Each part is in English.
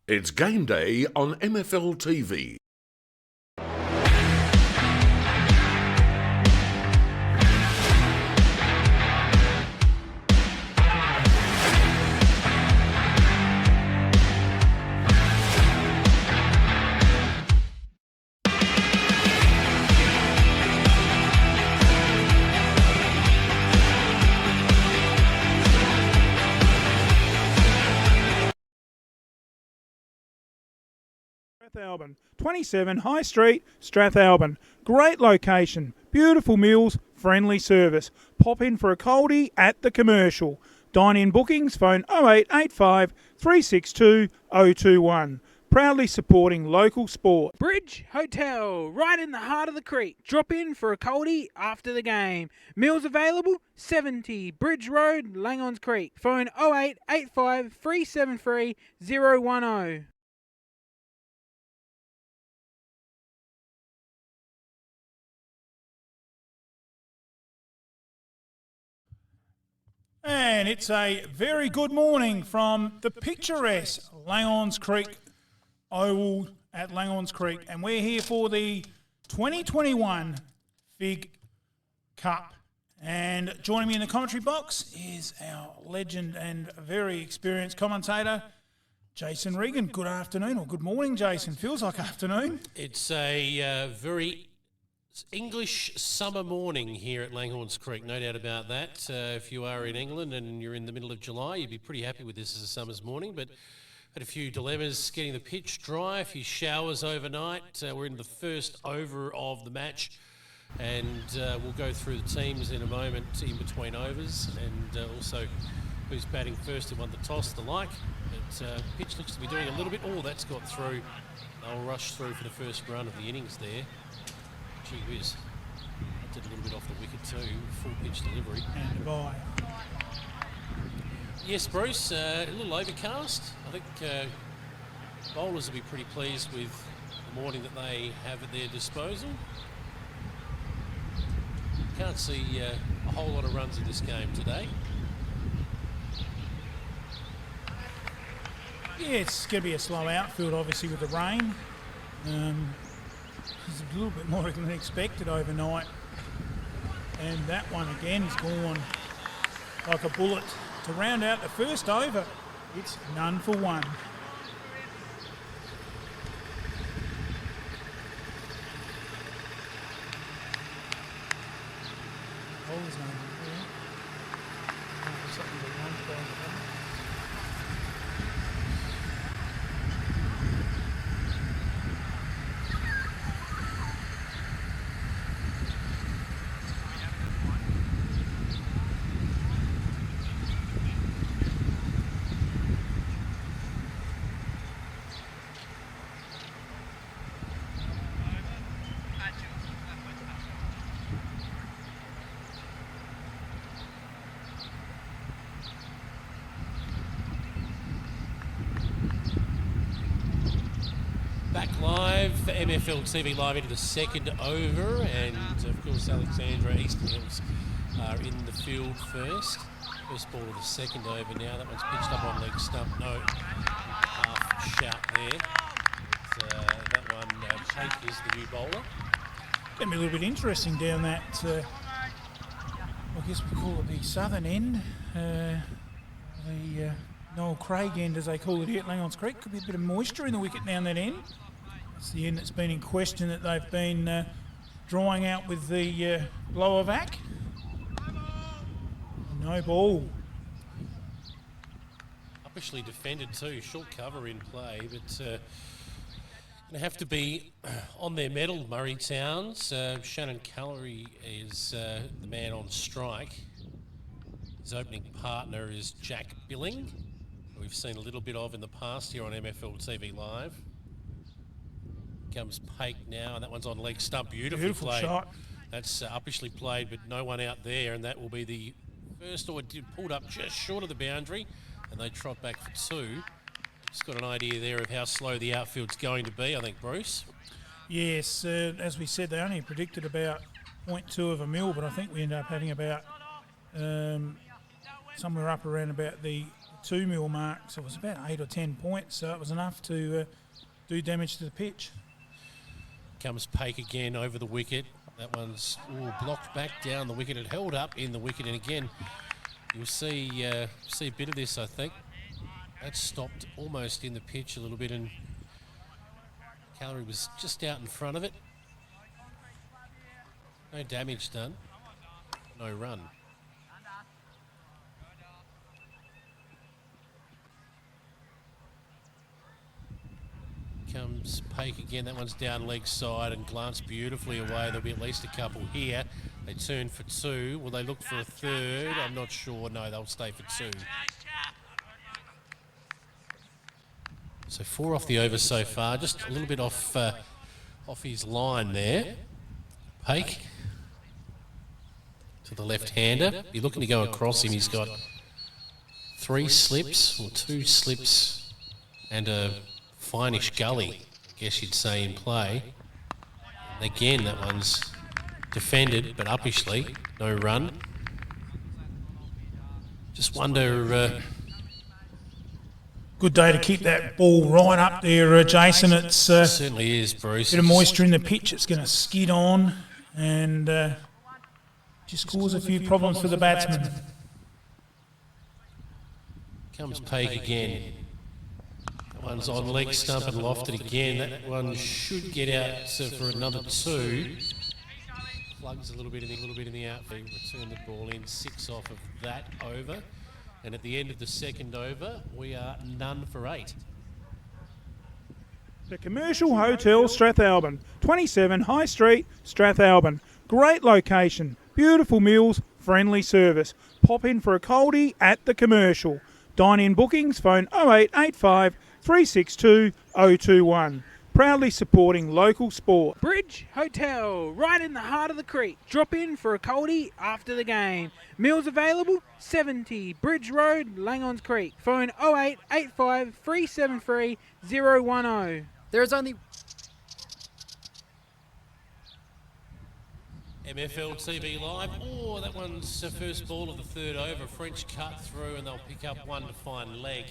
It's game day on MFL TV. Strathalbyn, 27 High Street, Strathalbyn. Great location, beautiful meals, friendly service. Pop in for a coldie at the Commercial. Dine-in bookings, phone 0885 362 021. Proudly supporting local sport. Bridge Hotel, right in the heart of the creek. Drop in for a coldie after the game. Meals available, 70 Bridge Road, Langhorne Creek. Phone 0885 373 010. And it's a very good morning from the picturesque Langhorne Creek Oval at Langhorne Creek. And we're here for the 2021 Fig Cup. And joining me in the commentary box is our legend and very experienced commentator, Jason Regan. Good afternoon, or good morning, Jason. Feels like afternoon. It's a very English summer morning here at Langhorne Creek, no doubt about that. If you are in England and you're in the middle of July, you'd be pretty happy with this as a summer's morning, but had a few dilemmas getting the pitch dry, a few showers overnight. We're in the first over of the match, and we'll go through the teams in a moment in between overs, and also who's batting first, who won the toss, the like. But pitch looks to be doing a little bit. Oh, that's got through. They'll rush through for the first run of the innings there. Gee whiz, that did a little bit off the wicket too, full pitch delivery. And a bye. Yes, Bruce, a little overcast. I think bowlers will be pretty pleased with the morning that they have at their disposal. Can't see a whole lot of runs in this game today. Yeah, it's going to be a slow outfield, obviously, with the rain. It's a little bit more than expected overnight. And that one again is gone like a bullet. To round out the first over, it's none for one. Bowler's none. Something to run for. Back live for MFL TV Live into the second over, and of course Alexandra Eastern Hills are in the field first. First ball of the second over now. That one's pitched up on leg stump. No half shout there. But, that one, Jake is the new bowler. Going to be a little bit interesting down that, I guess we call it the southern end, the Noel Craig end as they call it here at Langhorne Creek. Could be a bit of moisture in the wicket down that end. It's the end that's been in question that they've been drying out with the blower vac. No ball. Uppishly defended too, short cover in play, but going to have to be on their mettle, Murray Towns. Shannon Callery is the man on strike. His opening partner is Jack Billing, who we've seen a little bit of in the past here on MFL TV Live. Comes Pake now, and that one's on leg stump. Beautiful play. Shot. That's uppishly played, but no one out there, and that will be the first, or pulled up just short of the boundary, and they trot back for two. Just got an idea there of how slow the outfield's going to be, I think, Bruce. Yes, as we said, they only predicted about 0.2 of a mil, but I think we end up having about somewhere up around about the 2 mil mark, so it was about 8 or 10 points, so it was enough to do damage to the pitch. Comes Pake again over the wicket. That one's blocked back down the wicket. It held up in the wicket, and again, you'll see a bit of this, I think. That stopped almost in the pitch a little bit, and Calorie was just out in front of it. No damage done. No run. Comes Pake again. That one's down leg side and glanced beautifully away. There'll be at least a couple here. They turn for 2. Will they look for a third? I'm not sure. No, they'll stay for 2. So 4 off the over so far. Just a little bit off his line there. Pake to the left-hander. You're looking to go across him. He's got 3 slips, or 2 slips, and a finish gully, I guess you'd say, in play. And again, that one's defended, but uppishly. No run. Just wonder... Good day to keep that ball right up there, Jason. It's certainly is, Bruce. Bit of moisture in the pitch. It's going to skid on and just cause a few problems for the batsman. Comes Pake again. That one's on leg stump and lofted again. That one should get out for another 2. Plugs a little bit in the outfield. Return the ball in. 6 off of that over. And at the end of the second over, we are none for 8. The Commercial Hotel, Strathalbyn, 27 High Street, Strathalbyn. Great location, beautiful meals, friendly service. Pop in for a coldie at the Commercial. Dine-in bookings, phone 0885 362 021. Proudly supporting local sport. Bridge Hotel, right in the heart of the creek. Drop in for a coldie after the game. Meals available, 70 Bridge Road, Langhorne Creek. Phone 0885 373 010. There is only... MFL TV Live. Oh, that one's the first ball of the third over. French cut through, and they'll pick up one to find leg.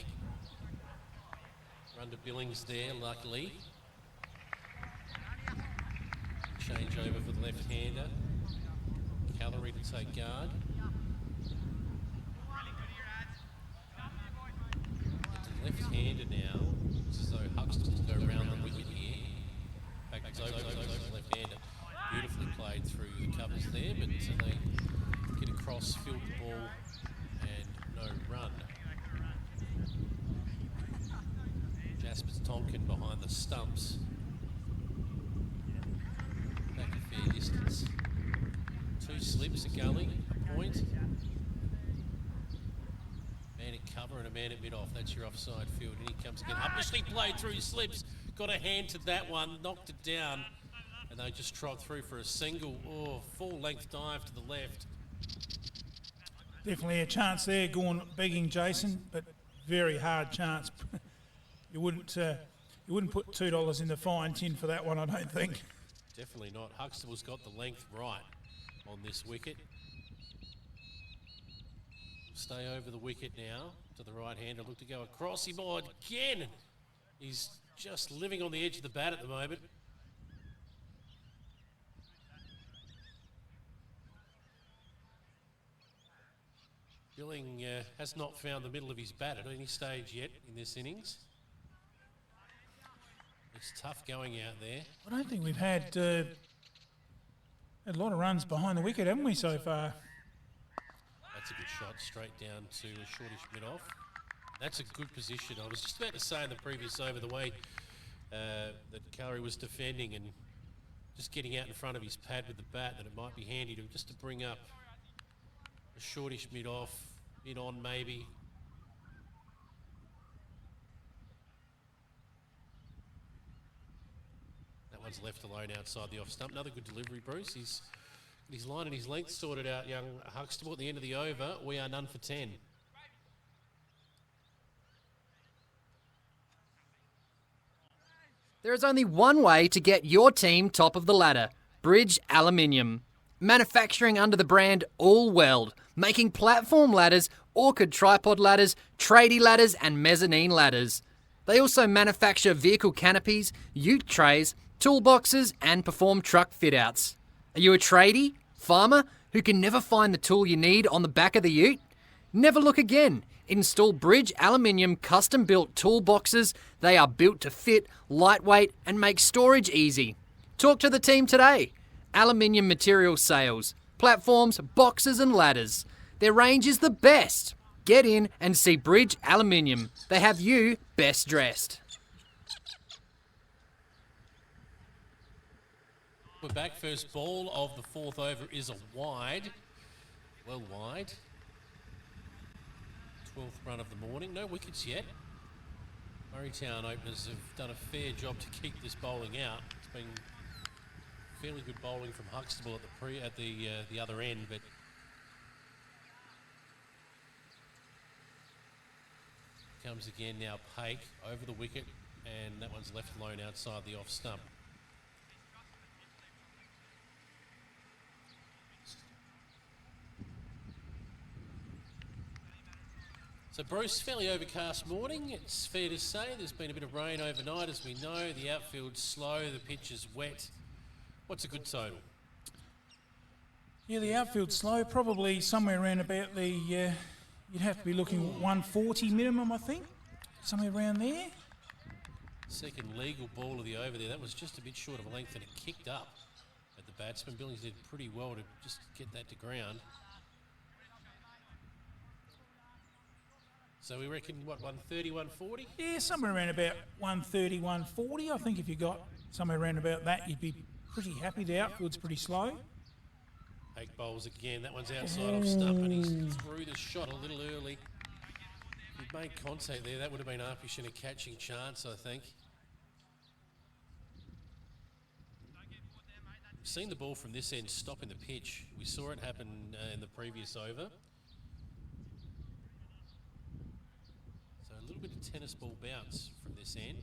Run to Billings there, luckily. Change over for the left-hander. Calorie to take guard. It's a left-hander now. It's as though Huxton will go around the wicket here. Back over the left-hander. Beautifully played through the covers there, but they get across, field the ball, and no run. Jasper's Tonkin behind the stumps. Back a fair distance. 2 slips, a gully, a point. Man at cover and a man at mid-off. That's your offside field. And he comes again. Uppishly played through slips. Got a hand to that one. Knocked it down. And they just trot through for a single. Oh, full-length dive to the left. Definitely a chance there, going begging Jason, but very hard chance. You wouldn't put $2 in the fine tin for that one, I don't think. Definitely not. Huxtable's got the length right on this wicket. Stay over the wicket now to the right-hander. Look to go across him again. He's just living on the edge of the bat at the moment. Billing has not found the middle of his bat at any stage yet in this innings. It's tough going out there. I don't think we've had a lot of runs behind the wicket, haven't we, so far? That's a good shot, straight down to a shortish mid-off. That's a good position. I was just about to say in the previous over the way that Curry was defending and just getting out in front of his pad with the bat, that it might be handy to bring up a shortish mid-off, mid-on maybe. That one's left alone outside the off stump. Another good delivery, Bruce. He's his line and his length sorted out, young Huxtable. At the end of the over, we are none for 10. There is only one way to get your team top of the ladder. Bridge Aluminium. Manufacturing under the brand All Weld, making platform ladders, orchid tripod ladders, tradie ladders and mezzanine ladders. They also manufacture vehicle canopies, ute trays, toolboxes and perform truck fit-outs. Are you a tradie, farmer, who can never find the tool you need on the back of the ute? Never look again. Install Bridge aluminium custom-built toolboxes. They are built to fit, lightweight and make storage easy. Talk to the team today. Aluminium material sales, platforms, boxes and ladders. Their range is the best. Get in and see Bridge Aluminium. They have you best dressed. We're back. First ball of the fourth over is a wide. Well wide. 12th run of the morning. No wickets yet. Murraytown openers have done a fair job to keep this bowling out. It's been fairly good bowling from Huxtable at the other end, but comes again now Paik over the wicket, and that one's left alone outside the off stump. So Bruce, fairly overcast morning. It's fair to say there's been a bit of rain overnight, as we know. The outfield's slow, the pitch is wet. What's a good total? Yeah, the outfield's slow, probably somewhere around about the, you'd have to be looking at 140 minimum, I think, somewhere around there. Second legal ball of the over there. That was just a bit short of a length, and it kicked up at the batsman. Billings did pretty well to just get that to ground. So we reckon, what, 130, 140? Yeah, somewhere around about 130, 140. I think if you got somewhere around about that, you'd be pretty happy. The outfield's pretty slow. Paik bowls again. That one's outside off stump, and he's through the shot a little early. If he'd made contact there, that would have been Arpish in a catching chance, I think. We've seen the ball from this end stop in the pitch. We saw it happen in the previous over. A little bit of tennis ball bounce from this end.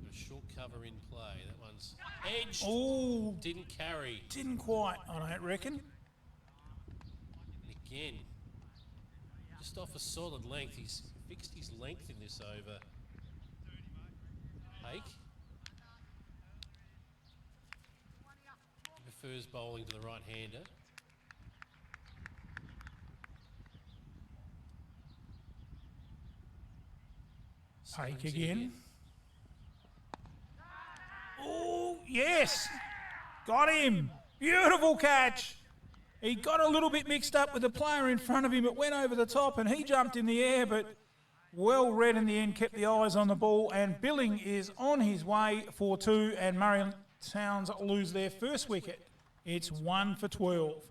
Got a short cover in play. That one's edged. Oh, Didn't carry. didn't quite, I don't reckon. And again, just off a solid length. He's fixed his length in this over. Paik. He prefers bowling to the right-hander. Paik again. Oh, yes. Got him. Beautiful catch. He got a little bit mixed up with the player in front of him. It went over the top and he jumped in the air, but well read in the end, kept the eyes on the ball. And Billing is on his way for two, and Murraytown lose their first wicket. It's 1 for 12.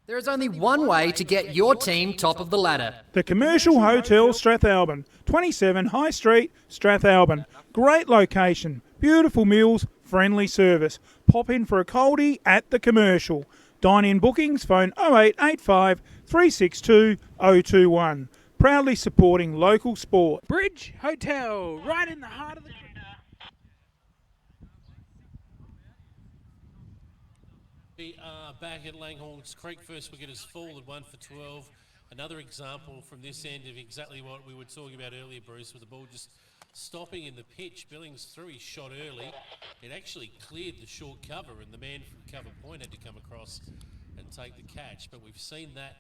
There is only one way to get your team top of the ladder. The Commercial Hotel Strathalbyn, 27 High Street, Strathalbyn. Great location, beautiful meals, friendly service. Pop in for a coldie at the Commercial. Dine-in bookings, phone 0885 362 021. Proudly supporting local sport. Bridge Hotel, right in the heart of the... We are back at Langhorne's Creek. First wicket has fallen, 1 for 12. Another example from this end of exactly what we were talking about earlier, Bruce, with the ball just stopping in the pitch. Billings threw his shot early. It actually cleared the short cover, and the man from cover point had to come across and take the catch. But we've seen that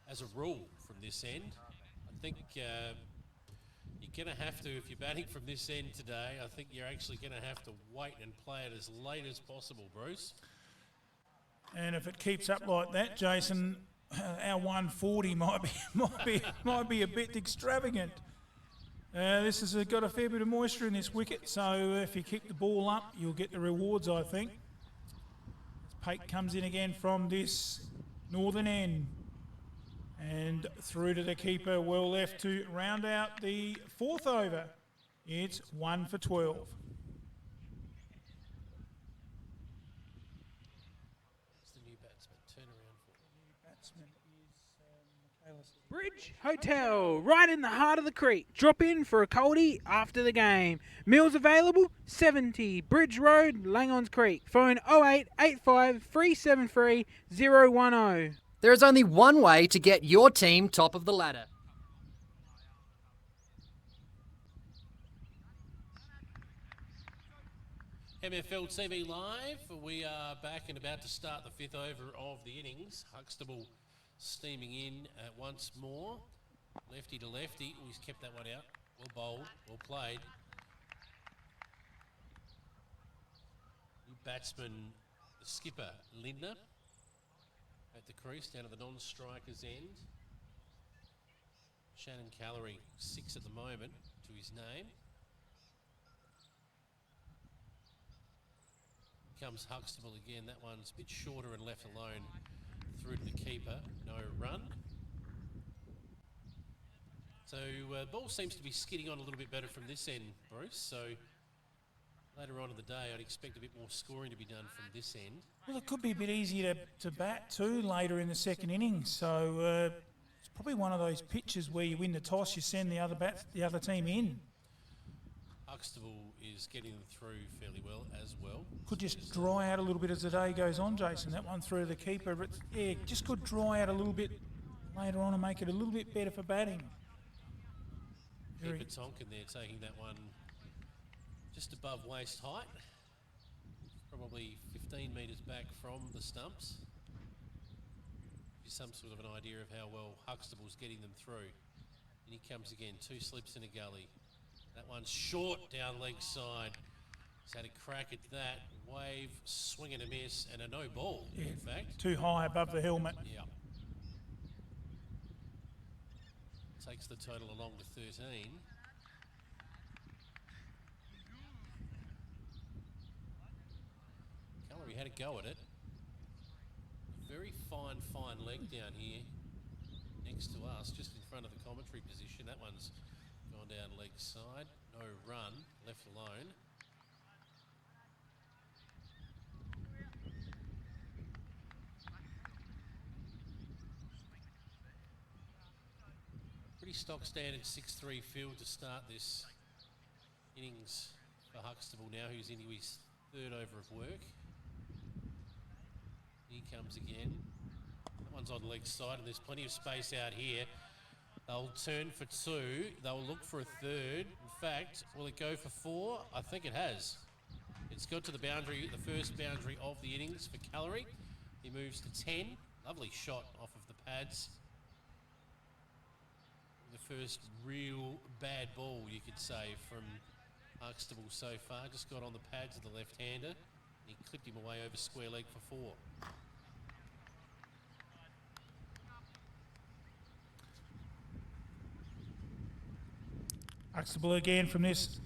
as a rule from this end. I think you're going to have to, if you're batting from this end today, I think you're actually going to have to wait and play it as late as possible, Bruce. And if it keeps up like that, Jason, our 140 might be a bit extravagant. This has got a fair bit of moisture in this wicket, so if you kick the ball up, you'll get the rewards, I think. Paik comes in again from this northern end and through to the keeper, well left to round out the fourth over. It's 1 for 12. Bridge Hotel, right in the heart of the creek. Drop in for a coldie after the game. Meals available, 70 Bridge Road, Langhorne Creek. Phone 0885 373 010. There is only one way to get your team top of the ladder. MFL TV Live, we are back and about to start the fifth over of the innings. Huxtable steaming in once more. Lefty to lefty. He's kept that one out. Well bowled, well played. New batsman, the skipper, Lindner, at the crease, down at the non-striker's end. Shannon Calorie, 6 at the moment to his name. Comes Huxtable again. That one's a bit shorter and left alone through to the keeper. No run. So ball seems to be skidding on a little bit better from this end, Bruce. So later on in the day, I'd expect a bit more scoring to be done from this end. Well, it could be a bit easier to bat too later in the second innings. So it's probably one of those pitches where you win the toss, you send the other team in. Huxtable is getting them through fairly well as well. Could just dry out a little bit as the day goes on, Jason. That one through to the keeper, but yeah, just could dry out a little bit later on and make it a little bit better for batting. Keeper Tonkin there taking that one just above waist height. Probably 15 metres back from the stumps. Gives some sort of an idea of how well Huxtable's getting them through. And he comes again, 2 slips in a gully. That one's short down leg side. He's had a crack at that. Wave, swing and a miss, and a no ball, in fact. Too high above the helmet. Yeah. Takes the total along to 13. Calorie had a go at it. Very fine leg down here next to us, just in front of the commentary position. That one's gone down leg side. No run, left alone. Pretty stock standard 6-3 field to start this innings for Huxtable now, who's into his third over of work. He comes again. That one's on leg side, and there's plenty of space out here. They'll turn for 2. They'll look for a third. In fact, will it go for 4? I think it has. It's got to the boundary, the first boundary of the innings for Calorie. He moves to 10. Lovely shot off of the pads. The first real bad ball, you could say, from Huxtable so far. Just got on the pads of the left-hander. He clipped him away over square leg for 4. Huxtable again from this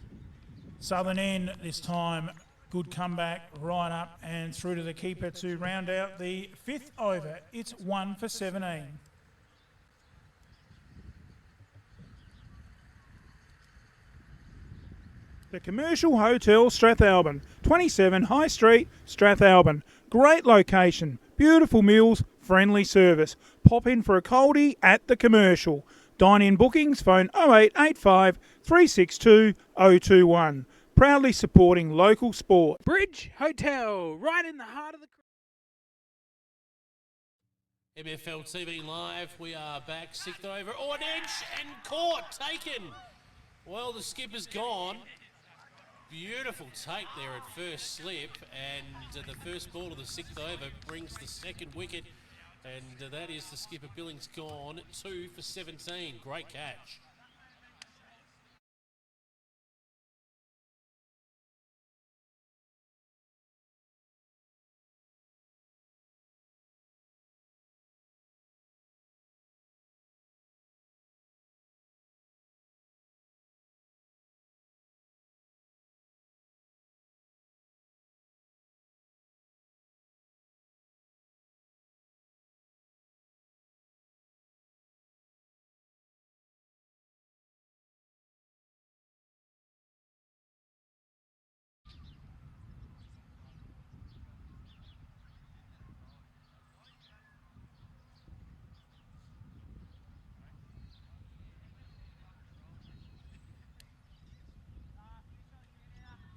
southern end. This time, good comeback right up and through to the keeper to round out the fifth over. It's 1 for 17. The Commercial Hotel Strathalbyn, 27 High Street, Strathalbyn. Great location, beautiful meals, friendly service. Pop in for a coldie at the Commercial. Dine-in bookings, phone 0885 362 021. Proudly supporting local sport. Bridge Hotel, right in the heart of the creek. MFL TV Live, we are back, 6th over, on edge and caught, taken. Well, the skipper's gone. Beautiful take there at first slip, and the first ball of the 6th over brings the second wicket, and that is the skipper Billings gone, 2 for 17. Great catch.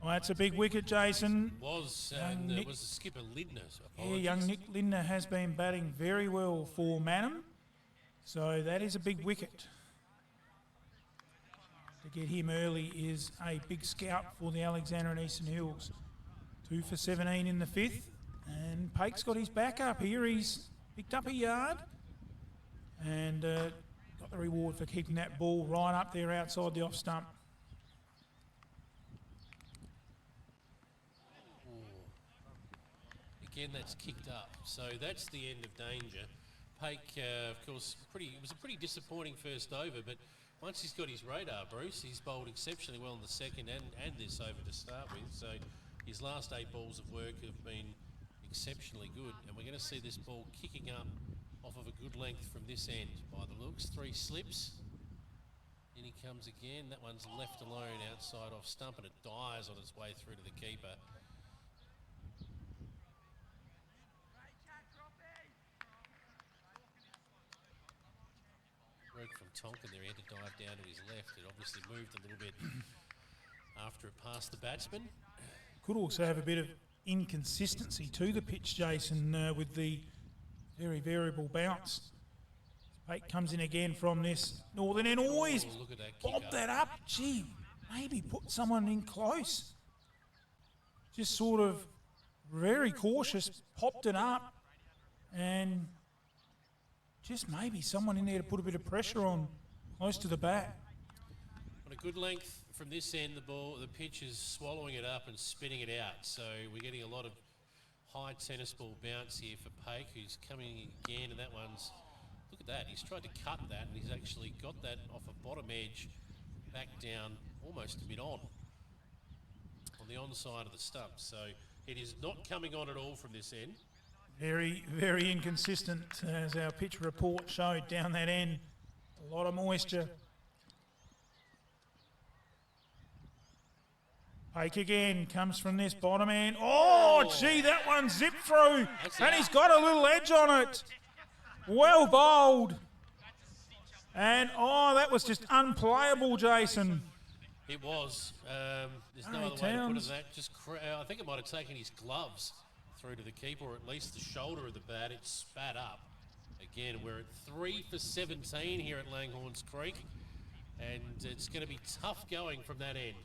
Well, that's a big wicket, Jason. Was Young it Nick- was the skipper Lindner. So Yeah, young Nick Lindner has been batting very well for Manham. So that is a big wicket. To get him early is a big scout for the Alexander and Eastern Hills. 2 for 17 in the fifth. And Pake's got his back up here. He's picked up a yard. And got the reward for keeping that ball right up there outside the off stump. Again, that's kicked up. So that's the end of danger. Pake, of course, it was a pretty disappointing first over, but once he's got his radar, Bruce, he's bowled exceptionally well in the second and this over to start with. So his last 8 balls of work have been exceptionally good, and we're going to see this ball kicking up off of a good length from this end by the looks. 3 slips. In he comes again. That one's left alone outside off stump, and it dies on its way through to the keeper. Work from Tonkin there. He had to dive down to his left. It obviously moved a little bit after it passed the batsman. Could also have a bit of inconsistency to the pitch, Jason, with the very variable bounce. Pate comes in again from this northern end. Always Look at that kick bob up. that up. Gee, maybe put someone in close. Just sort of very cautious, popped it up, and just maybe someone in there to put a bit of pressure on close to the bat. On a good length from this end, the pitch is swallowing it up and spitting it out. So we're getting a lot of high tennis ball bounce here for Pake, who's coming again, and that one's, look at that, he's tried to cut that, and he's actually got that off a bottom edge back down almost to mid-on the on side of the stump. So it is not coming on at all from this end. Very, very inconsistent, as our pitch report showed down that end. A lot of moisture. Pake again, comes from this bottom end. Oh, gee, that one zipped through. And he's got a little edge on it. Well bowled. And, oh, that was just unplayable, Jason. It was. There's no Harry other way to put it Towns. than that. Just, I think it might have taken his gloves through to the keeper, or at least the shoulder of the bat. It spat up. Again, we're at 3 for 17 here at Langhorne's Creek, and it's going to be tough going from that end.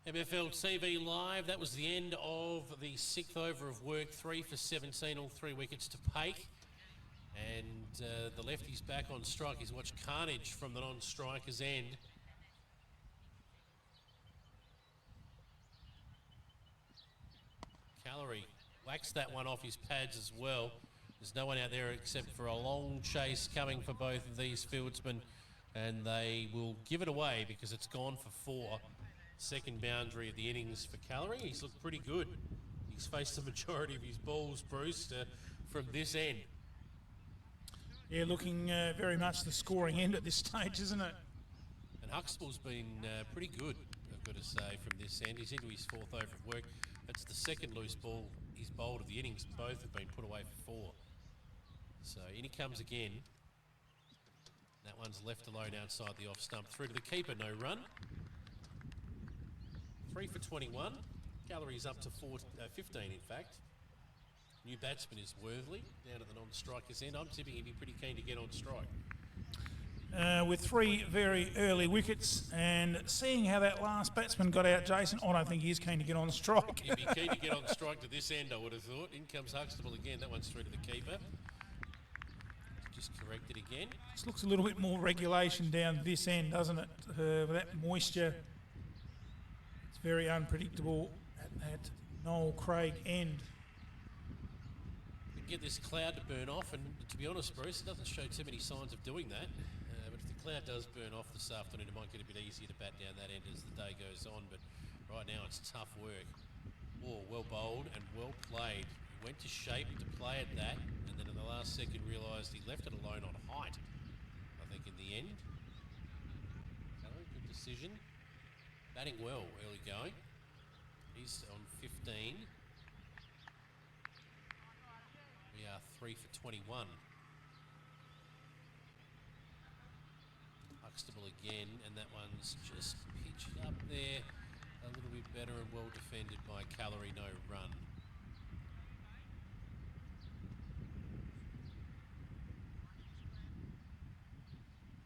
MFL TV Live, that was the end of the 6th over of work. 3 for 17, all 3 wickets to Pake. And the lefty's back on strike. He's watched carnage from the non-striker's end. Calorie whacks that one off his pads as well. There's no one out there except for a long chase coming for both of these fieldsmen. And they will give it away because it's gone for 4. Second boundary of the innings for Calorie. He's looked pretty good. He's faced the majority of his balls, Bruce, from this end. Yeah, looking very much the scoring end at this stage, isn't it? And Huxtable's been pretty good, I've got to say, from this end. He's into his 4th over of work. That's the second loose ball he's bowled of the innings. Both have been put away for 4. So in he comes again. That one's left alone outside the off stump. Through to the keeper, no run. 3 for 21. Calories up to 15, in fact. New batsman is Worthley, down to the non-striker's end. I'm tipping he'd be pretty keen to get on strike. With 3 very early wickets, and seeing how that last batsman got out, Jason, I don't think he is keen to get on strike. He'd be keen to get on strike to this end, I would have thought. In comes Huxtable again. That one's through to the keeper. just corrected again. This looks a little bit more regulation down this end, doesn't it? With that moisture, it's very unpredictable at that Noel Craig end. We can get this cloud to burn off, and to be honest, Bruce, it doesn't show too many signs of doing that. But if the cloud does burn off this afternoon, it might get a bit easier to bat down that end as the day goes on. But right now, it's tough work. Oh, well bowled and well played. He went to shape to play at that, and then in the last second realised he left it alone on height. I think in the end, good decision. Batting well, early going. He's on 15. We are 3 for 21. Huxtable again, and that one's just pitched up there. A little bit better and well defended by Calorie, no run.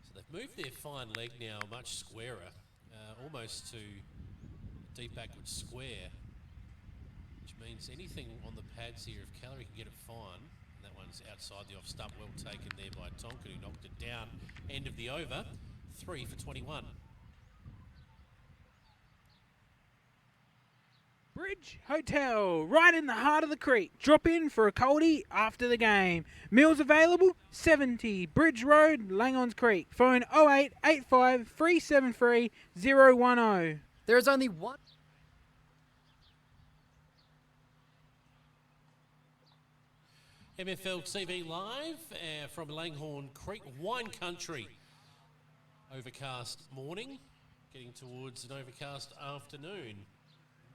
So they've moved their fine leg now much squarer, almost to a deep backward square, which means anything on the pads here, if Calorie can get it fine, and that one's outside the off stump, well taken there by Tonkin, who knocked it down. End of the over, 3 for 21. Bridge Hotel, right in the heart of the creek. Drop in for a coldie after the game. Meals available, 70 Bridge Road, Langhorne Creek. Phone 0885 373 010. There is only one. MFL TV live from Langhorne Creek, wine country. Overcast morning, getting towards an overcast afternoon.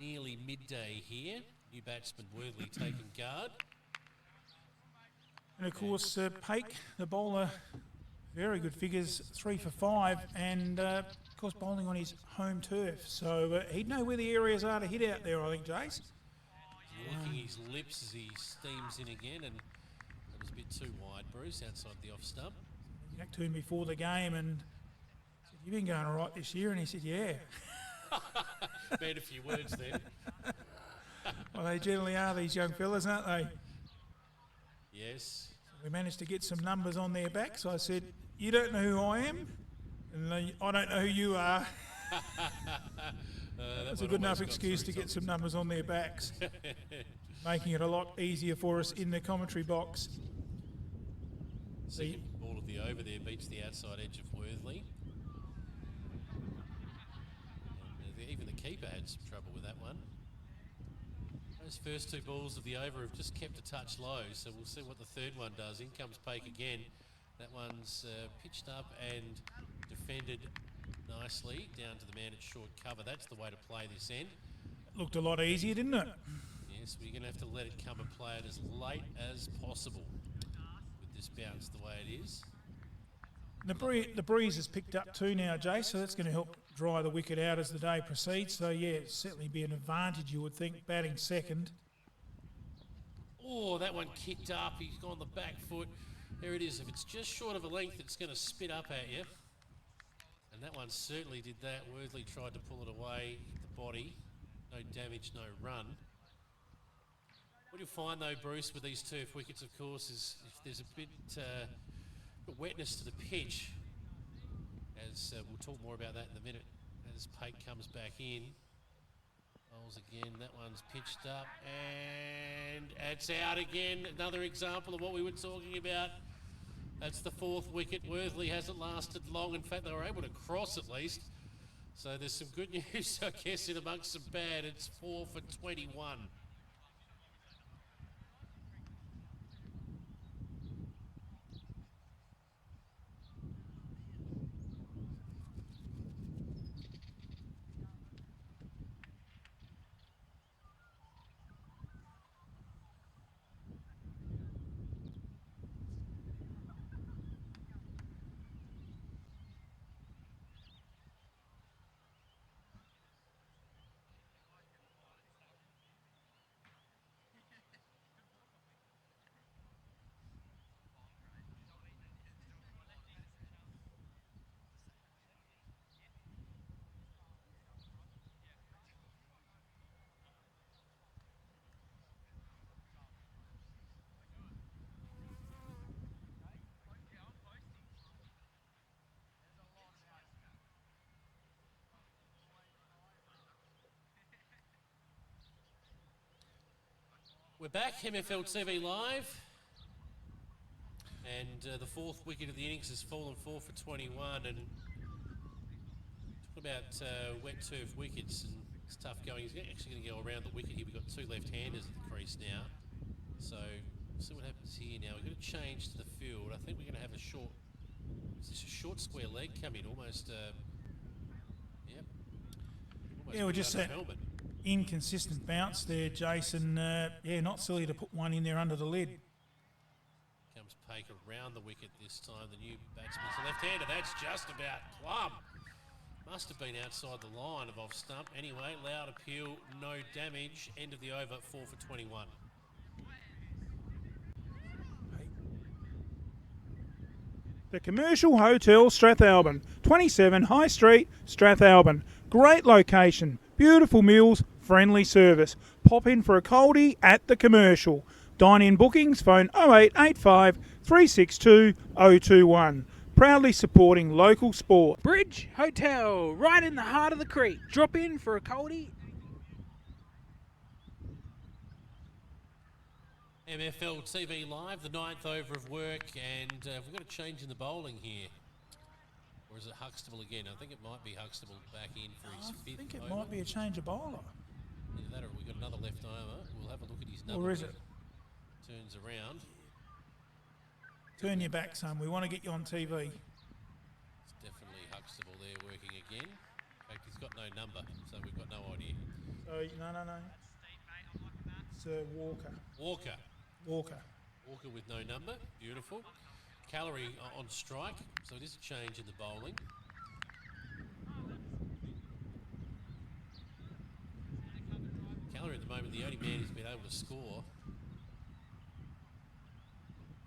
Nearly midday here. New batsman Worthley taking guard. And of course, Pake, the bowler, very good figures, 3 for 5, and of course bowling on his home turf. So he'd know where the areas are to hit out there, I think, Jace. Licking his lips as he steams in again, and it was a bit too wide, Bruce, outside the off stump. He came to him before the game and said, "You've been going all right this year?" And he said, "Yeah." Made a few words then. Well, they generally are, these young fellas, aren't they? Yes. We managed to get some numbers on their backs. I said, "You don't know who I am, and I don't know who you are." That's a good enough excuse to get some numbers on their backs, making it a lot easier for us in the commentary box. Second ball of the over there beats the outside edge of Worthley. And even the keeper had some trouble with that one. Those first two balls of the over have just kept a touch low, so we'll see what the third one does. In comes Pake again. That one's pitched up and defended nicely down to the man at short cover. That's the way to play this end. Looked a lot easier, didn't it? Yes, we're going to have to let it come and play it as late as possible with this bounce the way it is. The breeze has picked up too now, Jay, so that's going to help dry the wicket out as the day proceeds. So, yeah, certainly be an advantage, you would think, batting second. Oh, that one kicked up. He's gone the back foot. There it is. If it's just short of a length, it's going to spit up at you. And that one certainly did that. Worthley tried to pull it away, hit the body. No damage, no run. What you'll find, though, Bruce, with these turf wickets, of course, is if there's a bit of wetness to the pitch, as we'll talk more about that in a minute, as Pake comes back in. Bowls again, that one's pitched up, and it's out again. Another example of what we were talking about. That's the fourth wicket. Worthley hasn't lasted long. In fact, they were able to cross at least. So there's some good news, I guess, in amongst some bad. It's 4 for 21. We're back, MFL TV Live. And the fourth wicket of the innings has fallen 4 for 21. And talk about wet turf wickets, and it's tough going. He's actually going to go around the wicket here. We've got two left-handers at the crease now. So we'll see what happens here now. We've got to change to the field. I think we're going to have a short, is this a short square leg come in? Almost, yep. Almost Yeah, we're just without a helmet. inconsistent bounce there, Jason. Yeah, not silly to put one in there under the lid. Comes Pake around the wicket this time. The new batsman's a left-hander. That's just about plumb. Must have been outside the line of off stump. Anyway, loud appeal, no damage. End of the over, 4 for 21. The Commercial Hotel Strathalbyn, 27 High Street, Strathalbyn. Great location, beautiful meals, friendly service. Pop in for a coldie at the Commercial. Dine-in bookings, phone 0885 362 021. Proudly supporting local sport. Bridge Hotel, right in the heart of the creek. Drop in for a coldie. MFL TV Live, the ninth over of work, and we've got a change in the bowling here. Or is it Huxtable again? I think it might be Huxtable back in for his fifth I think it over. might be a change of bowler. Either that or we've got another left over. We'll have a look at his number. Or is it? Turns around. Turn your back, son. We want to get you on TV. It's definitely Huxtable there working again. In fact, he's got no number, so we've got no idea. So, no. It's Walker. Walker with no number. Beautiful. Calorie on strike, so it is a change in the bowling. Calorie at the moment, the only man who's been able to score.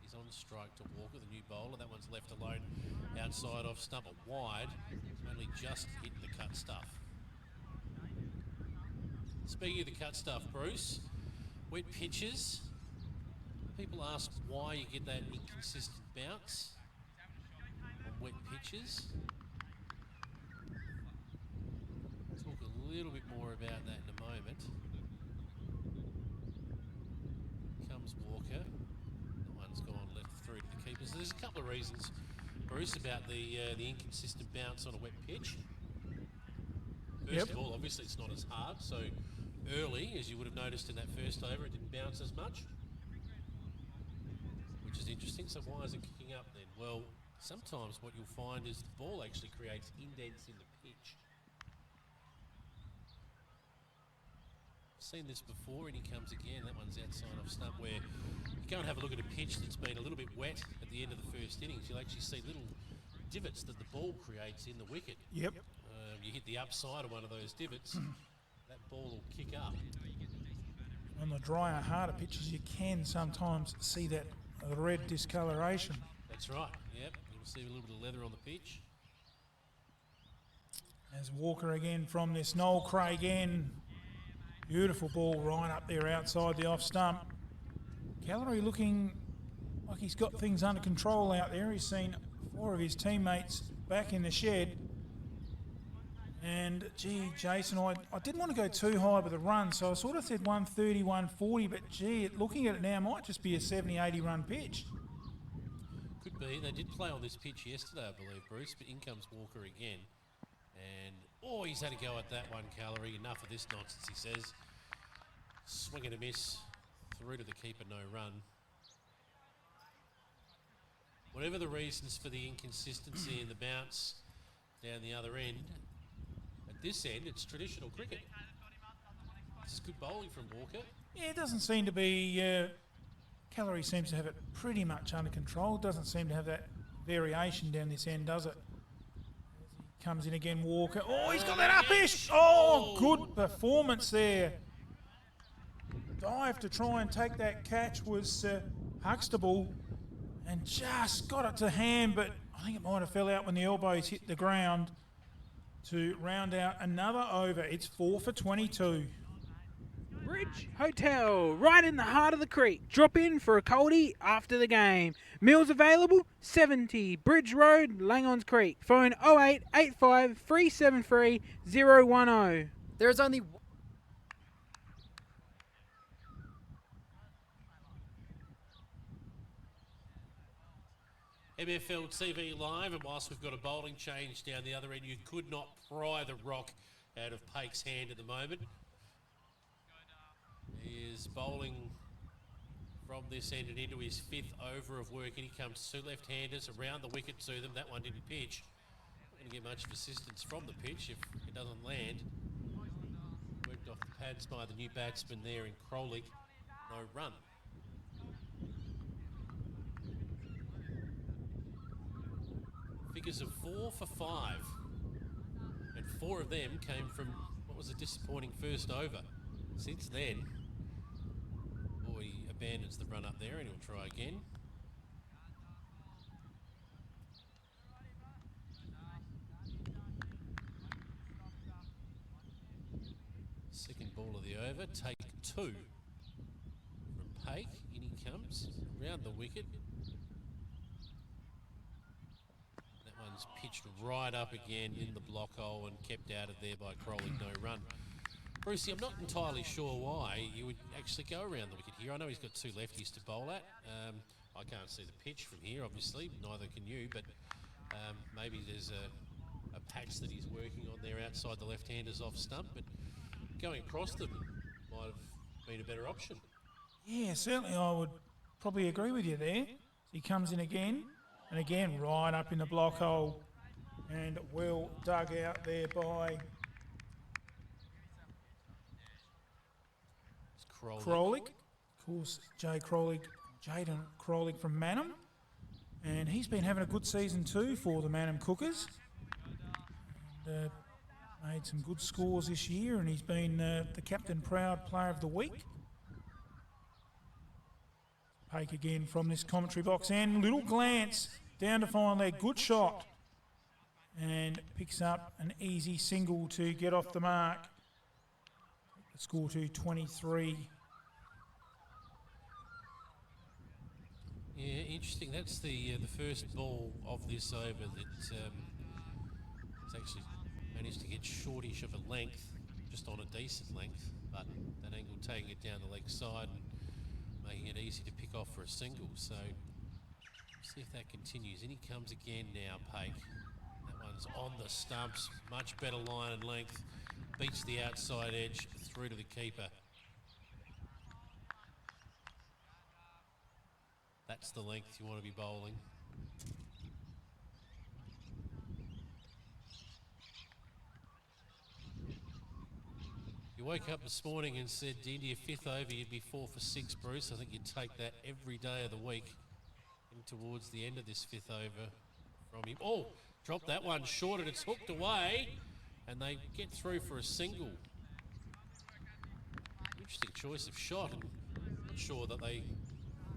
He's on strike to Walker, the new bowler. That one's left alone outside off stump, wide. Only just hit the cut stuff. Speaking of the cut stuff, Bruce, wet pitches. People ask why you get that inconsistent bounce on wet pitches. Talk a little bit more about that in a moment. Comes Walker. That one's gone left through to the keeper. So there's a couple of reasons, Bruce, about the inconsistent bounce on a wet pitch. First of all, obviously it's not as hard, so early, as you would have noticed in that first over, it didn't bounce as much. Which is interesting. So why is it kicking up then? Well, sometimes what you'll find is the ball actually creates indents in the pitch. I've seen this before, and he comes again. That one's outside off stump, where you go and have a look at a pitch that's been a little bit wet at the end of the first innings. You'll actually see little divots that the ball creates in the wicket. Yep. You hit the upside of one of those divots, that ball will kick up. On the drier, harder pitches, you can sometimes see that red discoloration. That's right, yep. You'll see a little bit of leather on the pitch. As Walker again from this Noel Craig end. Beautiful ball right up there outside the off stump. Calorie looking like he's got things under control out there. He's seen 4 of his teammates back in the shed. And, gee, Jason, I didn't want to go too high with the run, so I sort of said 130, 140, but, gee, looking at it now, might just be a 70, 80-run pitch. Could be. They did play on this pitch yesterday, I believe, Bruce, but in comes Walker again. And, he's had a go at that one, Calorie. Enough of this nonsense, he says. Swing and a miss. Through to the keeper, no run. Whatever the reasons for the inconsistency in the bounce down the other end, at this end, it's traditional cricket. This is good bowling from Walker. Yeah, it doesn't seem to be... Calorie seems to have it pretty much under control. Doesn't seem to have that variation down this end, does it? Comes in again, Walker. He's got that up-ish. Good performance there. Dive to try and take that catch was Huxtable, and just got it to hand, but I think it might have fell out when the elbows hit the ground to round out another over. It's 4 for 22. Bridge Hotel, right in the heart of the creek. Drop in for a coldie after the game. Meals available, 70 Bridge Road, Langhorne Creek. Phone 0885 373 010. There is only MFL TV Live, and whilst we've got a bowling change down the other end, you could not pry the rock out of Pake's hand at the moment. He is bowling from this end and into his 5th over of work. In he comes, 2 left-handers around the wicket to them. That one didn't pitch. Not going to get much of assistance from the pitch if it doesn't land. Worked off the pads by the new batsman there in Krolik. No run. Figures of 4 for 5. And 4 of them came from what was a disappointing first over. Since then, he abandons the run up there and he'll try again. Second ball of the over, take 2 from Pake. In he comes, around the wicket. That one's pitched right up again in the block hole and kept out of there by Crowley, no run. Brucey, I'm not entirely sure why you would actually go around the wicket here. I know he's got 2 lefties to bowl at. I can't see the pitch from here, obviously. Neither can you, but maybe there's a patch that he's working on there outside the left-handers off stump, but going across them might have been a better option. Yeah, certainly I would probably agree with you there. He comes in again, and again right up in the block hole, and well dug out there by Krolik. Of course, Jaden Krolik from Manham. And he's been having a good season too for the Manham Cookers. And, made some good scores this year, and he's been the Captain Proud Player of the Week. Pake again from this commentary box, and little glance down to find there. Good shot. And picks up an easy single to get off the mark. Score to 23. Yeah, interesting. That's the first ball of this over that has actually managed to get shortish of a length, just on a decent length, but that angle taking it down the leg side and making it easy to pick off for a single. So see if that continues. In he comes again now, Pake. That one's on the stumps, much better line and length. Beats the outside edge through to the keeper. That's the length you want to be bowling. You woke up this morning and said into your 5th over you'd be 4 for 6, Bruce. I think you'd take that every day of the week. And towards the end of this 5th over from him. Oh, dropped that one short and it's hooked away. And they get through for a single. Interesting choice of shot. I'm not sure that they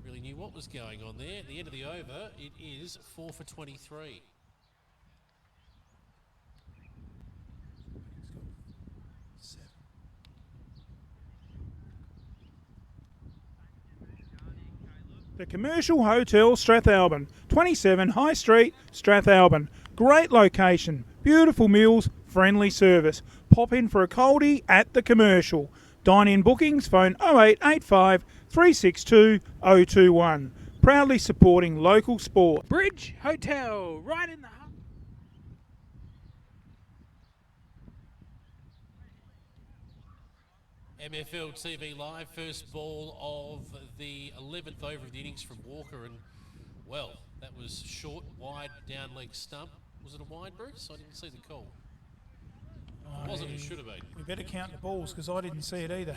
really knew what was going on there. At the end of the over, it is 4 for 23. The Commercial Hotel Strathalbyn, 27 High Street, Strathalbyn. Great location, beautiful meals, friendly service. Pop in for a coldie at the Commercial. Dine-in bookings, phone 0885 362 021. Proudly supporting local sport. Bridge Hotel, right in the heart. MFL TV Live, first ball of the 11th over of the innings from Walker, and well, that was short, wide, down leg stump. Was it a wide, Bruce? I didn't see the call. It wasn't, it should have been. We better count the balls because I didn't see it either.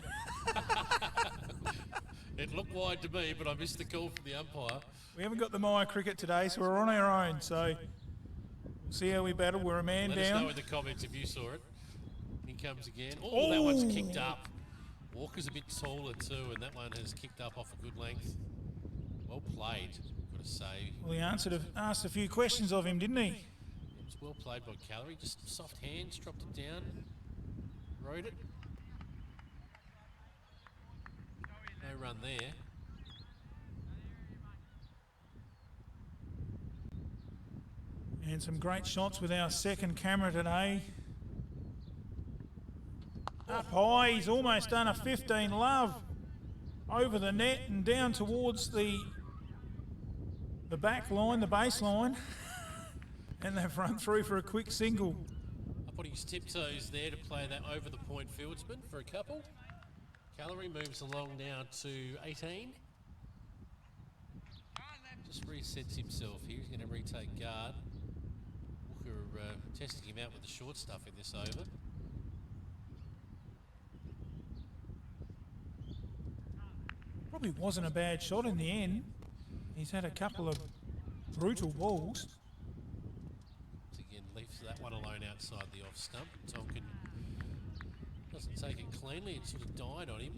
It looked wide to me, but I missed the call from the umpire. We haven't got the Maya cricket today, so we're on our own. So we'll see how we battle. We're a man Let down. us know in the comments if you saw it. He comes again. Oh, that one's kicked up. Walker's a bit taller too, and that one has kicked up off a good length. Well played, got to say. Well, he asked a few questions of him, didn't he? It was well played by Calorie. Just soft hands, dropped it down, rode it. No run there. And some great shots with our second camera today. Up high, he's almost done a 15 love over the net and down towards the the back line, the baseline, and they've run through for a quick single. Putting his tiptoes there to play that over the point fieldsman for a couple. Calorie moves along now to 18. Just resets himself here. He's going to retake guard. Walker testing him out with the short stuff in this over. Probably wasn't a bad shot in the end. He's had a couple of brutal balls. Again, leaves that one alone outside the off stump. Tonkin doesn't take it cleanly. It sort of died on him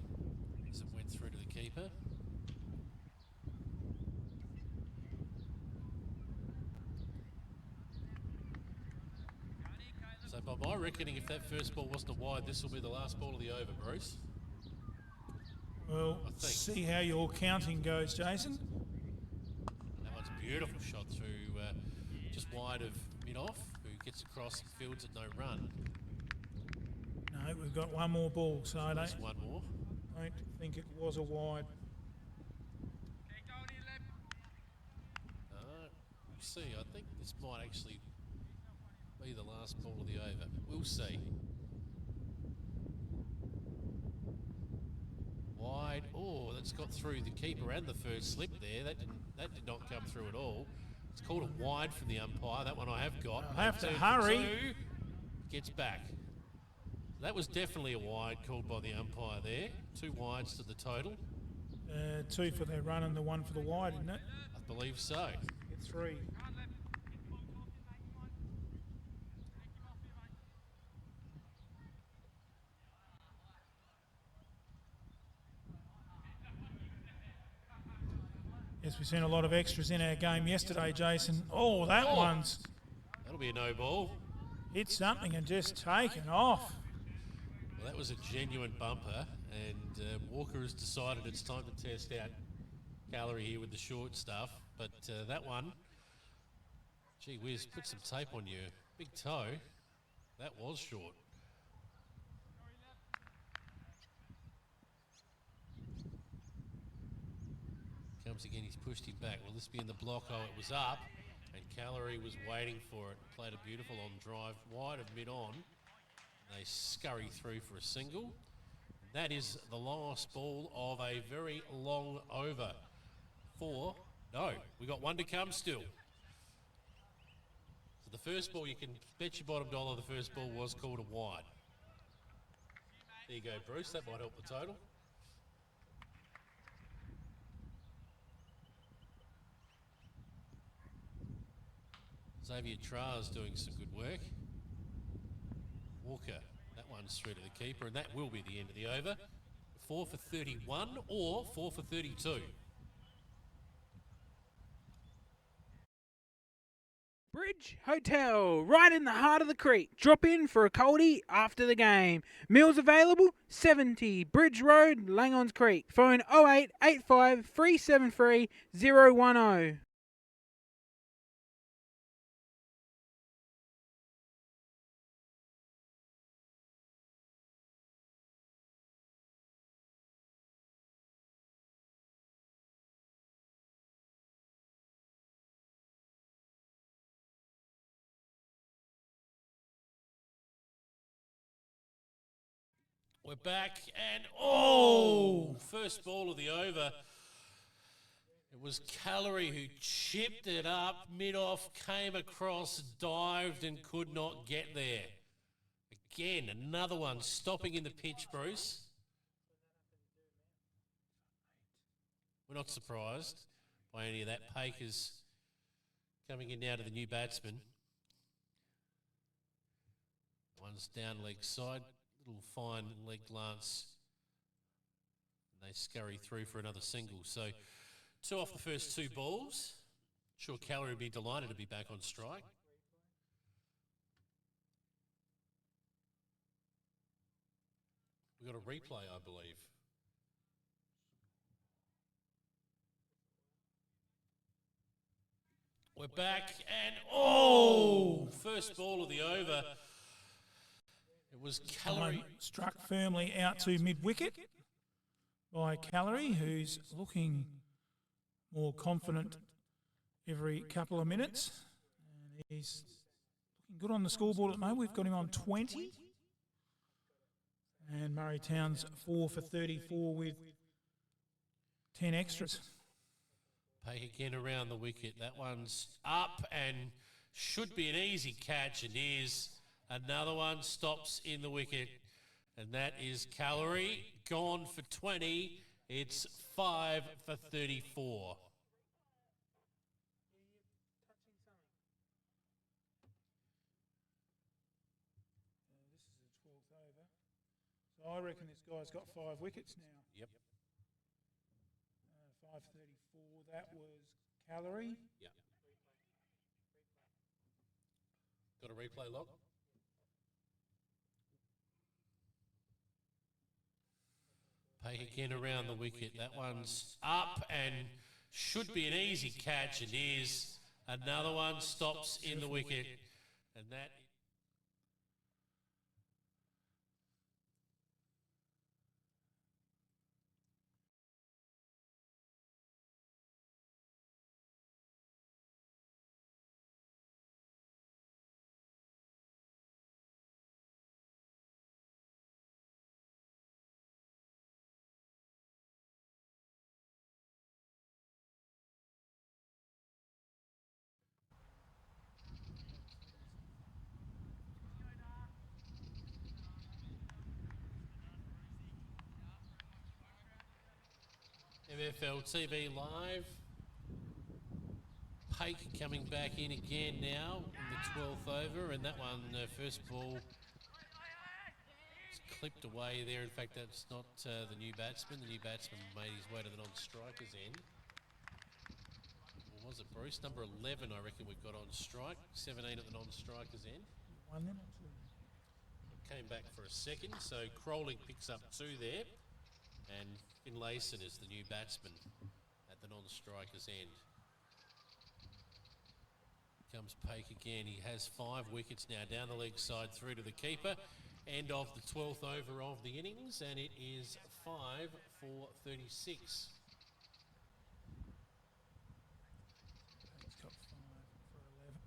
as it went through to the keeper. So by my reckoning, if that first ball wasn't a wide, this will be the last ball of the over, Bruce. Well, I think. see how your counting goes, Jason. That one's a beautiful shot through just wide of mid-off, who gets across and fields at no run. No, we've got one more ball, so I There's don't one more. think it was a wide. We'll see. I think this might actually be the last ball of the over. We'll see. Wide. Oh, that's got through the keeper and the first slip there. That did not come through at all. It's called a wide from the umpire. That one I have got. I'll have to 2 for hurry. 2. Gets back. That was definitely a wide called by the umpire there. 2 wides to the total. 2 for the run and the 1 for the wide, isn't it? I believe so. Get 3. Yes, we've seen a lot of extras in our game yesterday, Jason. Oh, that one's That'll be a no ball. hit something and just taken off. Well, that was a genuine bumper, and Walker has decided it's time to test out Calorie here with the short stuff. But that one, gee whiz, put some tape on your big toe. That was short. Comes again, he's pushed him back. Will this be in the block? Oh, it was up, and Calorie was waiting for it. Played a beautiful on drive, wide of mid-on. They scurry through for a single. That is the last ball of a very long over. No, we got one to come still. So the first ball, you can bet your bottom dollar the first ball was called a wide. There you go, Bruce. That might help the total. Xavier Tra's doing some good work. Walker, that one's through to the keeper, and that will be the end of the over. 4 for 31 or 4 for 32. Bridge Hotel, right in the heart of the creek. Drop in for a coldie after the game. Meals available, 70 Bridge Road, Langhorne Creek. Phone 0885 373 010. We're back, and first ball of the over. It was Calorie who chipped it up mid-off, came across, dived and could not get there. Again, another one stopping in the pitch, Bruce. We're not surprised by any of that. Pakers coming in now to the new batsman. One's down leg side. Little fine leg glance, and they scurry through for another single. So 2 off the first 2 balls. Sure, Calorie would be delighted to be back on strike. We've got a replay, I believe. We're back, and first ball of the over. It was Calorie. Struck firmly out to mid-wicket by Calorie, who's looking more confident every couple of minutes. And he's looking good on the scoreboard at the moment. We've got him on 20. And Murray Town's 4 for 34 with 10 extras. Pake again around the wicket. That one's up and should be an easy catch. It is. Another one stops in the wicket. And that is Calorie. Gone for 20. It's 5 for 34. This is the 12th over. So I reckon this guy's got 5 wickets now. Yep. 5:34. That was Calorie. Yep. Got a replay log? Pake again around the wicket. That one's up and should be an easy catch. It is. Another one stops in the wicket. And that... MFL TV Live. Pake coming back in again now in the 12th over, and that one, first ball, is clipped away there. In fact, that's not the new batsman. The new batsman made his way to the non-striker's end. Or was it Bruce? Number 11, I reckon we've got on strike. 17 at the non-striker's end. 1 minute. Came back for a second, so Crowley picks up 2 there. And Finlayson is the new batsman at the non-striker's end. Comes Pake again. He has 5 wickets now down the leg side through to the keeper. End of the 12th over of the innings, and it is 5 for 36. He's got 5 for 11.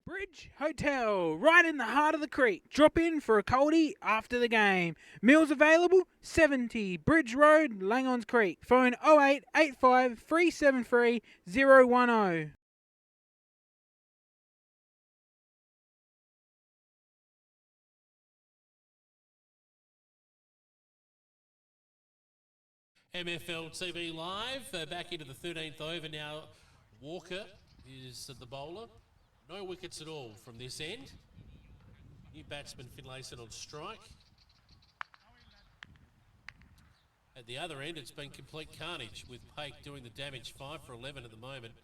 Bridge Hotel, right in the heart of the creek. Drop in for a coldie after the game. Meals available, 70 Bridge Road, Langhorne Creek. Phone 0885 373 010. MFL TV Live, back into the 13th over now. Walker is the bowler. No wickets at all from this end. New batsman Finlayson on strike. At the other end, it's been complete carnage with Pake doing the damage. 5 for 11 at the moment.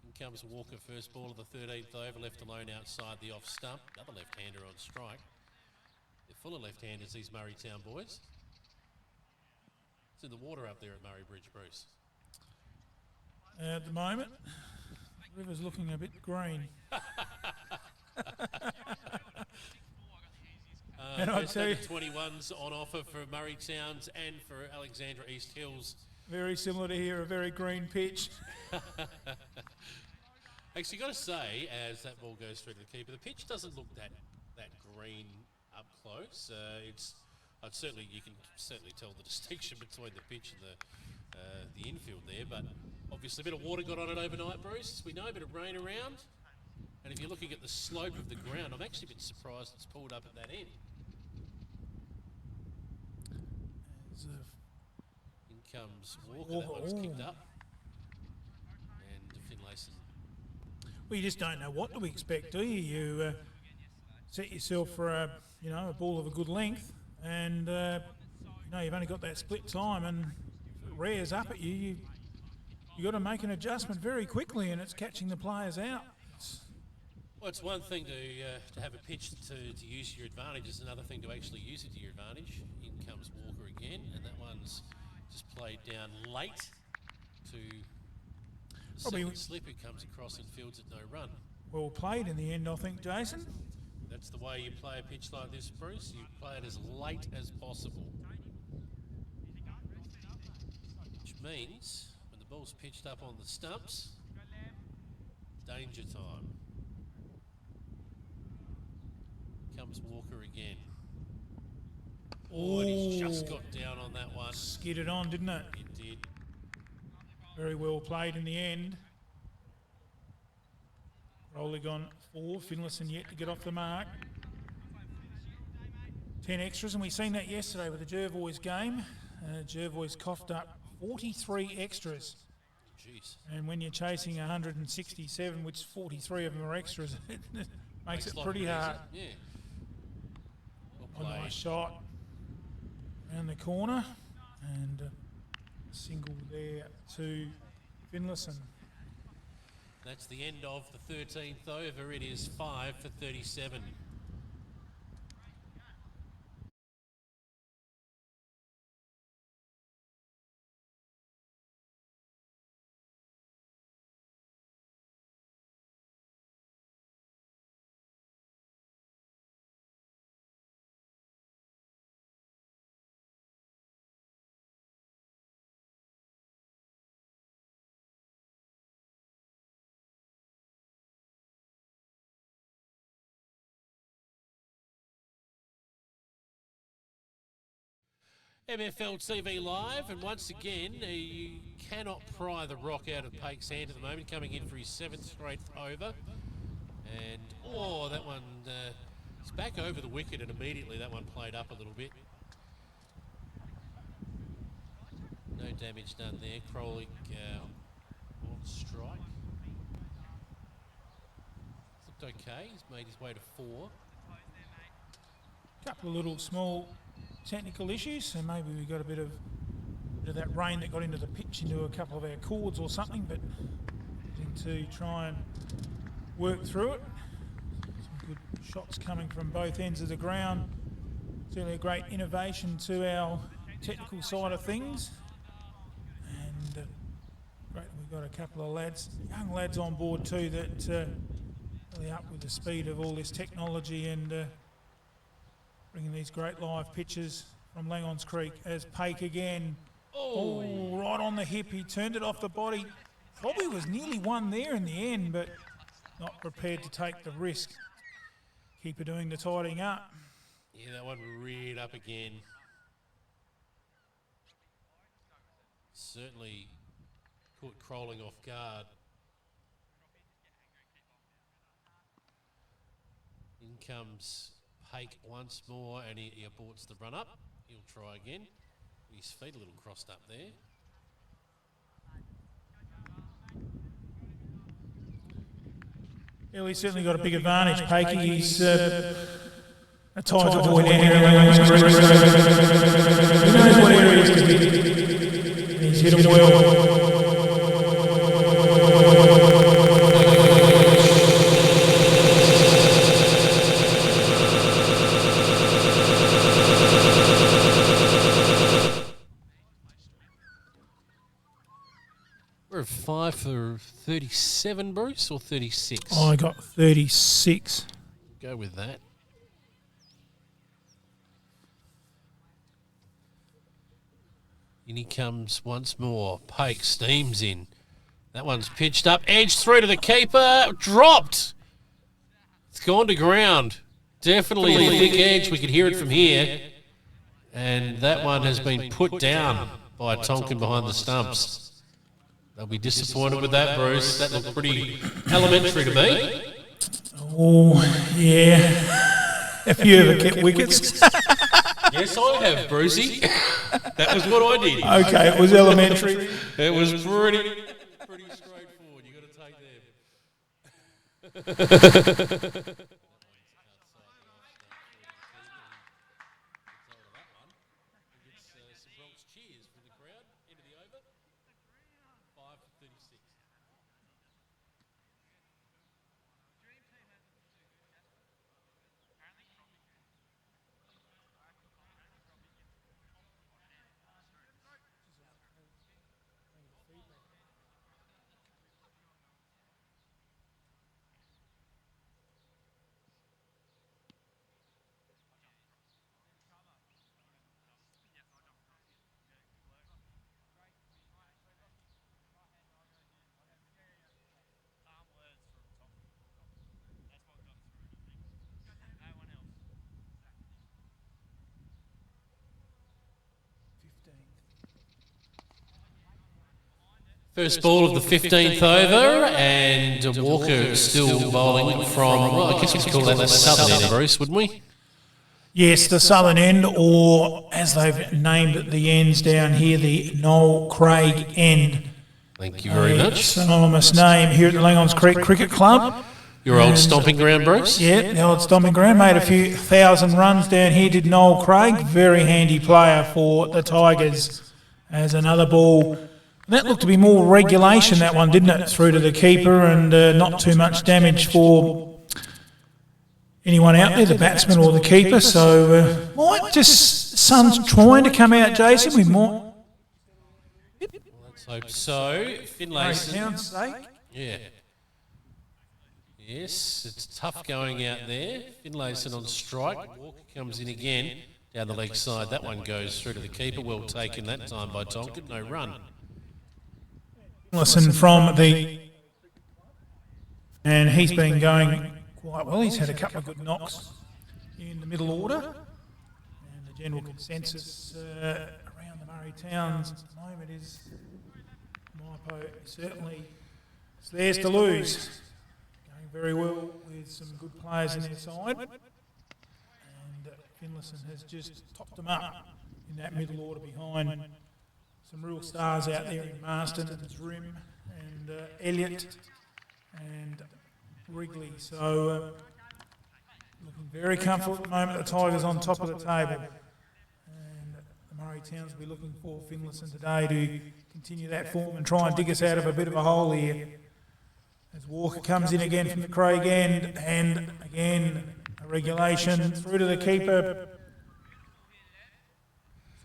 In comes Walker, first ball of the 13th over, left alone outside the off stump. Another left-hander on strike. They're full of left-handers, these Murray Town boys. It's in the water up there at Murray Bridge, Bruce. At the moment, the river's looking a bit green. And I Best tell you, over 21s on offer for Murray Towns and for Alexandra East Hills. very similar to here, a very green pitch. Actually, got to say, as that ball goes through to the keeper, the pitch doesn't look that green up close. You can certainly tell the distinction between the pitch and the infield there, but obviously a bit of water got on it overnight, Bruce. As we know, a bit of rain around. And if you're looking at the slope of the ground, I'm actually a bit surprised it's pulled up at that end. In comes Walker, that one's kicked up. And Finlayson. Well, you just don't know what to expect, do you? You set yourself for a ball of a good length, and you've only got that split time, and if it rears up at you, you got to make an adjustment very quickly, and it's catching the players out. Well, it's one thing to have a pitch to use to your advantage. It's another thing to actually use it to your advantage. In comes Walker again, and that one's just played down late to the second slip, who comes across and fields at no run. Well played in the end, I think, Jason. That's the way you play a pitch like this, Bruce. You play it as late as possible. Which means when the ball's pitched up on the stumps, Danger time. Comes Walker again. Oh, and he's just got down on that one. Skidded on, didn't it? It did. Very well played in the end. Crowley gone 4. Finlayson yet to get off the mark. 10 extras, and we seen that yesterday with the Jervois game. Jervois coughed up 43 extras. Jeez. And when you're chasing 167, which 43 of them are extras, it makes it pretty hard. Yeah. A Well played. nice shot around the corner, and a single there to Finlayson. That's the end of the 13th over. It is 5 for 37. MFL TV Live, and once again, you cannot pry the rock out of Pake's hand at the moment, coming in for his 7th straight over. And, oh, that one, it's back over the wicket, and immediately that one played up a little bit. No damage done there. Crowley on strike. Looked okay. He's made his way to 4. Couple of little small technical issues, so maybe we got a bit of that rain that got into the pitch into a couple of our cords or something, but to try and work through it. Some good shots coming from both ends of the ground. Certainly a great innovation to our technical side of things, and great that we've got a couple of lads, young lads on board too, that really up with the speed of all this technology and bringing these great live pictures from Langhorne's Creek as Pake again. Oh, right on the hip. He turned it off the body. Probably was nearly one there in the end, but not prepared to take the risk. Keeper doing the tidying up. Yeah, that one reared up again. Certainly caught Crowling off guard. In comes Pake once more, and he aborts the run up. He'll try again. His feet a little crossed up there. Yeah, well, he's certainly got a big advantage, Pakey. He's a tight avoid area. He knows what areas to hit. He's hit them well. We're at 5 for 37, Bruce, or 36? I got 36. Go with that. In he comes once more. Pake steams in. That one's pitched up. Edge through to the keeper. Dropped. It's gone to ground. Definitely a thick edge. We could hear it from here. And that one has been put down by Tonkin behind the stumps. They'll be disappointed with that, Bruce. That looked pretty elementary to me. Oh, yeah. Have you ever kept wickets? Yes, I have, Brucey. That was what I did. Okay, it was elementary. It was pretty straightforward. You got to take them. First ball of the 15th over, and Walker still bowling from, well, I guess we'd call that the southern end, Bruce, wouldn't we? Yes, the southern end, or as they've named the ends down here, the Noel Craig end. Thank you very much. Synonymous name here at the Langhorne Creek Cricket Club. Your old stomping ground, Bruce? Yeah, the old stomping ground. Made a few thousand runs down here, did Noel Craig. Very handy player for the Tigers. As another ball. That looked to be more regulation, that one, didn't it? Through to the keeper, and not too much damage for anyone out there, the batsman or the keeper. So might just Sun's trying to come out, Jason. We might. Let's hope so. Finlayson. Sake. Yeah. Yes, it's tough going out there. Finlayson on strike. Walker comes in again down the leg side. That one goes through to the keeper. Well taken that time by Tonkin. No run. Listen from the, and he's been going quite well. He's had a couple of good knocks in the middle order, and the general consensus around the Murray Towns at the moment is Maipo certainly is theirs to lose. Going very well with some good players in their side, and Finlayson has just topped them up in that middle order behind some real stars out there in Marston and Rim and Elliott and Wrigley. So looking very comfortable at the moment. The Tigers on top of the table. And the Murray Towns will be looking for Finlayson today to continue that form and try and dig us out of a bit of a hole here. As Walker comes in again from the Craig end, and again a regulation through to the keeper.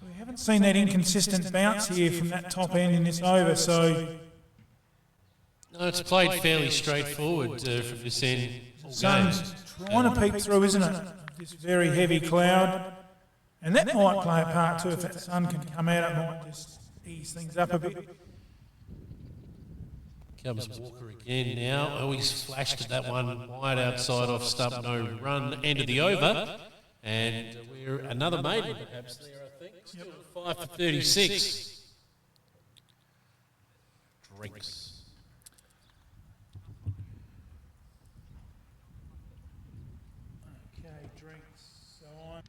We haven't seen that inconsistent bounce here from that top end in this over, so... No, it's played fairly straightforward from this end. Sun's trying to peek through, isn't it? This very heavy cloud. And that might play a part too. If that sun can come out, it might just ease things up a bit. Comes Walker again now. Oh, he's flashed at that one wide outside off stump, no run. End of the over. And we're another maiden perhaps there, I think. Still 5 for 36. Drinks. Okay, drinks. So on.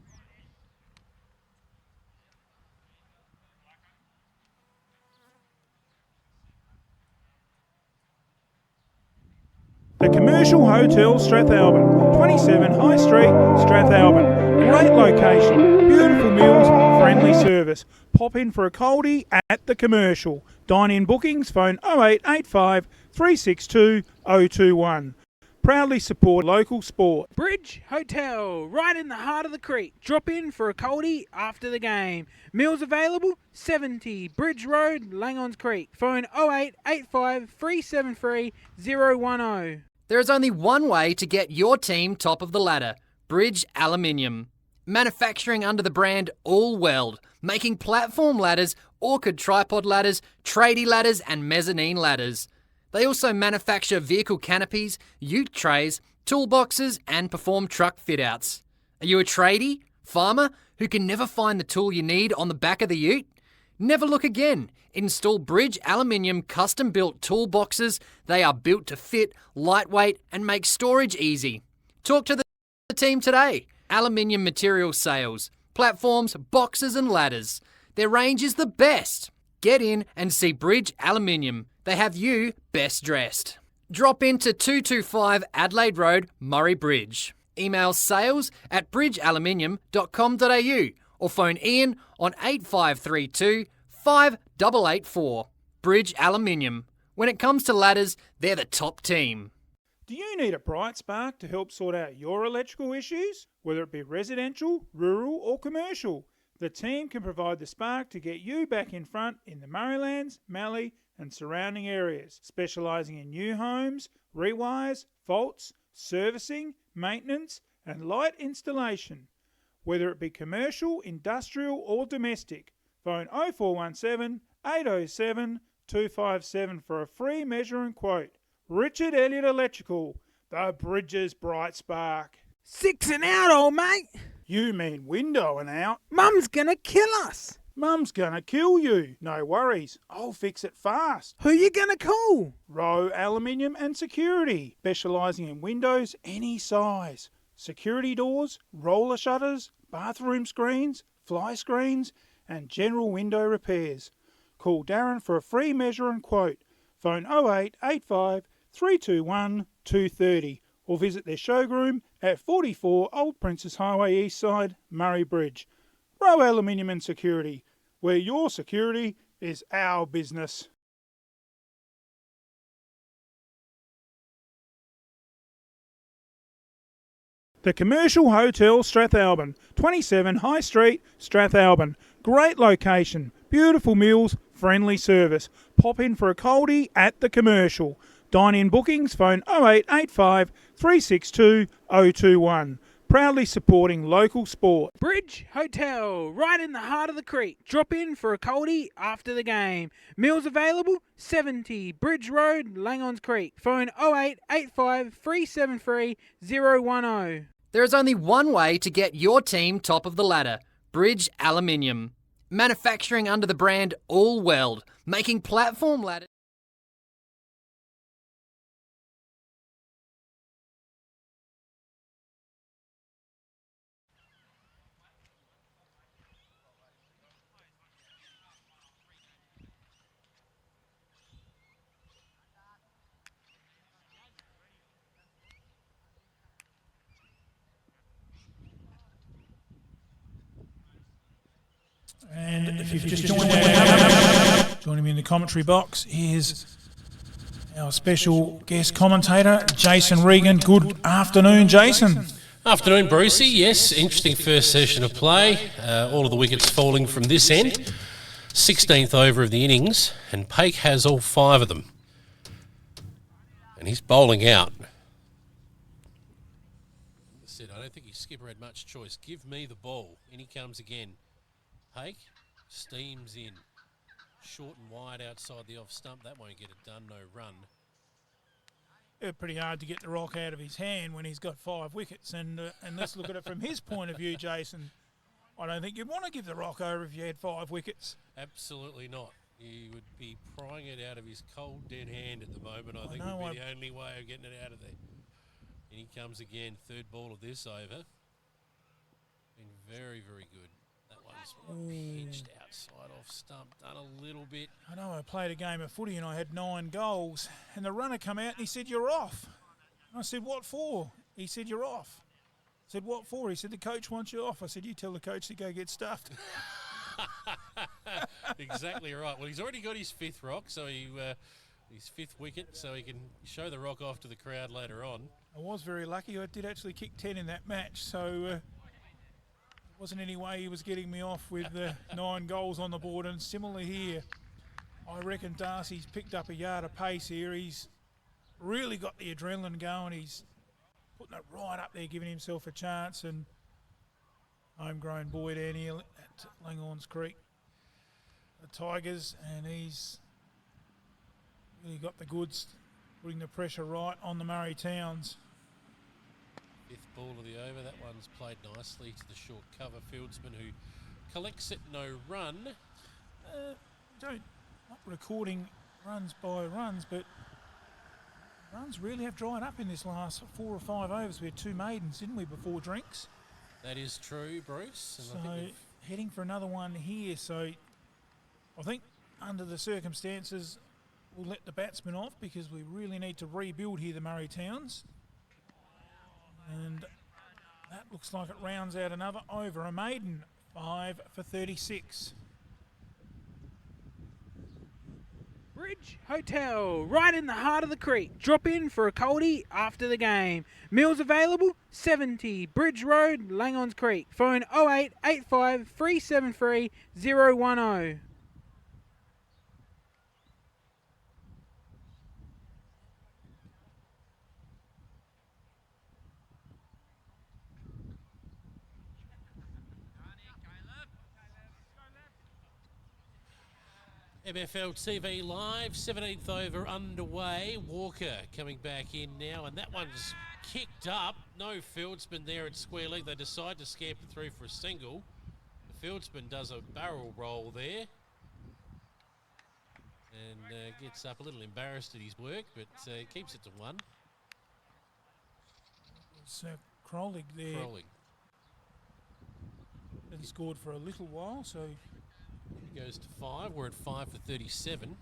The Commercial Hotel Strathalbyn, 27 High Street, Strathalbyn. Great location, beautiful meals, friendly service. Pop in for a coldie at the Commercial. Dine-in bookings, phone 0885 362 021. Proudly support local sport. Bridge Hotel, right in the heart of the creek. Drop in for a coldie after the game. Meals available, 70 Bridge Road, Langhorne Creek. Phone 0885 373 010. There is only one way to get your team top of the ladder: Bridge Aluminium. Manufacturing under the brand All Weld, making platform ladders, orchid tripod ladders, tradie ladders and mezzanine ladders. They also manufacture vehicle canopies, ute trays, toolboxes and perform truck fit-outs. Are you a tradie, farmer, who can never find the tool you need on the back of the ute? Never look again. Install Bridge Aluminium custom-built toolboxes. They are built to fit, lightweight and make storage easy. Talk to the team today. Aluminium material sales, platforms, boxes and ladders. Their range is the best. Get in and see Bridge Aluminium. They have you best dressed. Drop into 225 Adelaide Road, Murray Bridge. Email sales@bridgealuminium.com.au or phone Ian on 8532 5884. Bridge Aluminium. When it comes to ladders, they're the top team. Do you need a bright spark to help sort out your electrical issues? Whether it be residential, rural or commercial, the team can provide the spark to get you back in front in the Murraylands, Mallee and surrounding areas, specialising in new homes, rewires, faults, servicing, maintenance and light installation. Whether it be commercial, industrial or domestic, phone 0417 807 257 for a free measure and quote. Richard Elliott Electrical, the Bridges bright spark. 6 and out, old mate. You mean window and out? Mum's gonna kill us. Mum's gonna kill you. No worries, I'll fix it fast. Who you gonna call? Rowe Aluminium and Security, specialising in windows any size. Security doors, roller shutters, bathroom screens, fly screens, and general window repairs. Call Darren for a free measure and quote. Phone 0885 321 230 or visit their showroom at 44 Old Princess Highway East Side, Murray Bridge. Rowe Aluminium and Security, where your security is our business. The Commercial Hotel Strathalbyn, 27 High Street, Strathalbyn. Great location, beautiful meals, friendly service. Pop in for a coldie at the Commercial. Dine-in bookings, phone 0885 362 021. Proudly supporting local sport. Bridge Hotel, right in the heart of the creek. Drop in for a coldie after the game. Meals available, 70 Bridge Road, Langhorne Creek. Phone 0885 373 010. There is only one way to get your team top of the ladder: Bridge Aluminium. Manufacturing under the brand All Weld, making platform ladders. And if you've just joining me in the commentary box, here's our special guest commentator, Jason Regan. Good afternoon, Jason. Afternoon, Brucey. Yes, interesting first session of play. All of the wickets falling from this end. 16th over of the innings, and Paik has all 5 of them. And he's bowling out. I don't think his skipper had much choice. Give me the ball. In he comes again. Paik steams in. Short and wide outside the off stump. That won't get it done. No run. It's pretty hard to get the rock out of his hand when he's got 5 wickets. And let's look at it from his point of view, Jason. I don't think you'd want to give the rock over if you had 5 wickets. Absolutely not. He would be prying it out of his cold, dead hand at the moment. I think would be the only way of getting it out of there. And he comes again. 3rd ball of this over. Been very, very good. That one's pinched outside off stump. Done a little bit. I know I played a game of footy and I had 9 goals. And the runner come out and he said, "You're off." And I said, "What for?" He said, "You're off." I said, "What for?" He said, "The coach wants you off." I said, "You tell the coach to go get stuffed." Exactly right. Well, he's already got his 5th rock, so his 5th wicket, so he can show the rock off to the crowd later on. I was very lucky. I did actually kick 10 in that match, so there wasn't any way he was getting me off with 9 goals on the board. And similarly here, I reckon Darcy's picked up a yard of pace here. He's really got the adrenaline going. He's putting it right up there, giving himself a chance. And homegrown boy down here at Langhorne Creek, the Tigers, and he's really got the goods, putting the pressure right on the Murray Towns. 5th ball of the over. That one's played nicely to the short cover fieldsman who collects it. No run. Not recording runs by runs, but runs really have dried up in this last 4 or 5 overs. We had 2 maidens, didn't we, before drinks? That is true, Bruce. And So I think heading for another one here. So I think under the circumstances, we'll let the batsman off because we really need to rebuild here, the Murray Towns. And that looks like it rounds out another over. A maiden, 5 for 36. Bridge Hotel, right in the heart of the creek. Drop in for a coldie after the game. Meals available, 70 Bridge Road, Langhorne Creek. Phone 0885 373 010. MFL TV Live, 17th over underway. Walker coming back in now, and that one's kicked up. No fieldsman there at square leg. They decide to scamper through for a single. fieldsman does a barrel roll there. And gets up a little embarrassed at his work, but keeps it to 1. It's Krolig there. Krolig. Hasn't scored for a little while, so He goes to 5. We're at 5 for 37. In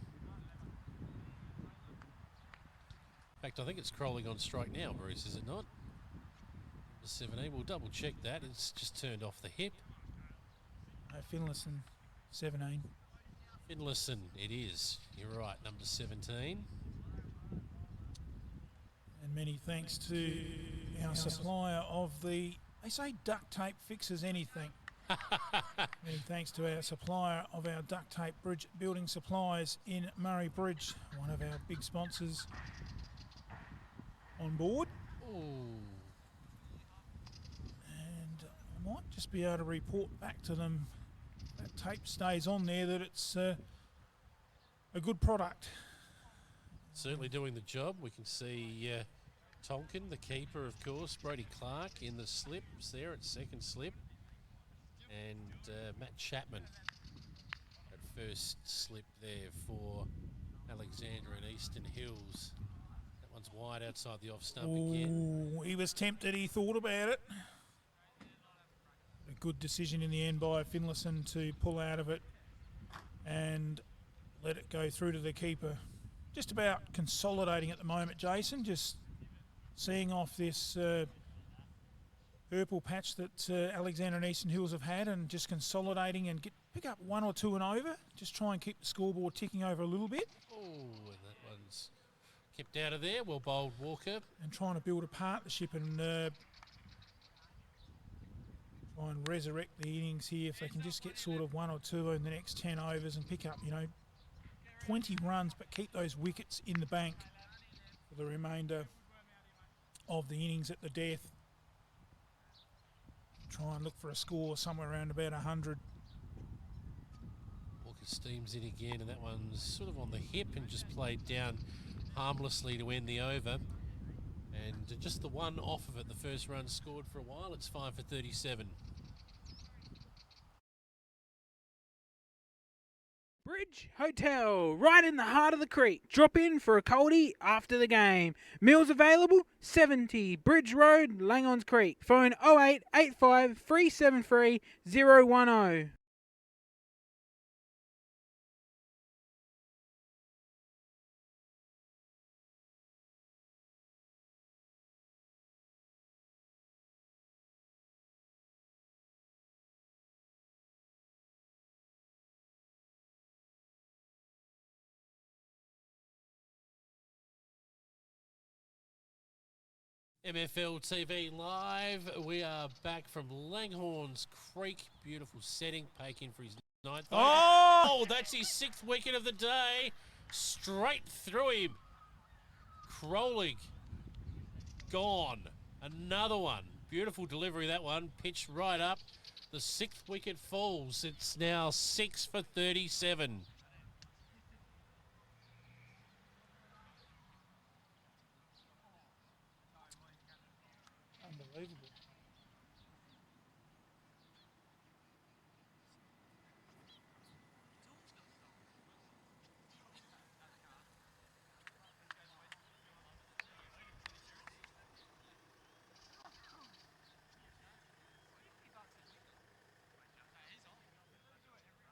fact, I think it's Krolig on strike now, Bruce, is it not? Number 17. We'll double check that. It's just turned off the hip. Finlayson, 17. Finlayson, it is. You're right, number 17. And many thanks to our supplier of the, they say duct tape fixes anything. Many thanks to our supplier of our duct tape bridge building supplies in Murray Bridge, one of our big sponsors on board. Ooh. And I might just be able to report back to them, that tape stays on there, that it's a good product. Certainly doing the job. We can see Tonkin, the keeper, of course, Brody Clark in the slips there at second slip. And Matt Chapman at first slip there for Alexandra and Eastern Hills. That one's wide outside the off stump again. He was tempted, he thought about it. A good decision in the end by Finlayson to pull out of it and let it go through to the keeper. Just about consolidating at the moment, Jason, just seeing off this purple patch that Alexander and Eastern Hills have had and just consolidating and pick up 1 or 2 and over. Just try and keep the scoreboard ticking over a little bit. Oh, and that one's kept out of there. Well bowled, Walker. And trying to build a partnership and try and resurrect the innings here if they can just get sort of 1 or 2 in the next 10 overs and pick up, 20 runs, but keep those wickets in the bank for the remainder of the innings at the death. Try and look for a score somewhere around about 100. Walker steams in again, and that one's sort of on the hip and just played down harmlessly to end the over. And just the one off of it, the first run scored for a while. It's 5 for 37. Bridge Hotel, right in the heart of the creek. Drop in for a coldie after the game. Meals available, 70 Bridge Road, Langhorne Creek. Phone 0885 373 010. MFL TV Live. We are back from Langhorne's Creek. Beautiful setting. Pake in for his 9th. Oh, that's his 6th wicket of the day. Straight through him. Krolig. Gone. Another one. Beautiful delivery, that one. Pitched right up. The 6th wicket falls. It's now 6 for 37. Unbelievable.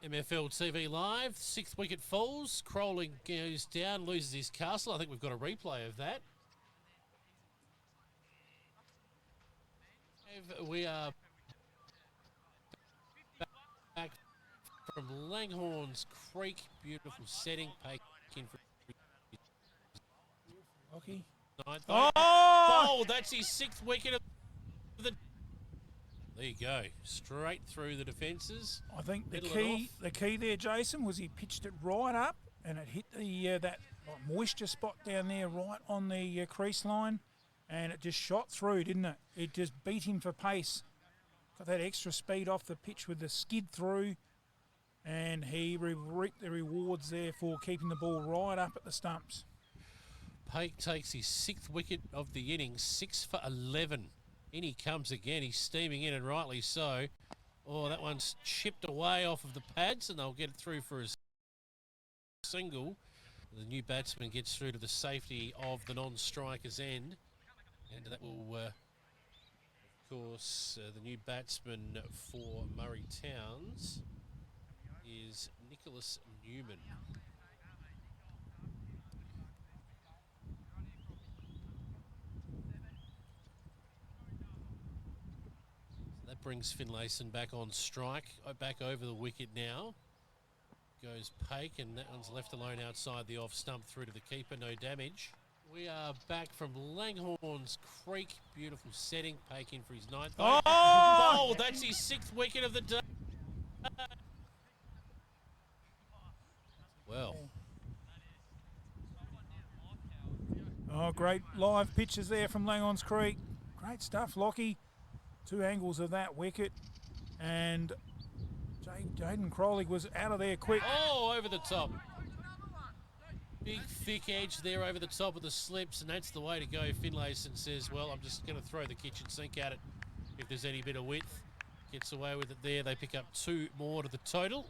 MFL TV Live, 6th wicket falls. Krolig goes down, loses his castle. I think we've got a replay of that. We are back from Langhorne's Creek. Beautiful setting. Pake in for Rocky. 9th. Oh, that's his 6th wicket of the. There you go. Straight through the defences. I think the Middle key there, Jason, was he pitched it right up and it hit the that moisture spot down there right on the crease line, and it just shot through, didn't it? It just beat him for pace. Got that extra speed off the pitch with the skid through, and he reaped the rewards there for keeping the ball right up at the stumps. Pake takes his 6th wicket of the innings, 6 for 11. In he comes again. He's steaming in, and rightly so. Oh, that one's chipped away off of the pads, and they'll get it through for a single. The new batsman gets through to the safety of the non-striker's end, and that will, of course, the new batsman for Murray Towns is Nicholas Newman. That brings Finlayson back on strike, back over the wicket now. Goes Pake, and that one's left alone outside the off stump through to the keeper, no damage. We are back from Langhorne's Creek. Beautiful setting. Pake in for his ninth. Oh, that's his 6th wicket of the day. Well. Oh, great live pictures there from Langhorne's Creek. Great stuff, Lockie. 2 angles of that wicket. And Jaden Crowley was out of there quick. Oh, over the top. Big thick edge there over the top of the slips, and that's the way to go. Finlayson says, well, I'm just going to throw the kitchen sink at it if there's any bit of width. Gets away with it there. They pick up 2 more to the total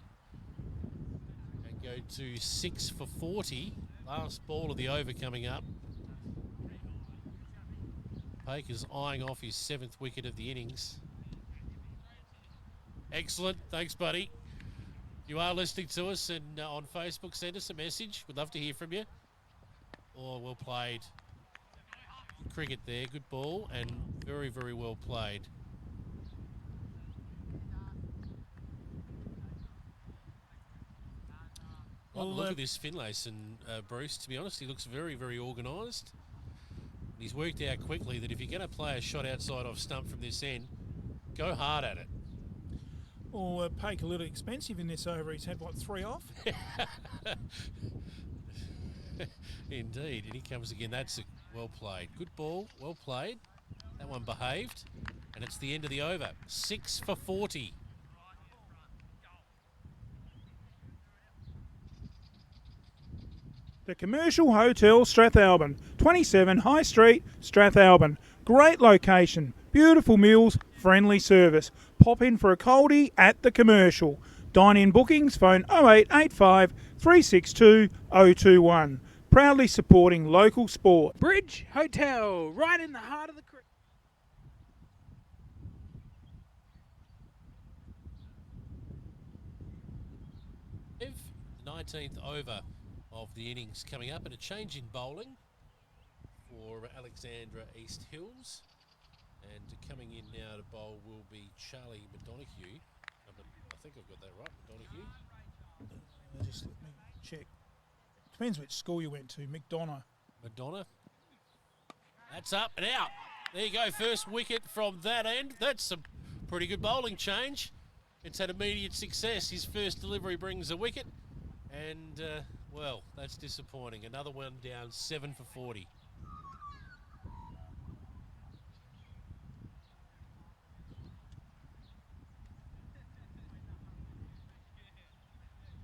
and go to 6 for 40. Last ball of the over coming up. Pake is eyeing off his 7th wicket of the innings. Excellent. Thanks, buddy. You are listening to us, and on Facebook, send us a message. We'd love to hear from you. Oh, well played. Cricket there. Good ball, and very, very well played. Well, look at this Finlayson, Bruce. To be honest, he looks very, very organised. He's worked out quickly that if you're going to play a shot outside off stump from this end, go hard at it. Well, Pake a little expensive in this over. He's had, what, 3 off? Indeed, and he comes again. That's well played. Good ball, well played. That one behaved, and it's the end of the over. 6 for 40. The Commercial Hotel Strathalbyn, 27 High Street, Strathalbyn. Great location, beautiful meals, friendly service. Pop in for a coldie at the Commercial. Dine-in bookings, phone 0885 362 021. Proudly supporting local sport. Bridge Hotel, right in the heart of the creek. 19th over of the innings coming up, and a change in bowling for Alexandra East Hills. And coming in now to bowl will be Charlie McDonoghue. I think I've got that right, McDonoghue. Just let me check. Depends which school you went to. Madonna. That's up and out. There you go, first wicket from that end. That's a pretty good bowling change. It's had immediate success. His first delivery brings a wicket. And, well, that's disappointing. Another one down, 7 for 40.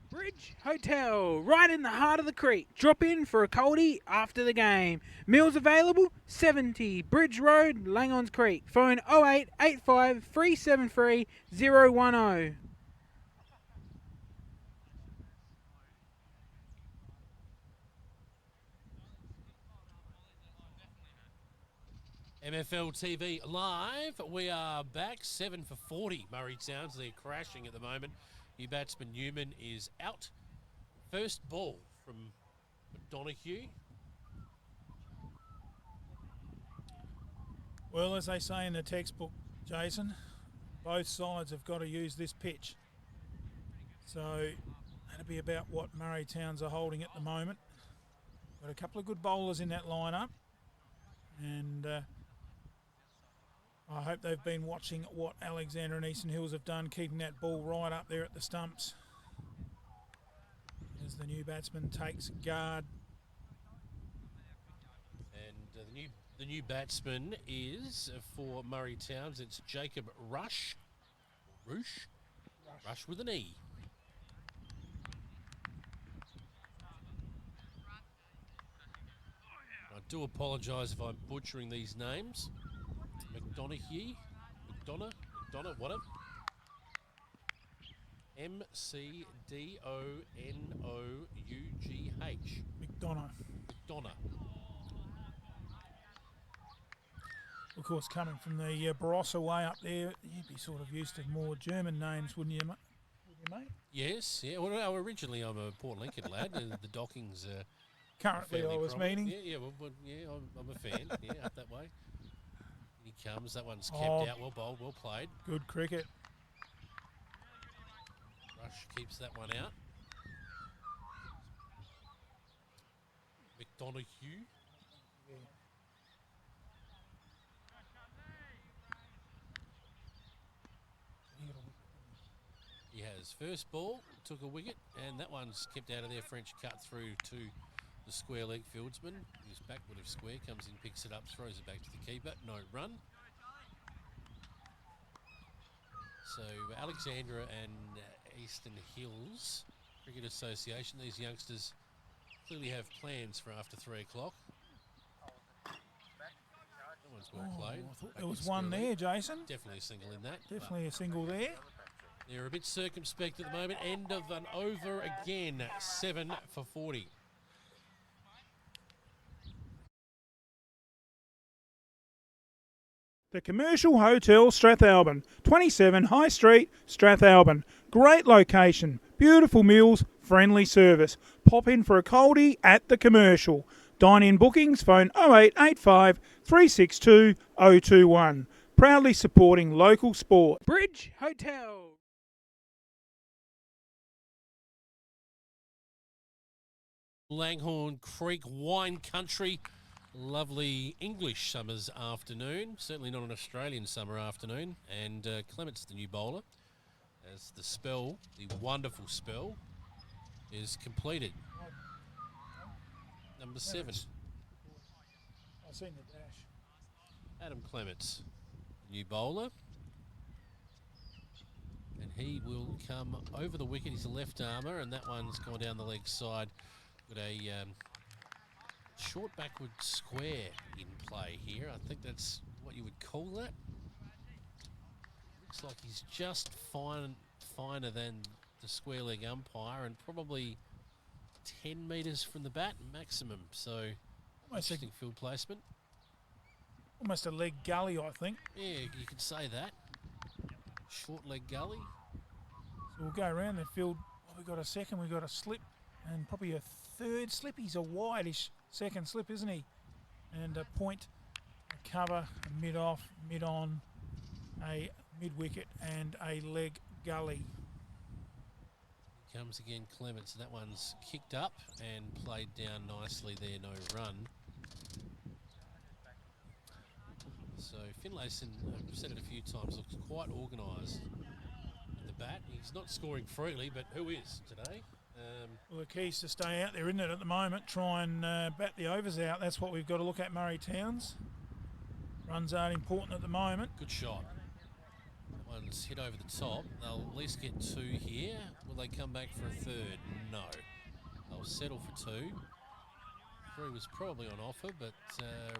Bridge Hotel, right in the heart of the creek. Drop in for a coldie after the game. Meals available, 70 Bridge Road, Langhorne Creek. Phone 0885 373 010. MFL TV live. We are back, 7 for 40. Murray Towns, they're crashing at the moment. New batsman Newman is out. First ball from McDonoghue. Well, as they say in the textbook, Jason, both sides have got to use this pitch. So that'll be about what Murray Towns are holding at the moment. Got a couple of good bowlers in that lineup, and I hope they've been watching what Alexandra and Eastern Hills have done, keeping that ball right up there at the stumps. As the new batsman takes guard. And the new batsman is for Murray Towns. It's Jacob Rush. Rush with an E. I do apologise if I'm butchering these names. McDonoghue, McDonough, whatever. MCDONOUGH. McDonough. McDonough. Of course, coming from the Barossa way up there, you'd be sort of used to more German names, wouldn't you, mate? Yes, yeah. Well, originally I'm a Port Lincoln lad, and the Dockings are Currently, fairly I was prominent. meaning. Yeah, I'm a fan. Yeah, up that way. And he comes. That one's kept Oh. out. Well bowled, well played. Good cricket. Rush keeps that one out. McDonough. He has first ball, took a wicket, and that one's kept out of there. French cut through to the square leg fieldsman. His backward of square comes in, picks it up, throws it back to the keeper. No run. So Alexandra and Eastern Hills Cricket Association, these youngsters clearly have plans for after 3 o'clock. That one's well played. I thought Back there was in one square there, leg. Jason. Definitely a single in that. Definitely a single there. They're a bit circumspect at the moment. End of an over again, 7 for 40. The Commercial Hotel Strathalbyn, 27 High Street, Strathalbyn. Great location, beautiful meals, friendly service. Pop in for a coldie at the Commercial. Dine-in bookings, phone 0885 362 021. Proudly supporting local sport. Bridge Hotel. Langhorne Creek wine country. Lovely English summer's afternoon, certainly not an Australian summer afternoon. And Clement's the new bowler as the spell, the wonderful spell, is completed. Number 7, I've seen the dash. Adam Clements, new bowler. And he will come over the wicket. He's a left armour, and that one's gone down the leg side. Got a short backward square in play here. I think that's what you would call that. Looks like he's just finer than the square leg umpire, and probably 10 metres from the bat maximum. So interesting field placement. Almost a leg gully, I think. Yeah, you could say that. Short leg gully. So we'll go around the field. Oh, we've got a second, we've got a slip, and probably a third slip. He's a wideish second slip, isn't he? And a point, a cover, a mid-off, mid-on, a mid-wicket, and a leg gully. Comes again Clements. That one's kicked up and played down nicely there, no run. So Finlayson, I've said it a few times, looks quite organised at the bat. He's not scoring freely, but who is today? Well, the key's to stay out there, isn't it, at the moment? Try and bat the overs out. That's what we've got to look at, Murray Towns. Runs aren't important at the moment. Good shot. That one's hit over the top. They'll at least get 2 here. Will they come back for a third? No. They'll settle for 2. 3 was probably on offer, but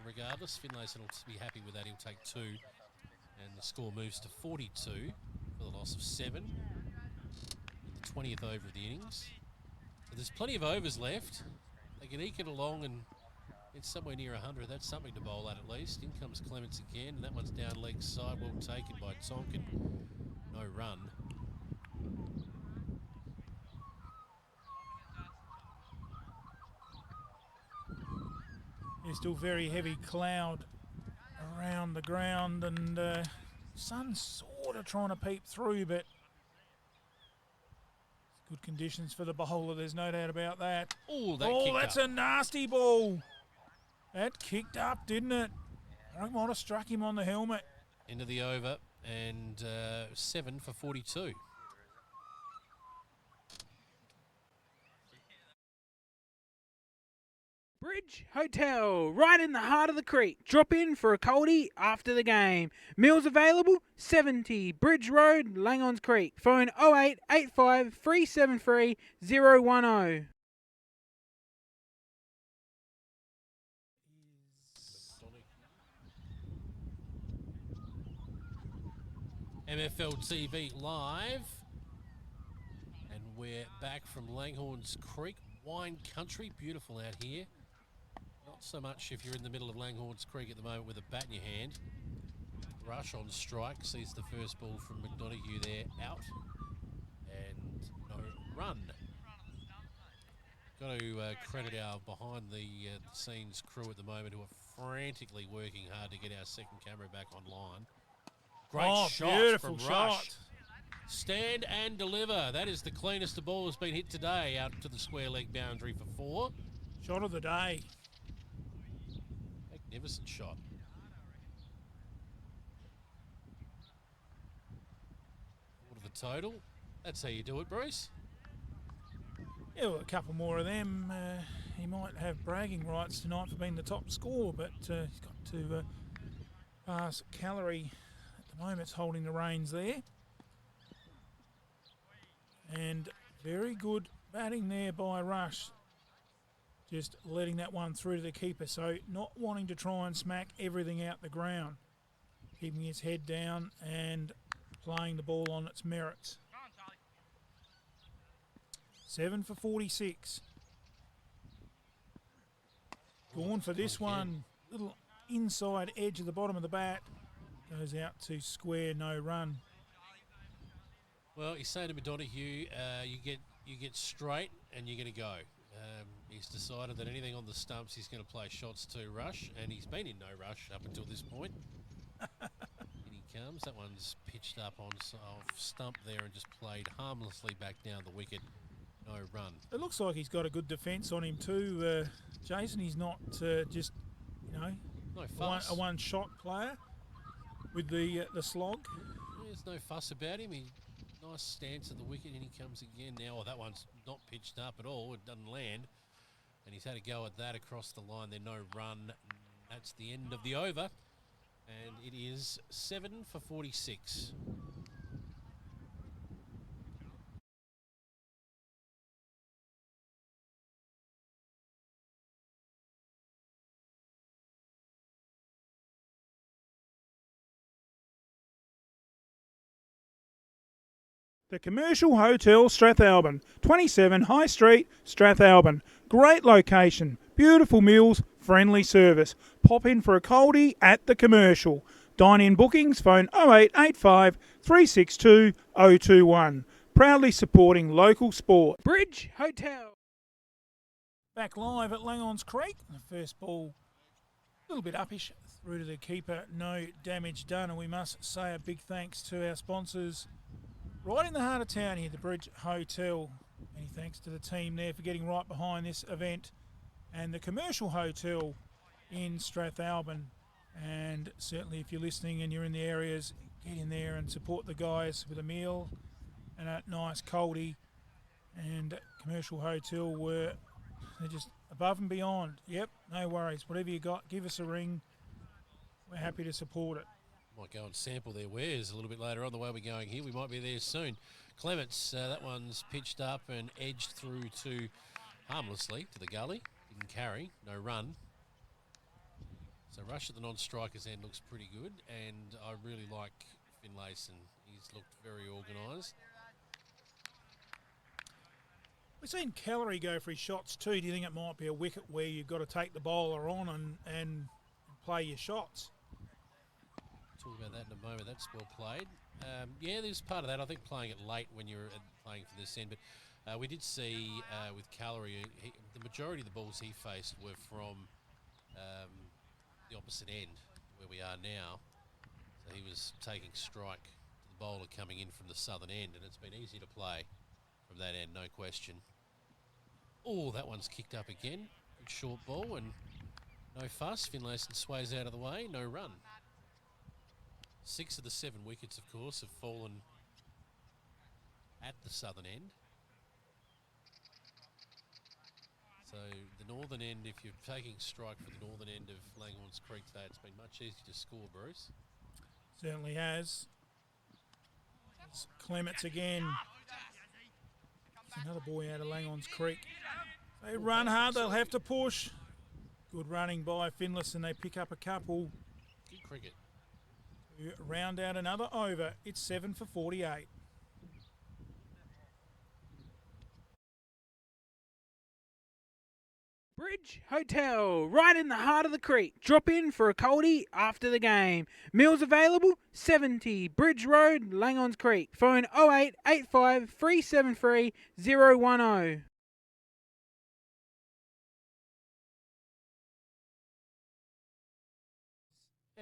regardless, Finlayson will be happy with that. He'll take 2. And the score moves to 42 for the loss of 7. The 20th over of the innings. So there's plenty of overs left. They can eke it along, and it's somewhere near 100. That's something to bowl at least. In comes Clements again, and that one's down leg side. Well taken by Tonkin. No run. There's still very heavy cloud around the ground, and sun's sort of trying to peep through, but good conditions for the bowler, there's no doubt about that. Oh, that's a nasty ball. That kicked up, didn't it? I might have struck him on the helmet. Into the over, and 7 for 42. Bridge Hotel, right in the heart of the creek. Drop in for a coldie after the game. Meals available, 70 Bridge Road, Langhorne Creek. Phone 0885 373 010. MFL TV live. back from Langhorne's Creek. Wine country, beautiful out here. Not so much if you're in the middle of Langhorne's Creek at the moment with a bat in your hand. Rush on strike, sees the first ball from McDonoghue there out. And no run. Got to credit our behind the scenes crew at the moment who are frantically working hard to get our second camera back online. Great shot beautiful from shot. Rush. Stand and deliver. That is the cleanest the ball has been hit today, out to the square leg boundary for 4. Shot of the day. Magnificent shot. What are the total? That's how you do it, Bruce. Yeah, well, a couple more of them. He might have bragging rights tonight for being the top scorer, but he's got to pass Calorie. At the moment, it's holding the reins there. And very good batting there by Rush. Just letting that one through to the keeper. So not wanting to try and smack everything out the ground. Keeping his head down and playing the ball on its merits. 7 for 46. Gone for this one. Little inside edge of the bottom of the bat. Goes out to square, no run. Well, he's saying to McDonoghue, you get straight and you're going to go. He's decided that anything on the stumps he's going to play shots to Rush, and he's been in no rush up until this point. In he comes. That one's pitched up on off stump there and just played harmlessly back down the wicket. No run. It looks like he's got a good defence on him too, Jason. He's not just, No fuss. a one-shot player with the slog. There's no fuss about him. Nice stance at the wicket, and he comes again now. Oh, that one's not pitched up at all. It doesn't land. And he's had a go at that across the line. There's no run. That's the end of the over. And it is 7 for 46. The Commercial Hotel Strathalbyn, 27 High Street, Strathalbyn. Great location, beautiful meals, friendly service. Pop in for a coldie at the Commercial. Dine-in bookings, phone 0885 362 021. Proudly supporting local sport. Bridge Hotel. Back live at Langhorne's Creek. The first ball, a little bit uppish through to the keeper. No damage done, and we must say a big thanks to our sponsors. Right in the heart of town here, the Bridge Hotel. Many thanks to the team there for getting right behind this event. And the Commercial Hotel in Strathalbyn. And certainly if you're listening and you're in the areas, get in there and support the guys with a meal and a nice coldie. And Commercial Hotel they're just above and beyond. Yep, no worries. Whatever you got, give us a ring. We're happy to support it. Might go and sample their wares a little bit later on the way we're going here. We might be there soon. Clements, that one's pitched up and edged through to harmlessly to the gully. Didn't carry, no run. So Rush at the non-striker's end looks pretty good, and I really like Finlayson. He's looked very organised. We've seen Calorie go for his shots too. Do you think it might be a wicket where you've got to take the bowler on and play your shots? Talk about that in a moment. That's well played. Yeah, there's part of that. I think playing it late when you're playing for this end. But we did see with Calorie, the majority of the balls he faced were from the opposite end where we are now. So he was taking strike to the bowler coming in from the southern end, and it's been easy to play from that end, no question. Oh, that one's kicked up again. Good short ball and no fuss. Finlayson sways out of the way, no run. 6 of the 7 wickets, of course, have fallen at the southern end. So the northern end, if you're taking strike for the northern end of Langhorne's Creek today, it's been much easier to score, Bruce. Certainly has. It's Clements again. Another boy out of Langhorne's Creek. They run hard, they'll have to push. Good running by Finlayson. They pick up a couple. Good cricket. To round out another over. It's 7 for 48. Bridge Hotel, right in the heart of the creek. Drop in for a coldie after the game. Meals available, 70 Bridge Road, Langhorne Creek. Phone 0885 373 010.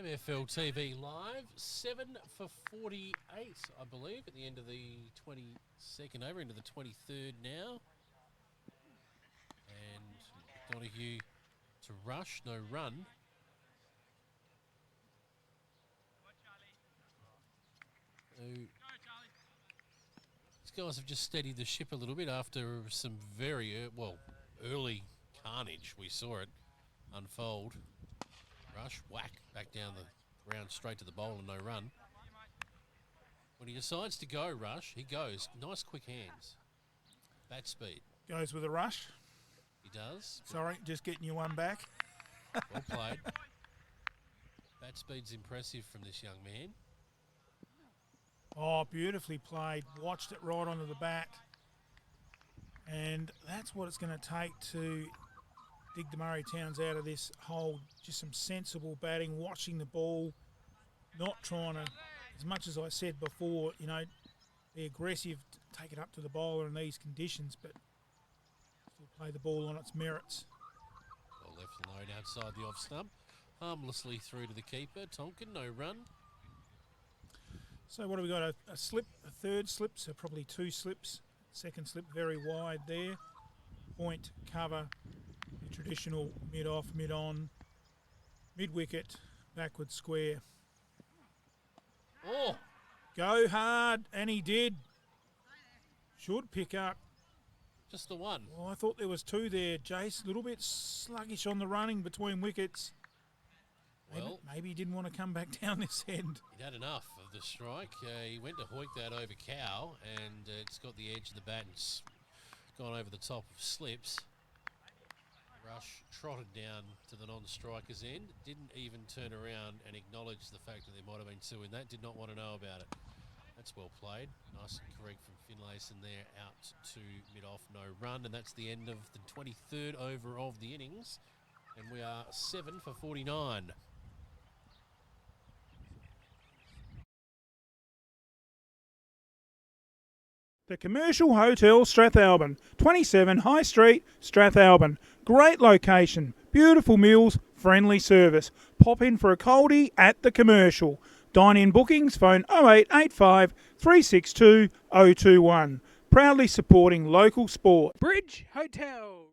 MFL TV Live, 7 for 48, I believe, at the end of the 22nd over, into the 23rd now. And Donahue to rush, no run. So these guys have just steadied the ship a little bit after some very, early carnage. We saw it unfold. Rush, whack, back down the ground straight to the bowl and no run. When he decides to go, Rush, he goes. Nice quick hands. Bat speed. Goes with a rush. He does. Sorry, just getting you one back. Well played. Bat speed's impressive from this young man. Oh, beautifully played. Watched it right onto the bat. And that's what it's going to take to dig the Murray Towns out of this hole. Just some sensible batting, watching the ball, not trying to, as much as I said before, be aggressive, take it up to the bowler in these conditions, but still play the ball on its merits. Well, left alone outside the off stump. Harmlessly through to the keeper. Tonkin, no run. So what have we got? A slip, a third slip, so probably two slips. Second slip very wide there. Point, cover, the traditional mid-off, mid-on, mid-wicket, backward square. Oh! Go hard, and he did. Should pick up. Just the one. Well, I thought there was two there, Jace. A little bit sluggish on the running between wickets. Maybe he didn't want to come back down this end. He'd had enough of the strike. He went to hoik that over Cow, and it's got the edge of the bat and gone over the top of slips. Rush trotted down to the non-striker's end. Didn't even turn around and acknowledge the fact that there might have been two in that. Did not want to know about it. That's well played. Nice and correct from Finlayson there, out to mid-off, no run. And that's the end of the 23rd over of the innings. And we are 7 for 49. The Commercial Hotel Strathalbyn, 27 High Street, Strathalbyn. Great location, beautiful meals, friendly service. Pop in for a coldie at the Commercial. Dine-in bookings, phone 0885 362 021. Proudly supporting local sport. Bridge Hotel.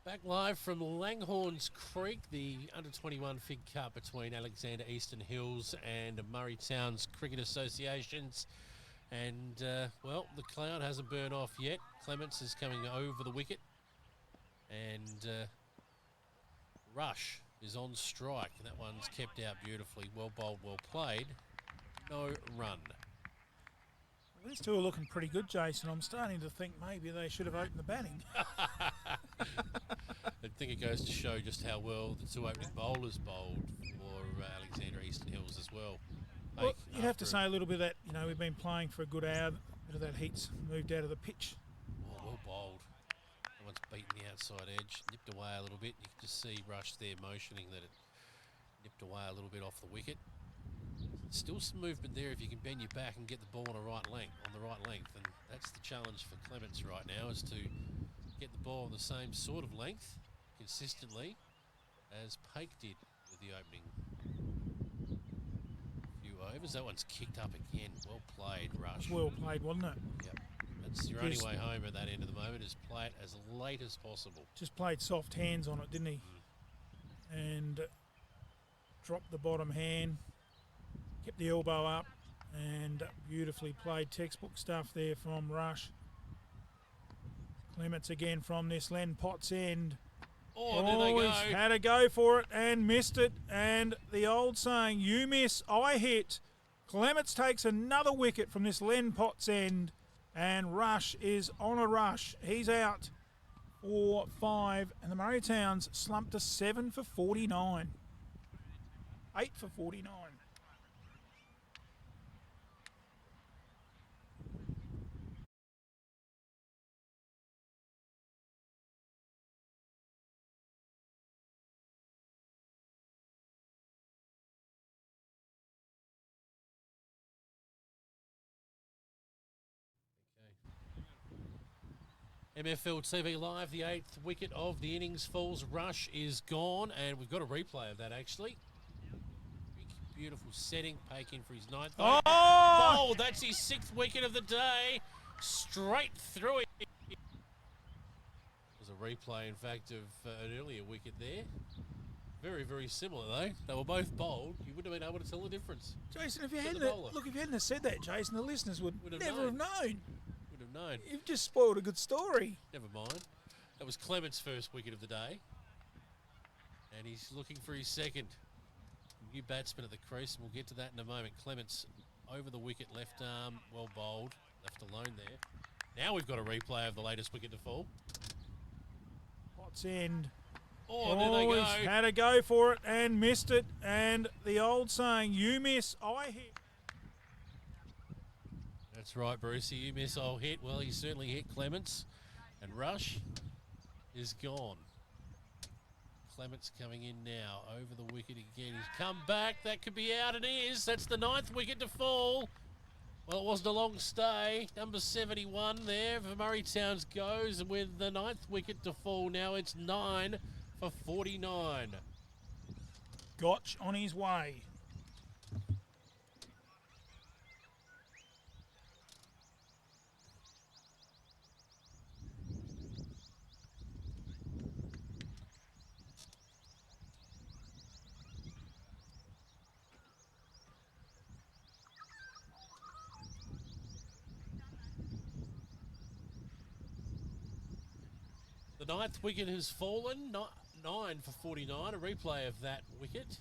Back live from Langhorne's Creek, the under-21 Fig Cup between Alexander Eastern Hills and Murray Towns Cricket Associations. And, the cloud hasn't burned off yet. Clements is coming over the wicket. And Rush is on strike. That one's kept out beautifully. Well bowled, well played. No run. These two are looking pretty good, Jason. I'm starting to think maybe they should have opened the batting. I think it goes to show just how well the two opening bowlers bowled for Alexander Eastern Hills as well. Well, you'd have to say a little bit of that, we've been playing for a good hour. A bit of that heat's moved out of the pitch. Oh, well bowled. That one's beaten the outside edge, nipped away a little bit. You can just see Rush there motioning that it nipped away a little bit off the wicket. Still some movement there if you can bend your back and get the ball on the right length, and that's the challenge for Clements right now, is to get the ball on the same sort of length consistently as Pake did with the opening few overs. That one's kicked up again. Well played, Rush. Well played, wasn't it? Yep. That's your only way home at that end of the moment, is play it as late as possible. Just played soft hands on it, didn't he? And dropped the bottom hand. Kept the elbow up, and beautifully played. Textbook stuff there from Rush. Clements again from this Len Potts end. Oh, there they go. He's had a go for it and missed it. And the old saying, you miss, I hit. Clements takes another wicket from this Len Potts end, and Rush is on a rush. He's out for 5, and the Murray Towns slumped to 7 for 49. 8 for 49. MFL TV Live, the 8th wicket of the innings falls. Rush is gone, and we've got a replay of that actually. Beautiful setting, Pake in for his 9th. Oh! Bowled, that's his 6th wicket of the day. Straight through it. There's a replay, in fact, of an earlier wicket there. Very, very similar though. They were both bowled. You wouldn't have been able to tell the difference. Jason, if you To the hadn't bowler. look, if you hadn't have said that, Jason, the listeners would Would have never known. have known. Would have known. You've just spoiled a good story. Never mind. That was Clement's first wicket of the day. And he's looking for his second. New batsman at the crease, and we'll get to that in a moment. Clements over the wicket, left arm, well bowled, left alone there. Now we've got a replay of the latest wicket to fall. Potts end. Oh, there they go. He's had a go for it and missed it. And the old saying, you miss, I hit. That's right, Brucey. You miss, I'll hit. Well, he certainly hit Clements. And Rush is gone. Clements coming in now, over the wicket again. He's come back, that could be out, and is. That's the 9th wicket to fall. Well, it wasn't a long stay. Number 71 there for Murray Towns goes, and with the 9th wicket to fall now, it's 9 for 49. Gotch on his way. The 9th wicket has fallen, 9 for 49, a replay of that wicket.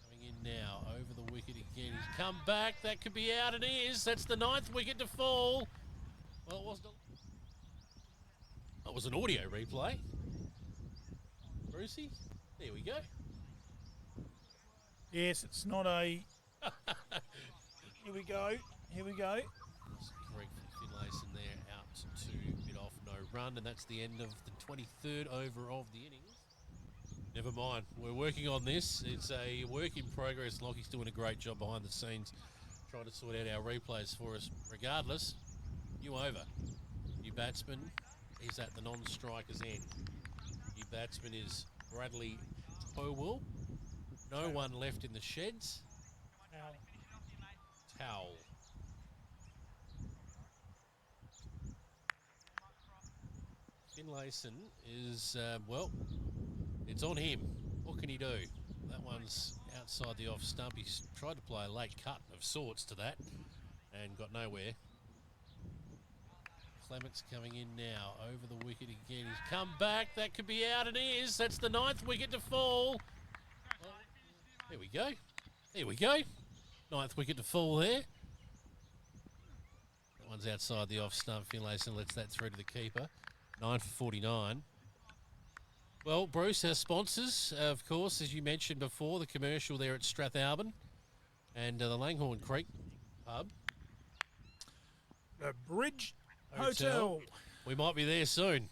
Coming in now, over the wicket again. He's come back, that could be out, and is. That's the 9th wicket to fall. Well, it wasn't. That was an audio replay. Brucey, there we go. Yes, it's not a... Here we go. Here we go. Correct from Finlayson there, out to mid off, no run, and that's the end of the 23rd over of the innings. Never mind, we're working on this. It's a work in progress. Lockie's doing a great job behind the scenes, trying to sort out our replays for us. Regardless, new over. New batsman is at the non-striker's end. New batsman is Bradley Towell. No one left in the sheds. Towel. Finlayson is, well, it's on him. What can he do? That one's outside the off stump. He's tried to play a late cut of sorts to that and got nowhere. Clements coming in now, over the wicket again. He's come back, that could be out, and is. That's the 9th wicket to fall. Well, there we go. There we go. 9th wicket to fall there. That one's outside the off stump. Finlayson lets that through to the keeper. 9 for 49. Well, Bruce has sponsors, of course, as you mentioned before, the commercial there at Strathalbyn and the Langhorne Creek pub. The Bridge Hotel. We might be there soon.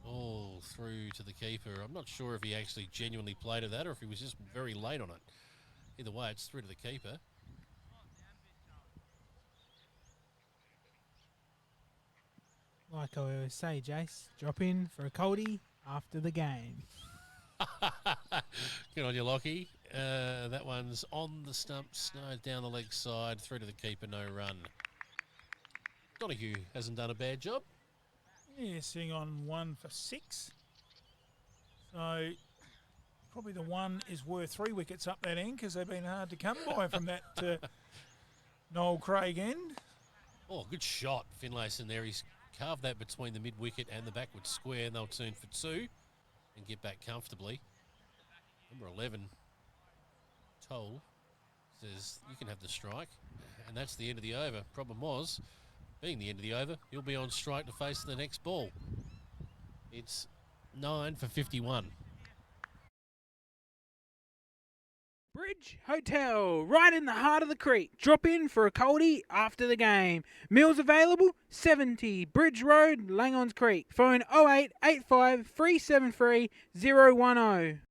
All through to the keeper. I'm not sure if he actually genuinely played at that or if he was just very late on it. Either way, it's through to the keeper. Like I always say, Jace, drop in for a coldie after the game. Good on you, Lockie. That one's on the stump, snowed down the leg side, through to the keeper, no run. Donahue hasn't done a bad job. Yeah, sitting on 1 for 6. So probably the one is worth 3 wickets up that end because they've been hard to come by from that Noel Craig end. Oh, good shot, Finlayson there. He's carved that between the mid-wicket and the backward square, and they'll turn for 2 and get back comfortably. Number 11, Toll, says you can have the strike, and that's the end of the over. Problem was, being the end of the over, he'll be on strike to face the next ball. It's 9 for 51. Bridge Hotel, right in the heart of the creek. Drop in for a coldie after the game. Meals available, 70 Bridge Road, Langhorne Creek. Phone 0885 373 010.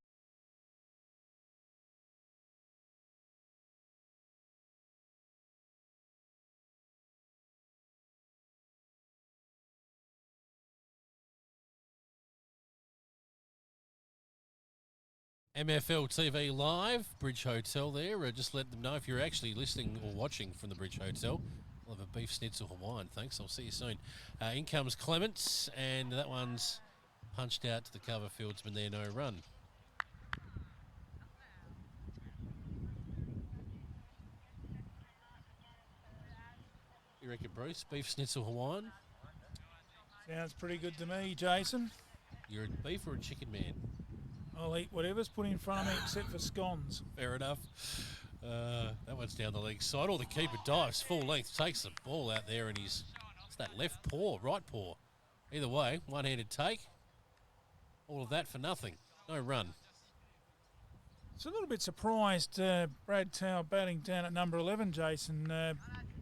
MFL TV Live, Bridge Hotel there. Just let them know if you're actually listening or watching from the Bridge Hotel. We'll have a beef schnitzel Hawaiian, thanks. I'll see you soon. In comes Clements, and that one's punched out to the cover fieldsman there, no run. You reckon, Bruce? Beef schnitzel Hawaiian? Sounds pretty good to me, Jason. You're a beef or a chicken man? I'll eat whatever's put in front of me except for scones. Fair enough. That one's down the leg side. Or the keeper dives full length, takes the ball out there, and it's that left paw, right paw. Either way, one-handed take. All of that for nothing. No run. It's a little bit surprised Brad Tower batting down at number 11, Jason.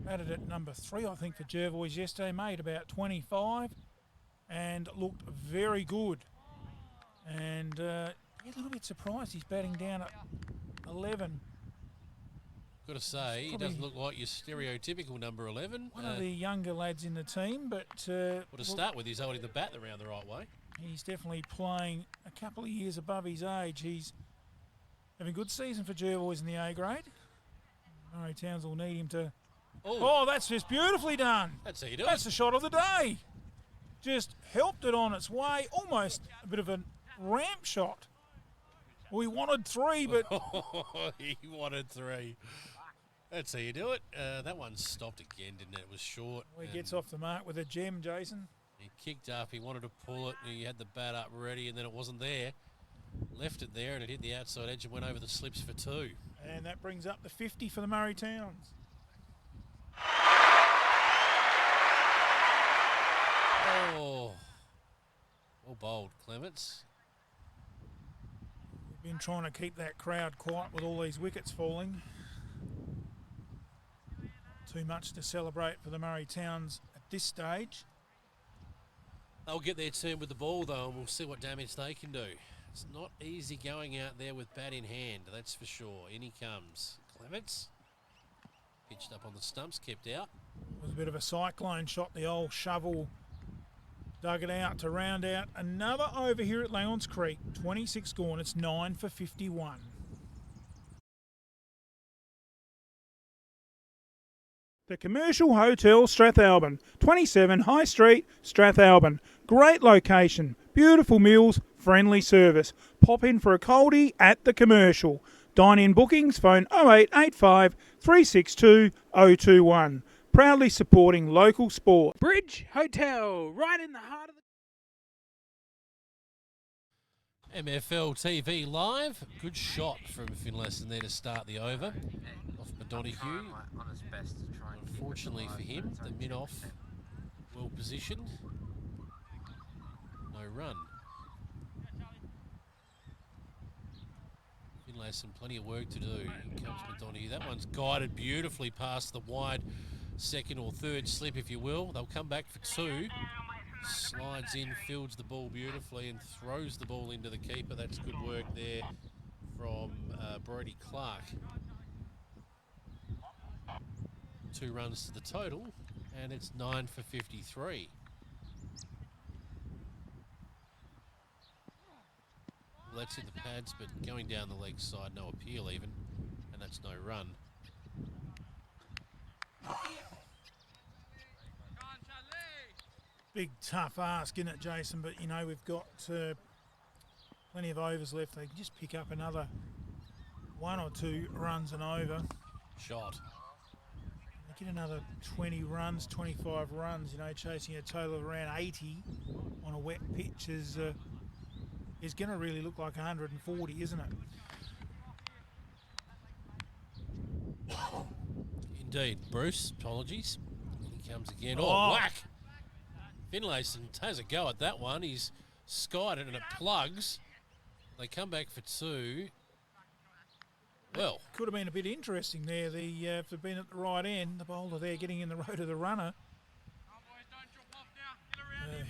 Batted at number 3, I think, for Jervois yesterday. Made about 25 and looked very good. And a little bit surprised he's batting down at 11. Got to say, he doesn't look like your stereotypical number 11. One of the younger lads in the team, but... well, to start with, he's holding the bat around the right way. He's definitely playing a couple of years above his age. He's having a good season for Jervois in the A grade. Murray Towns will need him to... Oh, that's just beautifully done. That's how you do it. That's the shot of the day. Just helped it on its way. Almost a bit of a ramp shot. We wanted 3, but... He wanted 3. That's how you do it. That one stopped again, didn't it? It was short. Well, he gets off the mark with a gem, Jason. He kicked up. He wanted to pull it. He had the bat up ready, and then it wasn't there. Left it there, and it hit the outside edge and went over the slips for 2. And that brings up the 50 for the Murray Towns. Oh. Well bowled, Clements. We've been trying to keep that crowd quiet with all these wickets falling. Too much to celebrate for the Murray Towns at this stage. They'll get their turn with the ball, though, and we'll see what damage they can do. It's not easy going out there with bat in hand, that's for sure. In he comes. Clements. Pitched up on the stumps, kept out. It was a bit of a cyclone shot. The old shovel dug it out to round out another over here at Langhorne Creek. 26 gone. It's 9 for 51. The Commercial Hotel Strathalbyn, 27 High Street, Strathalbyn. Great location, beautiful meals, friendly service. Pop in for a coldie at the Commercial. Dine-in bookings, phone 0885 362 021. Proudly supporting local sport. Bridge Hotel, right in the heart of the... MFL TV Live. Good shot from Finlayson there to start the over. Off Donahue. Unfortunately for him, the mid-off well positioned. No run. Finlayson, plenty of work to do. Here comes Donahue. That one's guided beautifully past the wide second or third slip, if you will. They'll come back for 2. Slides in, fields the ball beautifully and throws the ball into the keeper. That's good work there from Brodie Clark. 2 runs to the total, and it's 9 for 53. Well, that's in the pads, but going down the leg side, no appeal even, and that's no run. Big tough ask, isn't it, Jason? But, you know, we've got plenty of overs left. They can just pick up another 1 or 2 runs and over. Shot. They get another 20 runs, 25 runs, you know, chasing a total of around 80 on a wet pitch is going to really look like 140, isn't it? Indeed. Bruce, apologies. He comes again. Oh, whack! Finlayson has a go at that one. He's skied it and it plugs. They come back for 2. Well, could have been a bit interesting there. If they'd been at the right end, the bowler there getting in the road of the runner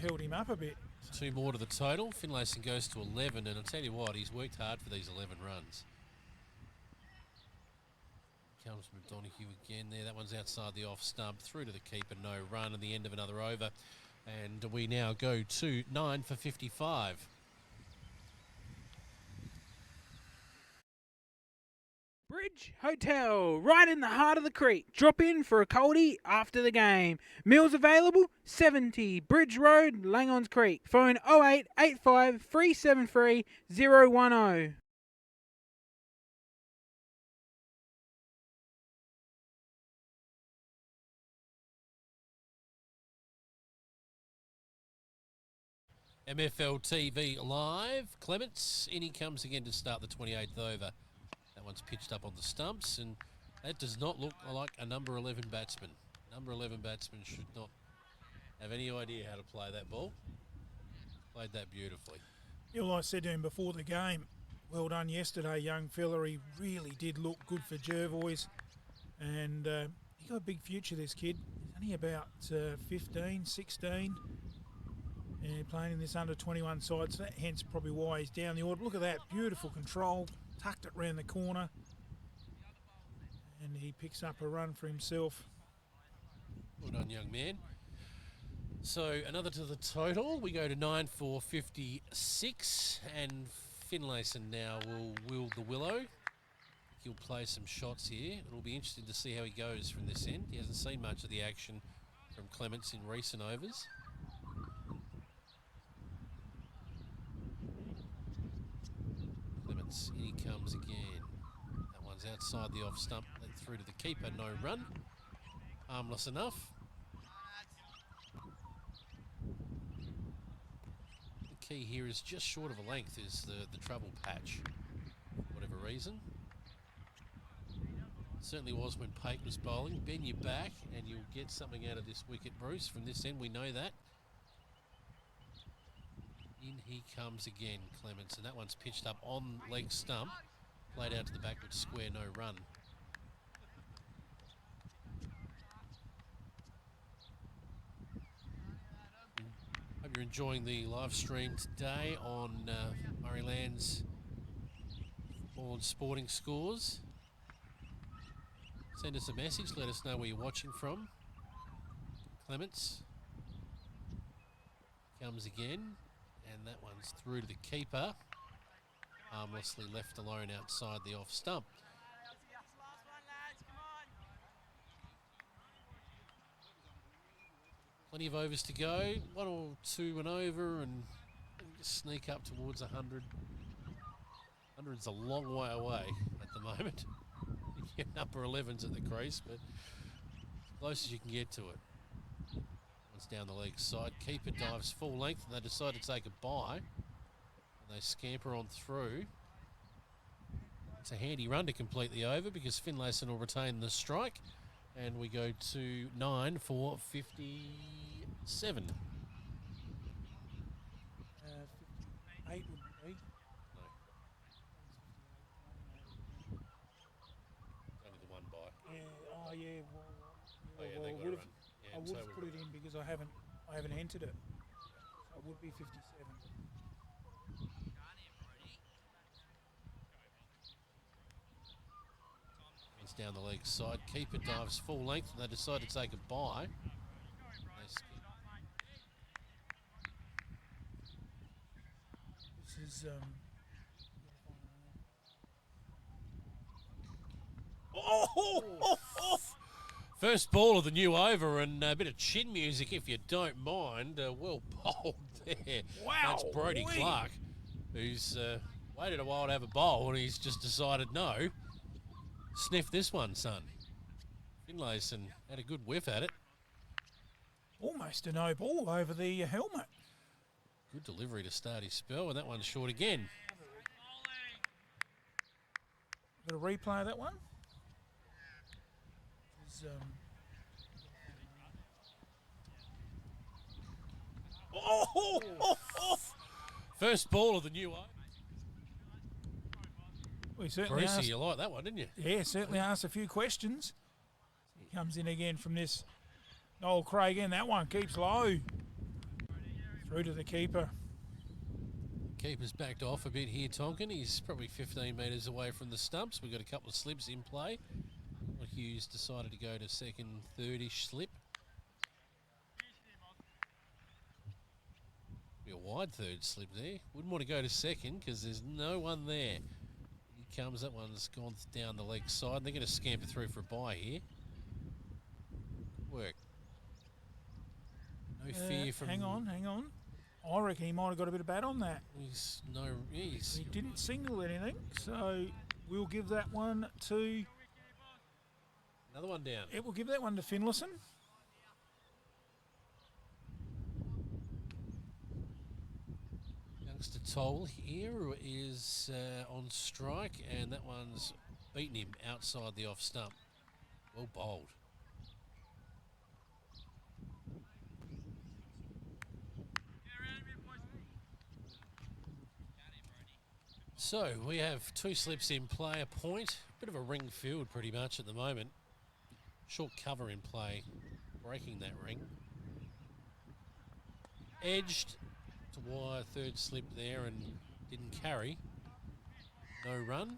held him up a bit. 2 more to the total. Finlayson goes to 11, and I'll tell you what, he's worked hard for these 11 runs. Comes from Donahue again there. That one's outside the off stump, through to the keeper, no run, and the end of another over. And we now go to 9 for 55. Bridge Hotel, right in the heart of the creek. Drop in for a coldie after the game. Meals available, 70 Bridge Road, Langhorne Creek. Phone 0885 373 010. MFL TV live. Clements, in he comes again to start the 28th over. That one's pitched up on the stumps, and that does not look like a number 11 batsman. Number 11 batsman should not have any idea how to play that ball. Played that beautifully. Yeah, well, I said to him before the game, well done yesterday, young fella. He really did look good for Jervois. And he got a big future, this kid. He's only about 15, 16. And playing in this under-21 side, so hence probably why he's down the order. Look at that, beautiful control. Tucked it round the corner. And he picks up a run for himself. Well done, young man. So another to the total. We go to 9-4-56, and Finlayson now will wield the willow. He'll play some shots here. It'll be interesting to see how he goes from this end. He hasn't seen much of the action from Clements in recent overs. Clements, in he comes again. That one's outside the off stump, then through to the keeper, no run. Harmless enough. The key here is just short of a length is the trouble patch, for whatever reason. Certainly was when Pate was bowling. Bend your back and you'll get something out of this wicket, Bruce. From this end, we know that. In he comes again, Clements, and that one's pitched up on leg stump. Played out to the backward square, no run. Hope you're enjoying the live stream today on Murrayland's Football and Sporting Scores. Send us a message, let us know where you're watching from. Clements comes again, and that one's through to the keeper. Harmlessly left alone outside the off stump. Plenty of overs to go, 1 or 2 and over, and just sneak up towards 100. 100's a long way away at the moment. You get upper 11s at the crease, but as close as you can get to it. One's down the leg side. Keeper dives full length, and they decide to take a bye. And they scamper on through. It's a handy run to complete the over because Finlayson will retain the strike. And we go to 9-4-57. 58 would be. Only the one bye. Yeah, oh yeah. Well, Oh, yeah, well, they I got a would run. Yeah, have so put it in because I haven't entered it. So it would be 57. It's down the leg side. Keeper dives full length, and they decide to take a bye. This is First ball of the new over, and a bit of chin music, if you don't mind. Well bowled there. Wow, That's Brodie wee. Clark, who's waited a while to have a bowl, and he's just decided no. Sniff this one, son. Finlayson had a good whiff at it. almost a no ball over the helmet. Good delivery to start his spell, and that one's short again. Got a replay of that one. Is, First ball of the new over. We certainly Brucey, asked, you like that one, didn't you? yeah, certainly asked a few questions. He comes in again from this Noel Craig, and that one keeps low. Through to the keeper. Keeper's backed off a bit here, Tonkin. He's probably 15 metres away from the stumps. We've got a couple of slips in play. Hughes decided to go to second, third-ish slip. Be a wide third slip there. Wouldn't want to go to second because there's no one there. He comes. That one's gone down the leg side. They're going to scamper through for a bye here. Good work. No fear from... Hang on. I reckon he might have got a bit of bat on that. He's He didn't single anything, so we'll give that one to... Another one down. It will give that one to Finlayson. Youngster Toll here is on strike, and that one's beaten him outside the off stump. Well bowled. So we have 2 slips in play, a point. Bit of a ring field pretty much at the moment. Short cover in play, breaking that ring. Edged to wire, 3rd slip there and didn't carry. No run.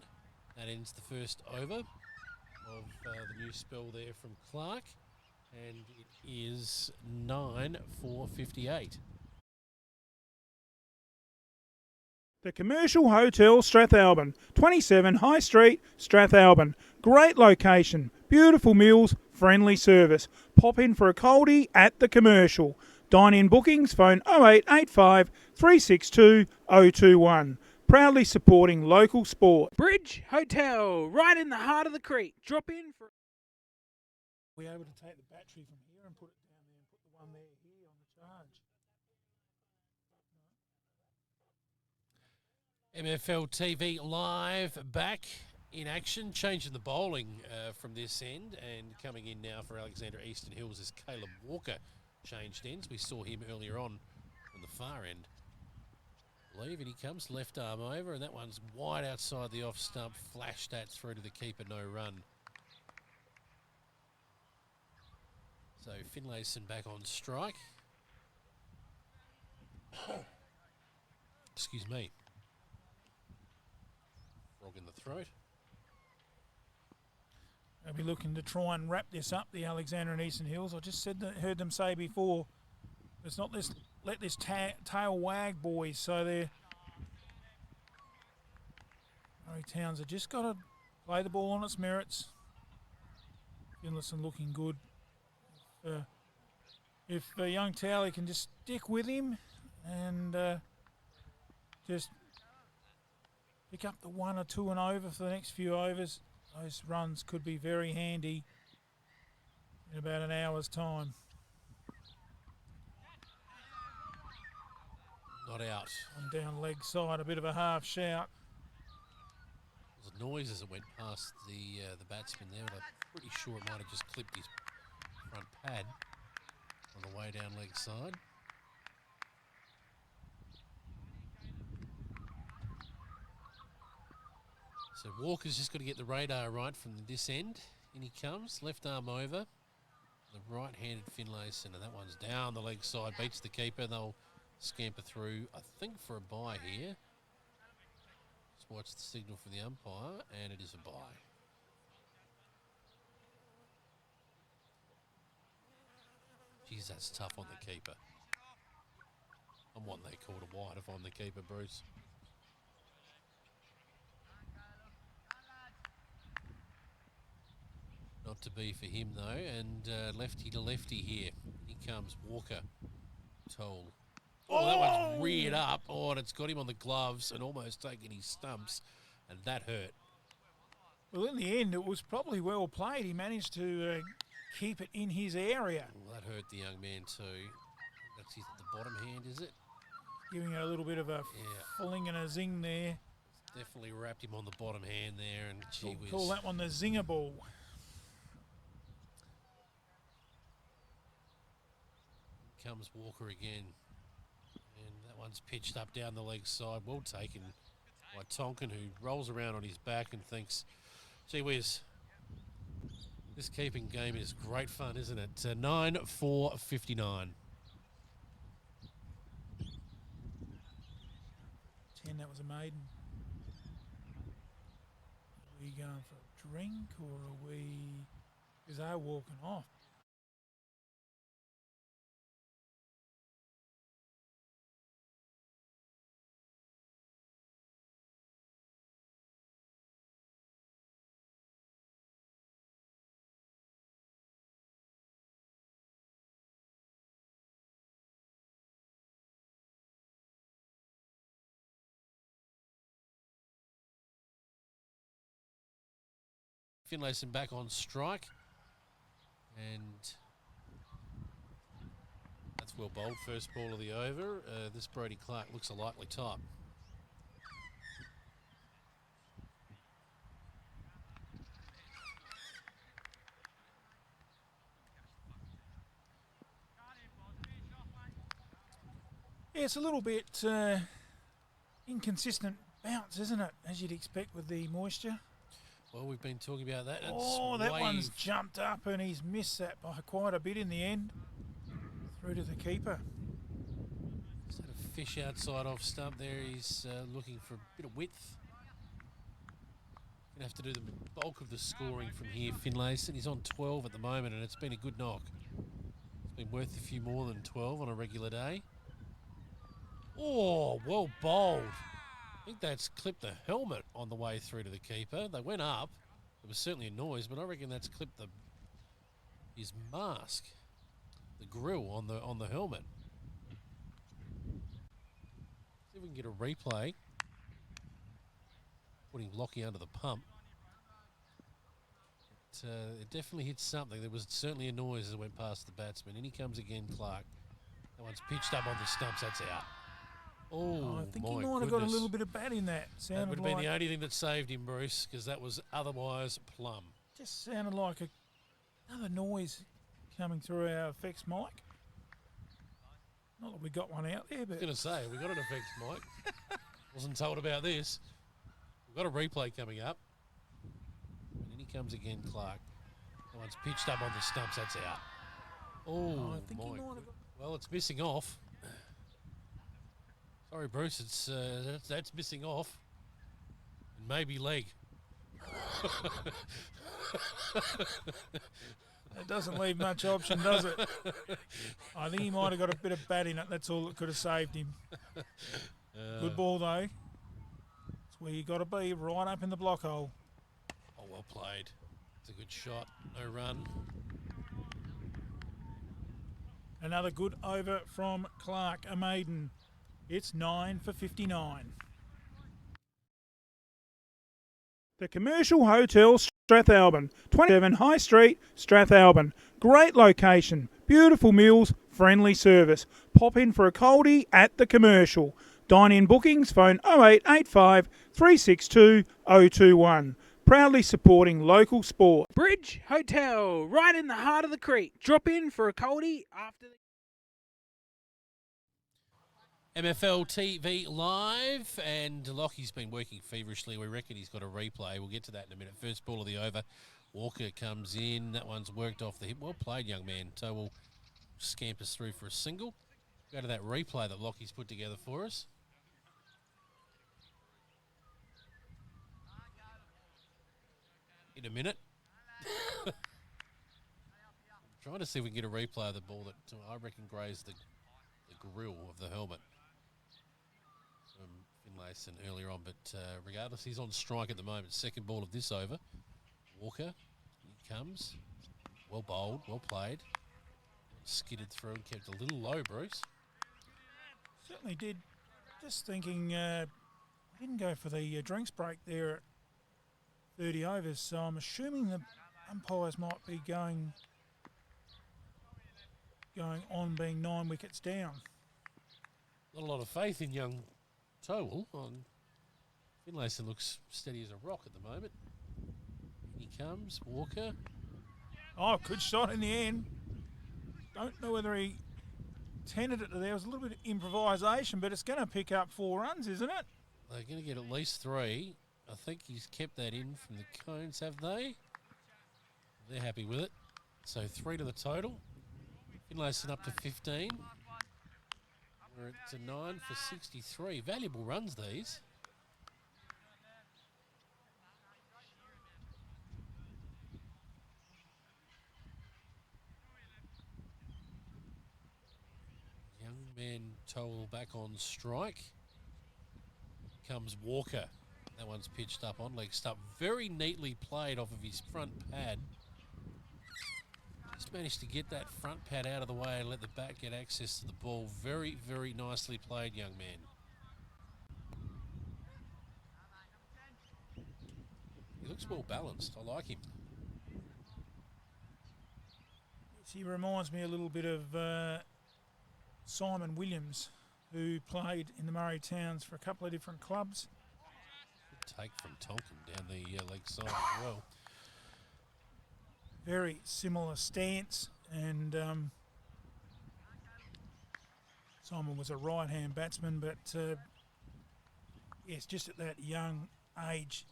That ends the first over of the new spell there from Clark. And it is 9 for 58. The Commercial Hotel Strathalbyn, 27 High Street, Strathalbyn. Great location, beautiful meals, friendly service. Pop in for a coldie at the Commercial. Dine-in bookings, phone 0885 362 021. Proudly supporting local sport. Bridge Hotel, right in the heart of the creek. Drop in for... We're able to take the battery from here and put it down there and put the one there here on the charge. MFL TV live back in action, changing the bowling from this end, and coming in now for Alexander Eastern Hills is Caleb Walker. Changed ends. We saw him earlier on the far end. Leave, and he comes left arm over, and that one's wide outside the off stump. Flashed that through to the keeper, no run. So Finlayson back on strike. Excuse me. Frog in the throat. They'll be looking to try and wrap this up, the Alexander and Eastern Hills. I just heard them say before, let's not let this tail wag, boys. So they're... Murray Towns have just got to play the ball on its merits. Finlayson looking good. If young Towley can just stick with him and just pick up the 1 or 2 and over for the next few overs, those runs could be very handy in about an hour's time. Not out. On down leg side, a bit of a half shout. There was a noise as it went past the batsman there, but I'm pretty sure it might have just clipped his front pad on the way down leg side. So Walker's just got to get the radar right from this end. In he comes, left arm over. The right-handed Finlayson, and that one's down the leg side, beats the keeper. They'll scamper through, I think, for a bye here. Just watch the signal from the umpire, and it is a bye. Geez, that's tough on the keeper. I'm wanting they called a wide if I'm the keeper, Bruce. Not to be for him, though, and lefty to lefty here. Here comes Walker. Toll. Oh, that one's reared up. Oh, and it's got him on the gloves and almost taken his stumps, and that hurt. Well, in the end, it was probably well played. He managed to keep it in his area. Well, that hurt the young man too. That's the bottom hand, is it? Giving it a little bit of a fling and a zing there. Definitely wrapped him on the bottom hand there, and gee whiz. Call that one the zinger ball. Comes Walker again, and that one's pitched up down the leg side. Well taken by Tonkin, who rolls around on his back and thinks, gee whiz, this keeping game is great fun, isn't it? 9 for 59. 10, that was a maiden. Are we going for a drink, or are we... Because they're walking off. Finlayson back on strike. And that's well bowled. First ball of the over. This Brody Clark looks a likely type. Yeah, it's a little bit inconsistent bounce, isn't it, as you'd expect with the moisture? Well, we've been talking about that. Oh, that one's jumped up and he's missed that by quite a bit in the end. Through to the keeper. Just had a fish outside off stump there. He's looking for a bit of width. Going to have to do the bulk of the scoring from here, Finlayson. He's on 12 at the moment and it's been a good knock. It's been worth a few more than 12 on a regular day. Oh, well bowled. I think that's clipped the helmet on the way through to the keeper. They went up. There was certainly a noise, but I reckon that's clipped his mask, the grill on the helmet. See if we can get a replay. Putting Lockie under the pump. It definitely hit something. There was certainly a noise as it went past the batsman. In he comes again, Clark. That one's pitched up on the stumps. That's out. Oh, I think my he might have got a little bit of bat in that. That would have been the only thing that saved him, Bruce, because that was otherwise plumb. Just sounded like another noise coming through our effects mic. Not that we got one out there, I but... was going to say, we got an effects mic. Wasn't told about this. We've got a replay coming up. And in he comes again, Clark. That one's pitched up on the stumps. That's out. Oh, I think he might have got... Well, it's missing off. Sorry, Bruce, it's that's missing off. And maybe leg. That doesn't leave much option, does it? I think he might have got a bit of bat in it. That's all that could have saved him. Good ball, though. That's where you got to be, right up in the block hole. Oh, well played. It's a good shot. No run. Another good over from Clark, a maiden. It's 9 for 59. The Commercial Hotel, Strathalbyn, 27 High Street, Strathalbyn. Great location, beautiful meals, friendly service. Pop in for a coldie at the Commercial. Dine-in bookings, phone 0885 362 021. Proudly supporting local sport. Bridge Hotel, right in the heart of the creek. Drop in for a coldie after the... MFL TV live, and Lockie's been working feverishly. We reckon he's got a replay. We'll get to that in a minute. First ball of the over. Walker comes in. That one's worked off the hip. Well played, young man. So we'll scampers through for a single. Go to that replay that Lockie's put together for us. In a minute. Trying to see if we can get a replay of the ball that I reckon grazed the grill of the helmet from Finlayson earlier on, but regardless, he's on strike at the moment. Second ball of this over. Walker, he comes. Well bowled, well played. Skidded through and kept a little low, Bruce. Certainly did. Just thinking, I didn't go for the drinks break there at 30 overs, so I'm assuming the umpires might be going on being 9 wickets down. Not a lot of faith in young Towell. Finlayson looks steady as a rock at the moment. He comes, Walker. Oh, good shot in the end. Don't know whether he tended it to there. It was a little bit of improvisation, but it's going to pick up 4 runs, isn't it? They're going to get at least 3. I think he's kept that in from the cones, have they? They're happy with it. So 3 to the total. Finlayson up to 15. We're at 9 for 63. Valuable runs, these. Young man Towell back on strike. Comes Walker. That one's pitched up on leg stump. Very neatly played off of his front pad. Just managed to get that front pad out of the way and let the bat get access to the ball. Very, very nicely played, young man. He looks well balanced. I like him. He reminds me a little bit of Simon Williams, who played in the Murray Towns for a couple of different clubs. Good take from Tonkin down the leg side as well. Very similar stance, and Simon was a right-hand batsman, but yes, just at that young age,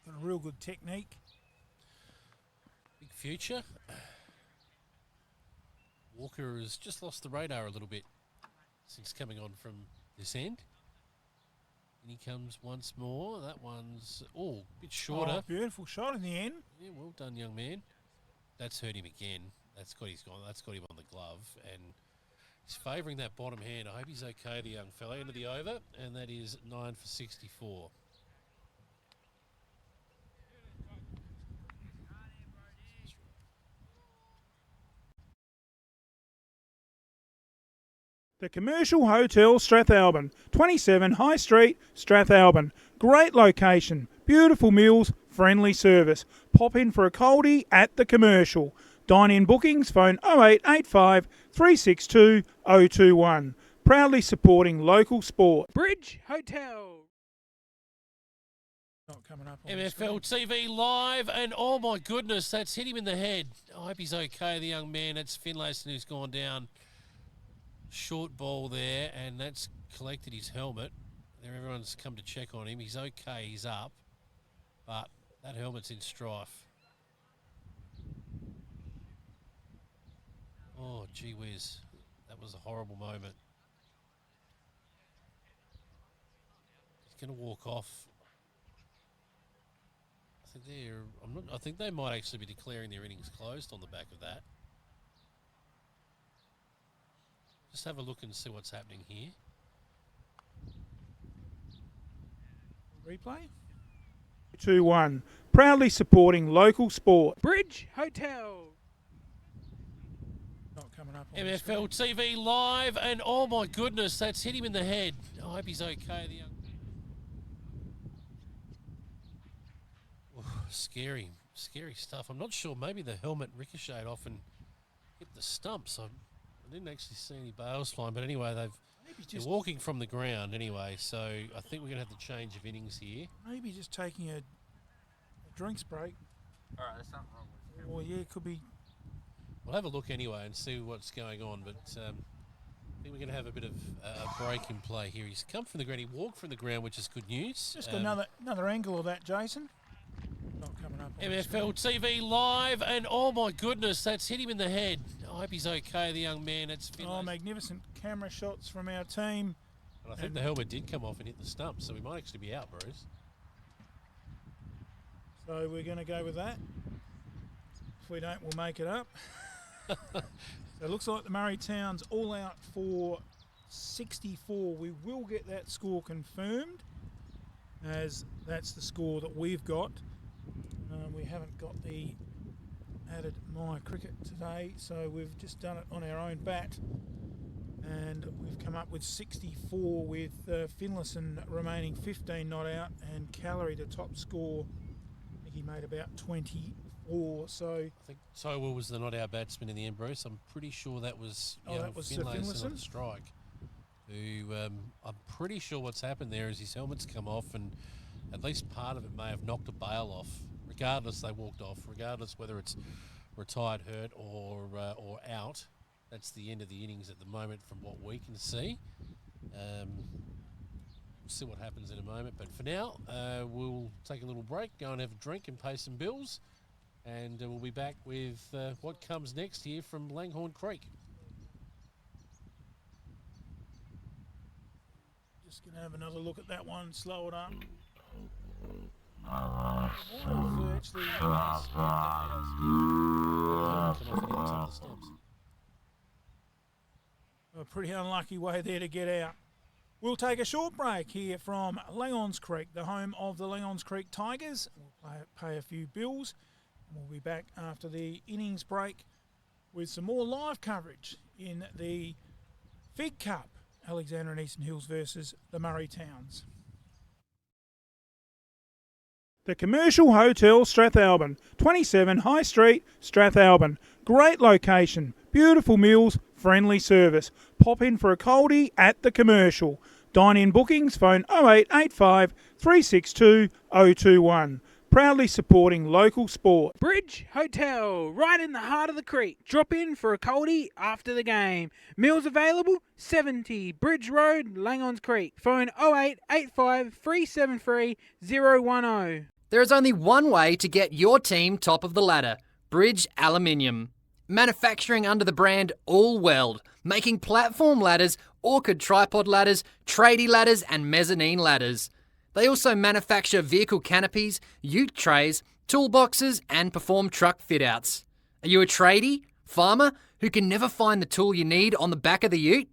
got a real good technique. Big future. Walker has just lost the radar a little bit since coming on from this end. And he comes once more. That one's, a bit shorter. Oh, beautiful shot in the end. Yeah, well done, young man. That's hurt him again. That's got him on the glove. And he's favouring that bottom hand. I hope he's okay, the young fella. Into the over, and that is 9 for 64. The Commercial Hotel Strathalbyn, 27 High Street, Strathalbyn. Great location, beautiful meals, friendly service. Pop in for a coldie at the Commercial. Dine-in bookings, phone 0885 362 021. Proudly supporting local sport. Bridge Hotel. Not coming up on the MFL screen. TV live, and oh my goodness, that's hit him in the head. I hope he's okay, the young man. That's Finlayson who's gone down. Short ball there, and that's collected his helmet. There, everyone's come to check on him. He's okay, he's up, but that helmet's in strife. Oh, gee whiz. That was a horrible moment. He's going to walk off. I think they might actually be declaring their innings closed on the back of that. Just have a look and see what's happening here. Replay. 2-1. Proudly supporting local sport. Bridge Hotel. Not coming up on the MFL TV live, and oh my goodness, that's hit him in the head. I hope he's okay, the young man. Scary stuff. I'm not sure. Maybe the helmet ricocheted off and hit the stumps. I didn't actually see any bails flying, but anyway, they're walking from the ground anyway, so I think we're going to have the change of innings here. Maybe just taking a drinks break. All right, there's something wrong with it. Or yeah, it could be. We'll have a look anyway and see what's going on, but I think we're going to have a bit of a break in play here. He's come from the ground. He walked from the ground, which is good news. Just another angle of that, Jason. Not coming up on the screen. MFL TV live, and oh my goodness, that's hit him in the head. I hope he's okay, the young man. That's Oh, magnificent camera shots from our team. And I think the helmet did come off and hit the stump, so we might actually be out, Bruce. So we're going to go with that. If we don't, we'll make it up. So it looks like the Murray Towns all out for 64. We will get that score confirmed, as that's the score that we've got. We haven't got the added My Cricket today, so we've just done it on our own bat, and we've come up with 64 with Finlayson remaining 15 not out, and Callery the top score. I think he made about 24. So I think Towell was the not out batsman in the end, Bruce. I'm pretty sure that was that was Finlayson on Finlayson? the strike. Who I'm pretty sure what's happened there is his helmet's come off, and at least part of it may have knocked a bail off. Regardless, they walked off. Regardless whether it's retired, hurt, or out. That's the end of the innings at the moment, from what we can see. We'll see what happens in a moment. But for now, we'll take a little break, go and have a drink, and pay some bills, and we'll be back with what comes next here from Langhorne Creek. just going to have another look at that one, slow it up. A pretty unlucky way there to get out. We'll take a short break here from Langhorne Creek, the home of the Langhorne Creek Tigers. We'll pay a few bills, and we'll be back after the innings break with some more live coverage in the Fig Cup, Alexandra and Eastern Hills versus the Murray Towns. The Commercial Hotel Strathalbyn, 27 High Street, Strathalbyn. Great location, beautiful meals, friendly service. Pop in for a coldie at the Commercial. Dine-in bookings, phone 0885 362 021. Proudly supporting local sport. Bridge Hotel, right in the heart of the creek. Drop in for a coldie after the game. Meals available, 70 Bridge Road, Langhorne Creek. Phone 0885 373 010. There is only one way to get your team top of the ladder: Bridge Aluminium. Manufacturing under the brand All Weld, making platform ladders, orchid tripod ladders, tradie ladders and mezzanine ladders. They also manufacture vehicle canopies, ute trays, toolboxes and perform truck fit-outs. Are you a tradie, farmer, who can never find the tool you need on the back of the ute?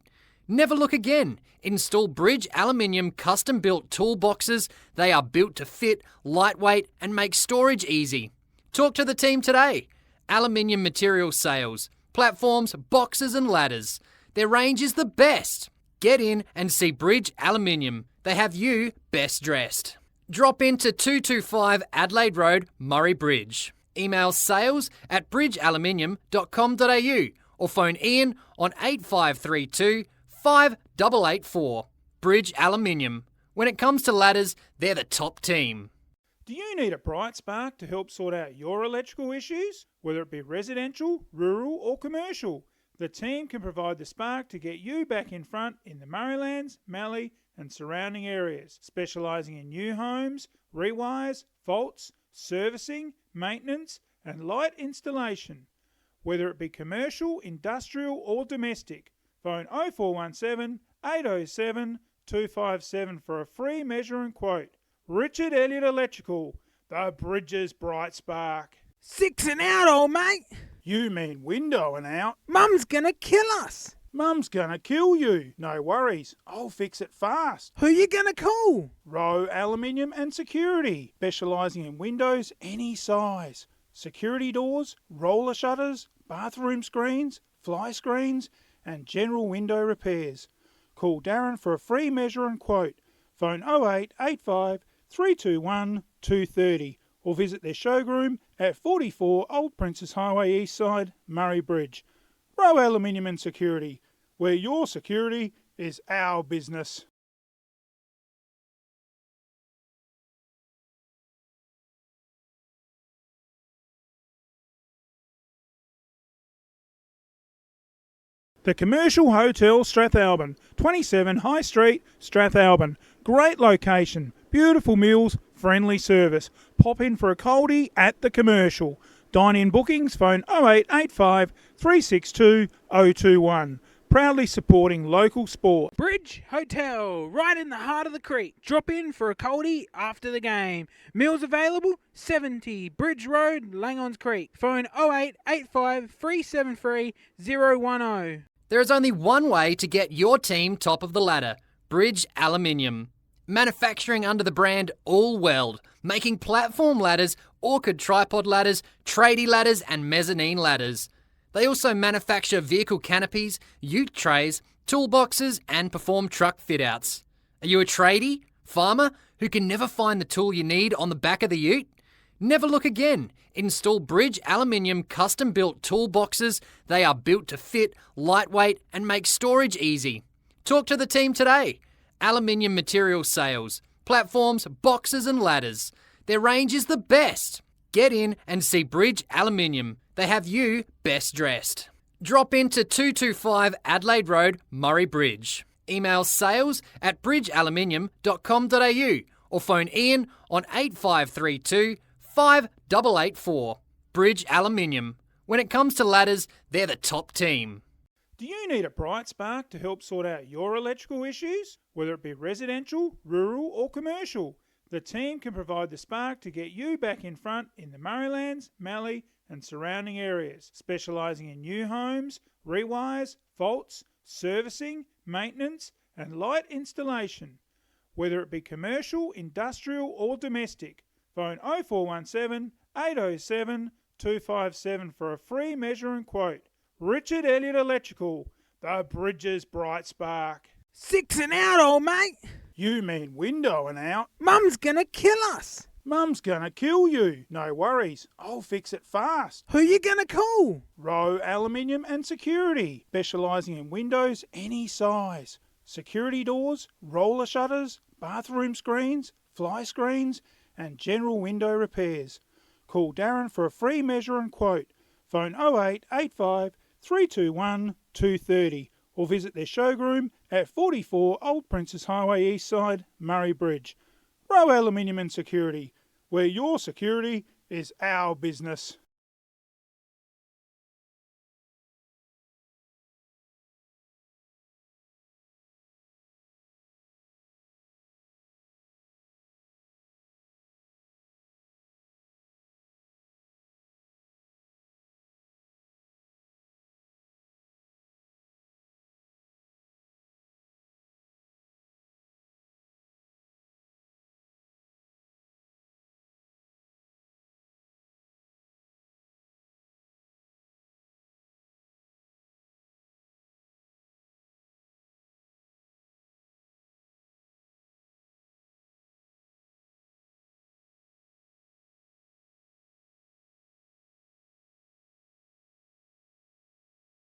Never look again. Install Bridge Aluminium custom-built toolboxes. They are built to fit, lightweight and make storage easy. Talk to the team today. Aluminium material sales, platforms, boxes and ladders. Their range is the best. Get in and see Bridge Aluminium. They have you best dressed. Drop into 225 Adelaide Road, Murray Bridge. Email sales@bridgealuminium.com.au or phone Ian on 8532 5884. Bridge Aluminium. When it comes to ladders, they're the top team. Do you need a bright spark to help sort out your electrical issues? Whether it be residential, rural or commercial, the team can provide the spark to get you back in front in the Murraylands, Mallee and surrounding areas, specialising in new homes, rewires, faults, servicing, maintenance and light installation. Whether it be commercial, industrial or domestic, phone 0417 807 257 for a free measure and quote. Richard Elliott Electrical, the Bridges Bright Spark. 6 and out, old mate. You mean window and out? Mum's gonna kill us. Mum's gonna kill you. No worries, I'll fix it fast. Who you gonna call? Rowe Aluminium and Security, specialising in windows any size. Security doors, roller shutters, bathroom screens, fly screens and general window repairs. Call Darren for a free measure and quote. Phone 0885 321 230 or visit their showroom at 44 Old Princess Highway East Side, Murray Bridge. Rowe Aluminium and Security, where your security is our business. The Commercial Hotel Strathalbyn, 27 High Street, Strathalbyn. Great location, beautiful meals, friendly service. Pop in for a coldie at the Commercial. Dine-in bookings, phone 0885 362 021. Proudly supporting local sport. Bridge Hotel, right in the heart of the creek. Drop in for a coldie after the game. Meals available, 70 Bridge Road, Langhorne Creek. Phone 0885 373 010. There is only one way to get your team top of the ladder: Bridge Aluminium. Manufacturing under the brand All Weld, making platform ladders, orchid tripod ladders, tradie ladders and mezzanine ladders. They also manufacture vehicle canopies, ute trays, toolboxes and perform truck fit-outs. Are you a tradie, farmer, who can never find the tool you need on the back of the ute? Never look again. Install Bridge Aluminium custom-built toolboxes. They are built to fit, lightweight and make storage easy. Talk to the team today. Aluminium material sales, platforms, boxes and ladders. Their range is the best. Get in and see Bridge Aluminium. They have you best dressed. Drop into 225 Adelaide Road, Murray Bridge. Email sales@bridgealuminium.com.au or phone Ian on 8532 5884. Bridge Aluminium. When it comes to ladders, they're the top team. Do you need a bright spark to help sort out your electrical issues? Whether it be residential, rural or commercial, the team can provide the spark to get you back in front in the Murraylands, Mallee and surrounding areas, specialising in new homes, rewires, faults, servicing, maintenance and light installation. Whether it be commercial, industrial or domestic, phone 0417 807 257 for a free measure and quote. Richard Elliott Electrical, the Bridges Bright Spark. 6 and out, old mate. You mean window and out? Mum's gonna kill us. Mum's gonna kill you. No worries, I'll fix it fast. Who you gonna call? Rowe Aluminium and Security, specialising in windows any size. Security doors, roller shutters, bathroom screens, fly screens, and general window repairs. Call Darren for a free measure and quote. Phone 0885 321 230 or visit their showroom at 44 Old Princess Highway East Side, Murray Bridge. Rowe Aluminium and Security, where your security is our business.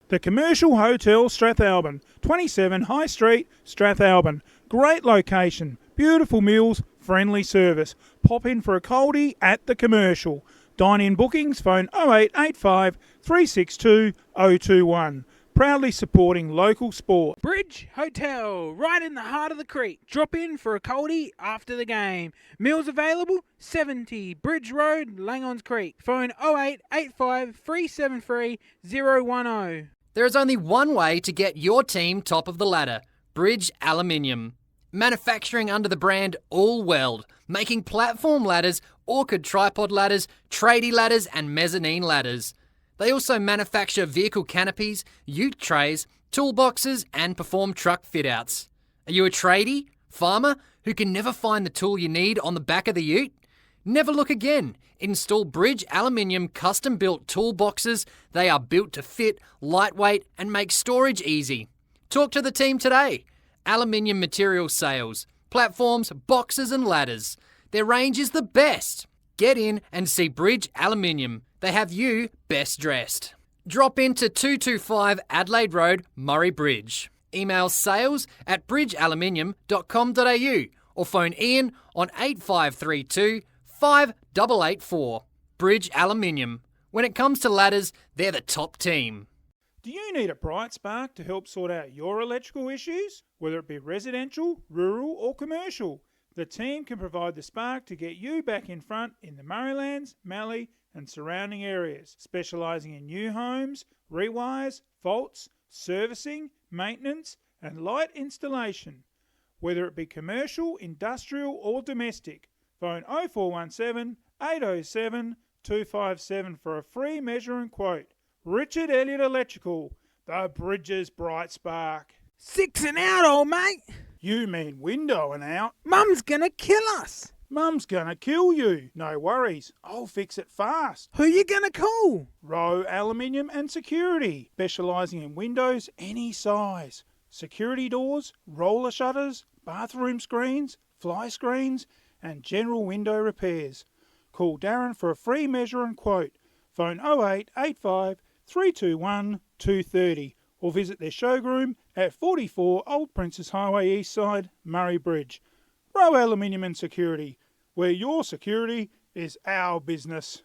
The Commercial Hotel Strathalbyn, 27 High Street, Strathalbyn. Great location, beautiful meals, friendly service. Pop in for a coldie at the Commercial. Dine-in bookings, phone 0885 362 021. Proudly supporting local sport. Bridge Hotel, right in the heart of the creek. Drop in for a coldie after the game. Meals available, 70 Bridge Road, Langhorne Creek. Phone 0885 373 010. There is only one way to get your team top of the ladder: Bridge Aluminium. Manufacturing under the brand All Weld, making platform ladders, orchid tripod ladders, tradie ladders and mezzanine ladders. They also manufacture vehicle canopies, ute trays, toolboxes and perform truck fit-outs. Are you a tradie, farmer, who can never find the tool you need on the back of the ute? Never look again. Install Bridge Aluminium custom-built toolboxes. They are built to fit, lightweight and make storage easy. Talk to the team today. Aluminium material sales, platforms, boxes and ladders. Their range is the best. Get in and see Bridge Aluminium. They have you best dressed. Drop into 225 Adelaide Road, Murray Bridge. Email sales@bridgealuminium.com.au or phone Ian on 8532 5884. Bridge Aluminium. When it comes to ladders, they're the top team. Do you need a bright spark to help sort out your electrical issues? Whether it be residential, rural or commercial, the team can provide the spark to get you back in front in the Murraylands, Mallee and surrounding areas, specialising in new homes, rewires, faults, servicing, maintenance and light installation. Whether it be commercial, industrial or domestic, phone 0417 807 257 for a free measure and quote. Richard Elliott Electrical, the Bridges Bright Spark. 6 and out, old mate. You mean window and out? Mum's gonna kill us. Mum's gonna kill you. No worries, I'll fix it fast. Who you gonna call? Rowe Aluminium and Security, specialising in windows any size. Security doors, roller shutters, bathroom screens, fly screens and general window repairs. Call Darren for a free measure and quote. Phone 0885 321 230 or visit their showroom at 44 Old Princess Highway East Side, Murray Bridge. Rowe Aluminium and Security, where your security is our business.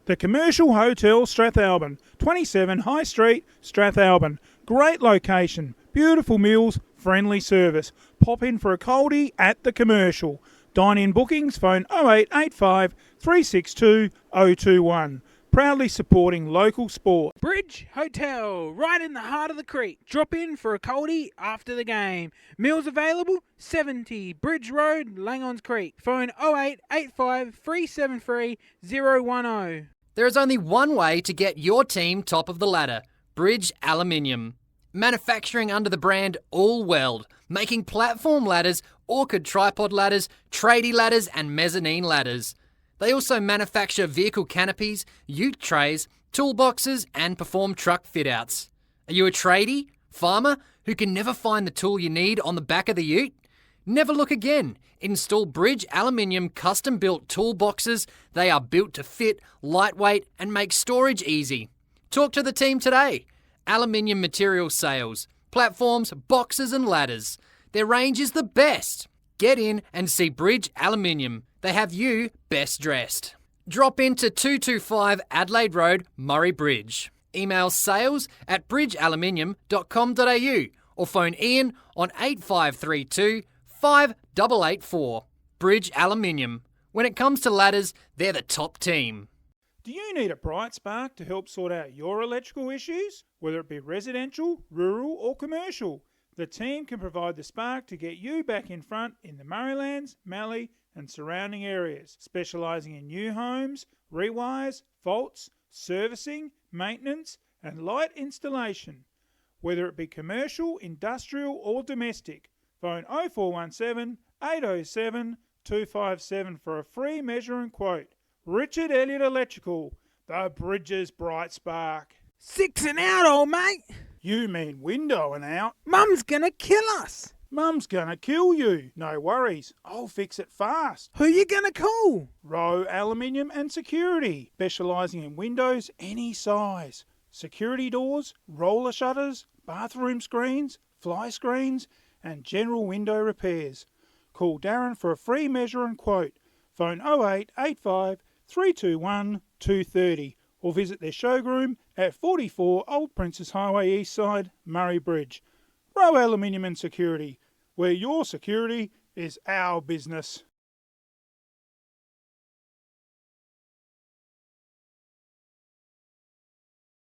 The Commercial Hotel Strathalbyn, 27 High Street, Strathalbyn. Great location, beautiful meals, friendly service. Pop in for a coldie at the Commercial. Dine-in bookings, phone 0885 362 021. Proudly supporting local sport. Bridge Hotel, right in the heart of the creek. Drop in for a coldie after the game. Meals available, 70 Bridge Road, Langhorne Creek. Phone 0885 373 010. There is only one way to get your team top of the ladder: Bridge Aluminium. Manufacturing under the brand All Weld, making platform ladders, orchid tripod ladders, tradie ladders and mezzanine ladders. They also manufacture vehicle canopies, ute trays, toolboxes and perform truck fit-outs. Are you a tradie, farmer, who can never find the tool you need on the back of the ute? Never look again. Install Bridge Aluminium custom-built toolboxes. They are built to fit, lightweight and make storage easy. Talk to the team today. Aluminium material sales, platforms, boxes and ladders. Their range is the best. Get in and see Bridge Aluminium. They have you best dressed. Drop into 225 Adelaide Road, Murray Bridge. Email sales@bridgealuminium.com.au or phone Ian on 8532 5884. Bridge Aluminium. When it comes to ladders, they're the top team. Do you need a bright spark to help sort out your electrical issues? Whether it be residential, rural or commercial, the team can provide the spark to get you back in front in the Murraylands, Mallee and surrounding areas, specialising in new homes, rewires, faults, servicing, maintenance and light installation. Whether it be commercial, industrial or domestic, phone 0417 807 257 for a free measure and quote. Richard Elliott Electrical, the Bridges Bright Spark. 6 and out, old mate. You mean window and out? Mum's gonna kill us. Mum's gonna kill you. No worries, I'll fix it fast. Who you gonna call? Rowe Aluminium and Security, specialising in windows any size. Security doors, roller shutters, bathroom screens, fly screens and general window repairs. Call Darren for a free measure and quote. Phone 0885 321 230 or visit their showroom at 44 Old Princess Highway East Side, Murray Bridge. Rowe Aluminium and Security, where your security is our business.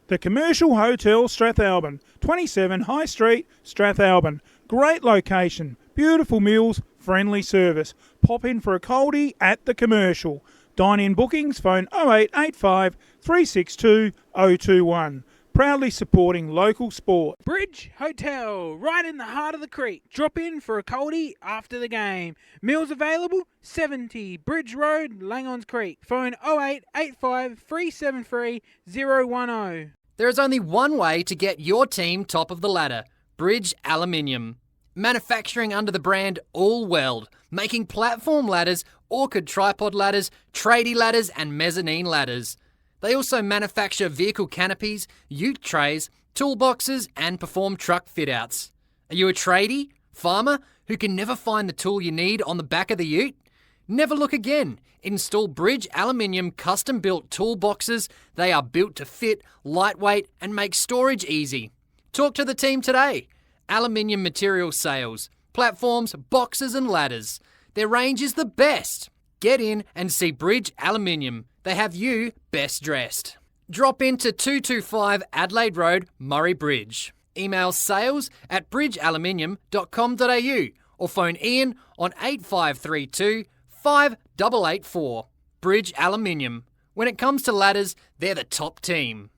The Commercial Hotel Strathalbyn, 27 High Street, Strathalbyn. Great location, beautiful meals, friendly service. Pop in for a coldie at the Commercial. Dine-in bookings, phone 0885 362 021. Proudly supporting local sport. Bridge Hotel, right in the heart of the creek. Drop in for a coldie after the game. Meals available, 70 Bridge Road, Langhorne Creek. Phone 0885 373 010. There is only one way to get your team top of the ladder. Bridge Aluminium. Manufacturing under the brand All Weld, making platform ladders, orchid tripod ladders, tradie ladders and mezzanine ladders. They also manufacture vehicle canopies, ute trays, toolboxes and perform truck fit-outs. Are you a tradie, farmer, who can never find the tool you need on the back of the ute? Never look again. Install Bridge Aluminium custom-built toolboxes. They are built to fit, lightweight and make storage easy. Talk to the team today. Aluminium material sales, platforms, boxes and ladders. Their range is the best. Get in and see Bridge Aluminium. They have you best dressed. Drop into 225 Adelaide Road, Murray Bridge. Email sales@bridgealuminium.com.au or phone Ian on 8532 5884. Bridge Aluminium. When it comes to ladders, they're the top team.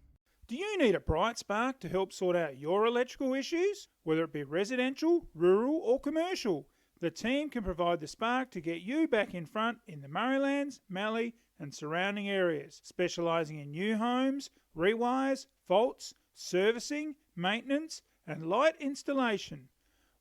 Do you need a bright spark to help sort out your electrical issues? Whether it be residential, rural or commercial, the team can provide the spark to get you back in front in the Murraylands, Mallee and surrounding areas, specialising in new homes, rewires, faults, servicing, maintenance and light installation.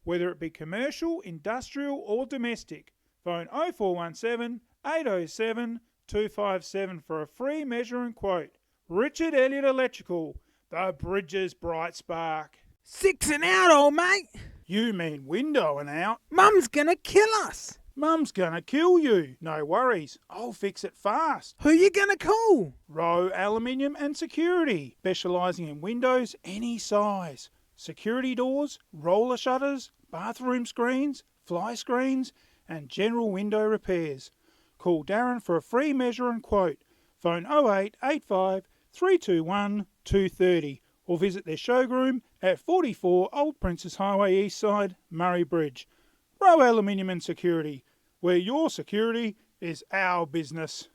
Whether it be commercial, industrial or domestic, phone 0417 807 257 for a free measure and quote. Richard Elliott Electrical, the Bridges Bright Spark. 6 and out, old mate. You mean window and out? Mum's gonna kill us. Mum's gonna kill you. No worries, I'll fix it fast. Who you gonna call? Rowe Aluminium and Security, specialising in windows any size. Security doors, roller shutters, bathroom screens, fly screens and general window repairs. Call Darren for a free measure and quote. Phone 0885 321 230 or visit their showroom at 44 Old Princess Highway East Side, Murray Bridge. Rowe Aluminium and Security, where your security is our business.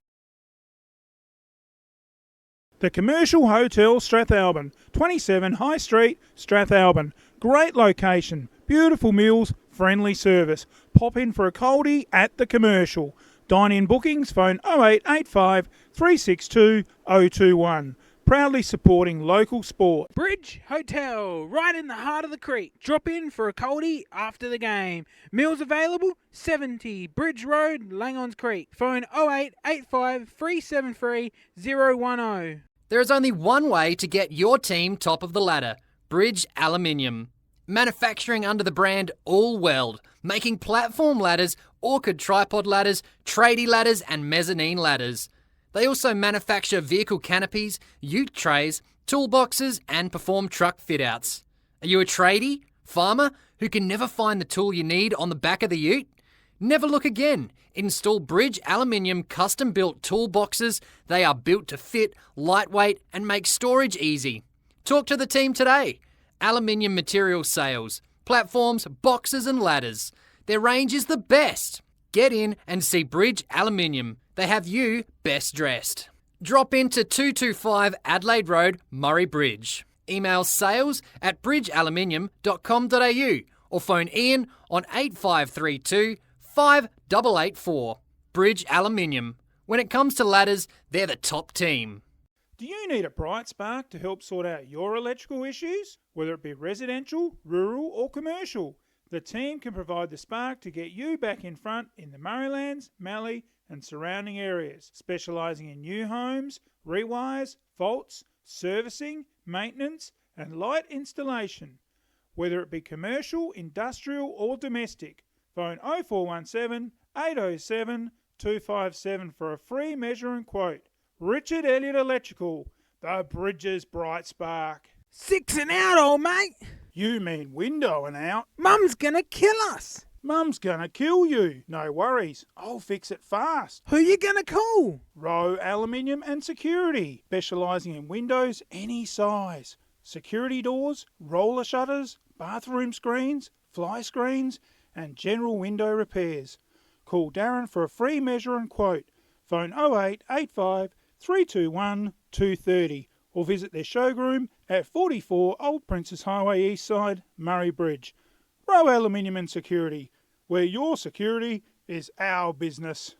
The Commercial Hotel Strathalbyn, 27 High Street, Strathalbyn. Great location, beautiful meals, friendly service. Pop in for a coldie at the Commercial. Dine-in bookings, phone 0885 362 021. Proudly supporting local sport. Bridge Hotel, right in the heart of the creek. Drop in for a coldie after the game. Meals available, 70 Bridge Road, Langhorne Creek. Phone 0885 373 010. There is only one way to get your team top of the ladder: Bridge Aluminium. Manufacturing under the brand All Weld, making platform ladders, orchid tripod ladders, tradie ladders and mezzanine ladders. They also manufacture vehicle canopies, ute trays, toolboxes and perform truck fit-outs. Are you a tradie, farmer, who can never find the tool you need on the back of the ute? Never look again. Install Bridge Aluminium custom-built toolboxes. They are built to fit, lightweight and make storage easy. Talk to the team today. Aluminium material sales, platforms, boxes and ladders. Their range is the best. Get in and see Bridge Aluminium. They have you best dressed. Drop into 225 Adelaide Road, Murray Bridge. Email sales@bridgealuminium.com.au or phone Ian on 8532 5884. Bridge Aluminium. When it comes to ladders, they're the top team. Do you need a bright spark to help sort out your electrical issues, whether it be residential, rural or commercial? The team can provide the spark to get you back in front in the Murraylands, Mallee and surrounding areas, specialising in new homes, rewires, faults, servicing, maintenance and light installation. Whether it be commercial, industrial or domestic, phone 0417 807 257 for a free measure and quote. Richard Elliott Electrical, the Bridges Bright Spark. 6 and out, old mate. You mean window and out? Mum's gonna kill us. Mum's gonna kill you. No worries, I'll fix it fast. Who you gonna call? Rowe Aluminium and Security, specialising in windows any size. Security doors, roller shutters, bathroom screens, fly screens and general window repairs. Call Darren for a free measure and quote. Phone 0885 321 230 or visit their showroom at 44 Old Princess Highway East Side, Murray Bridge. Rowe Aluminium and Security, where your security is our business.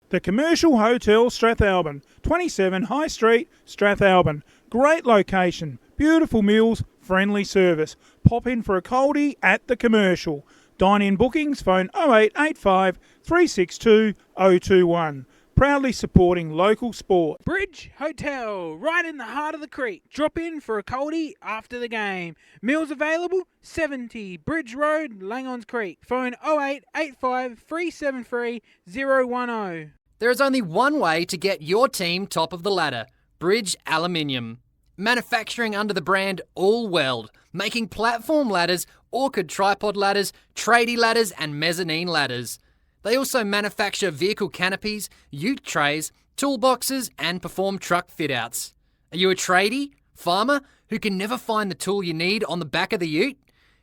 The Commercial Hotel Strathalbyn, 27 High Street, Strathalbyn. Great location, beautiful meals, friendly service. Pop in for a coldie at the Commercial. Dine-in bookings, phone 0885 362 021. Proudly supporting local sport. Bridge Hotel, right in the heart of the creek. Drop in for a coldie after the game. Meals available, 70 Bridge Road, Langhorne Creek. Phone 0885 373 010. There is only one way to get your team top of the ladder: Bridge Aluminium. Manufacturing under the brand All Weld, making platform ladders, orchid tripod ladders, tradie ladders and mezzanine ladders. They also manufacture vehicle canopies, ute trays, toolboxes and perform truck fit-outs. Are you a tradie, farmer, who can never find the tool you need on the back of the ute?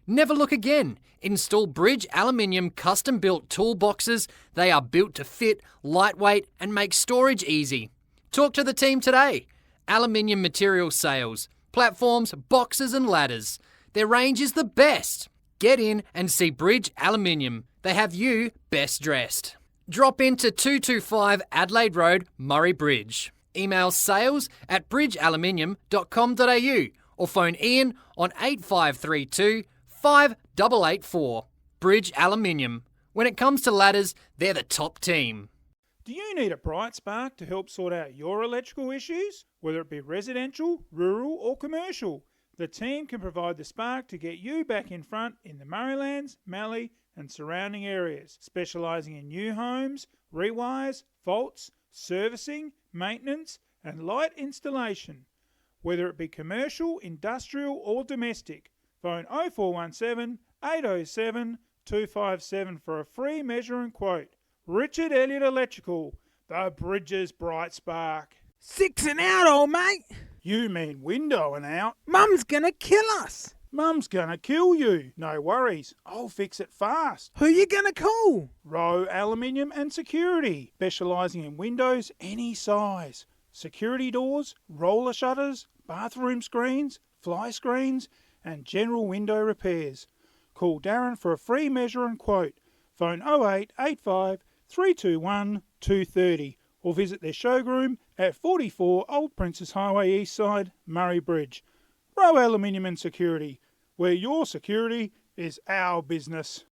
Never look again. Install Bridge Aluminium custom-built toolboxes. They are built to fit, lightweight and make storage easy. Talk to the team today. Aluminium material sales, platforms, boxes and ladders. Their range is the best. Get in and see Bridge Aluminium. They have you best dressed. Drop into 225 Adelaide Road, Murray Bridge. Email sales@bridgealuminium.com.au or phone Ian on 8532 5884. Bridge Aluminium. When it comes to ladders, they're the top team. Do you need a bright spark to help sort out your electrical issues, whether it be residential, rural or commercial? The team can provide the spark to get you back in front in the Murraylands, Mallee and surrounding areas, specialising in new homes, rewires, faults, servicing, maintenance and light installation. Whether it be commercial, industrial or domestic, phone 0417 807 257 for a free measure and quote. Richard Elliott Electrical, the Bridges Bright Spark. 6 and out, old mate. You mean window and out? Mum's gonna kill us. Mum's gonna kill you. No worries, I'll fix it fast. Who you gonna call? Rowe Aluminium and Security, specialising in windows any size. Security doors, roller shutters, bathroom screens, fly screens, and general window repairs. Call Darren for a free measure and quote. Phone 0885 321 230 or visit their showroom at 44 Old Princess Highway East Side, Murray Bridge. Rowe Aluminium and Security, where your security is our business.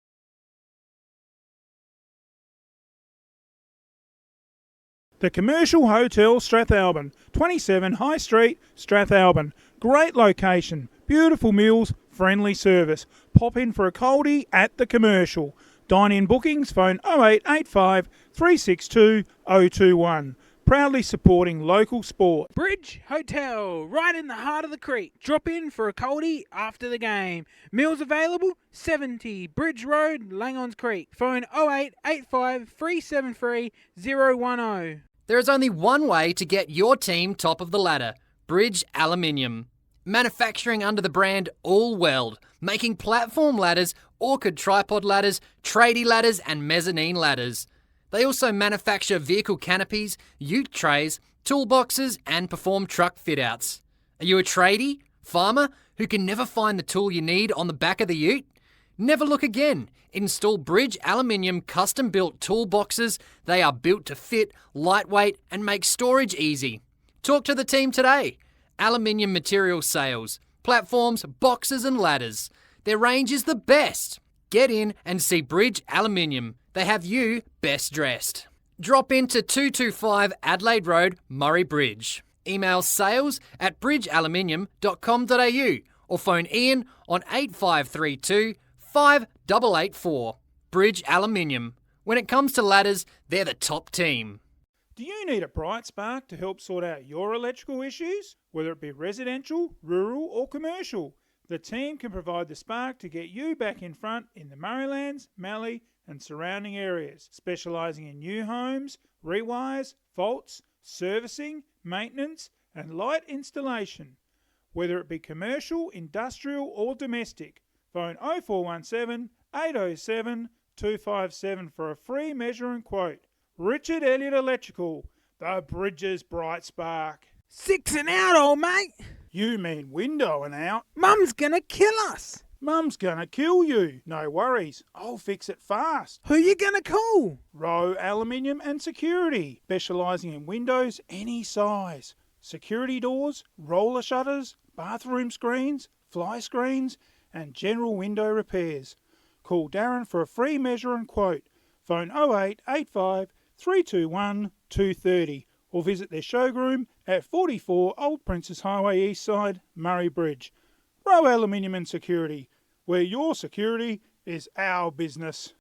The Commercial Hotel Strathalbyn, 27 High Street, Strathalbyn. Great location, beautiful meals, friendly service. Pop in for a coldie at the Commercial. Dine-in bookings, phone 0885 362 021. Proudly supporting local sport. Bridge Hotel, right in the heart of the creek. Drop in for a coldie after the game. Meals available, 70 Bridge Road, Langhorne Creek. Phone 0885 373 010. There is only one way to get your team top of the ladder: Bridge Aluminium. Manufacturing under the brand All Weld, making platform ladders, orchid tripod ladders, tradie ladders and mezzanine ladders. They also manufacture vehicle canopies, ute trays, toolboxes and perform truck fit-outs. Are you a tradie, farmer, who can never find the tool you need on the back of the ute? Never look again. Install Bridge Aluminium custom-built toolboxes. They are built to fit, lightweight and make storage easy. Talk to the team today. Aluminium material sales, platforms, boxes and ladders. Their range is the best. Get in and see Bridge Aluminium. They have you best dressed. Drop into 225 Adelaide Road, Murray Bridge. Email sales@bridgealuminium.com.au or phone Ian on 8532 5884. Bridge Aluminium. When it comes to ladders, they're the top team. Do you need a bright spark to help sort out your electrical issues? Whether it be residential, rural or commercial, the team can provide the spark to get you back in front in the Murraylands, Mallee and surrounding areas, specialising in new homes, rewires, faults, servicing, maintenance and light installation. Whether it be commercial, industrial or domestic, phone 0417 807 257 for a free measure and quote. Richard Elliott Electrical, the Bridges Bright Spark. 6 and out, old mate. You mean window and out? Mum's gonna kill us. Mum's gonna kill you. No worries, I'll fix it fast. Who you gonna call? Rowe Aluminium and Security, specialising in windows any size. Security doors, roller shutters, bathroom screens, fly screens and general window repairs. Call Darren for a free measure and quote. Phone 0885 321 230 or visit their showroom at 44 Old Princess Highway East Side, Murray Bridge. Rowe Aluminium and Security, where your security is our business.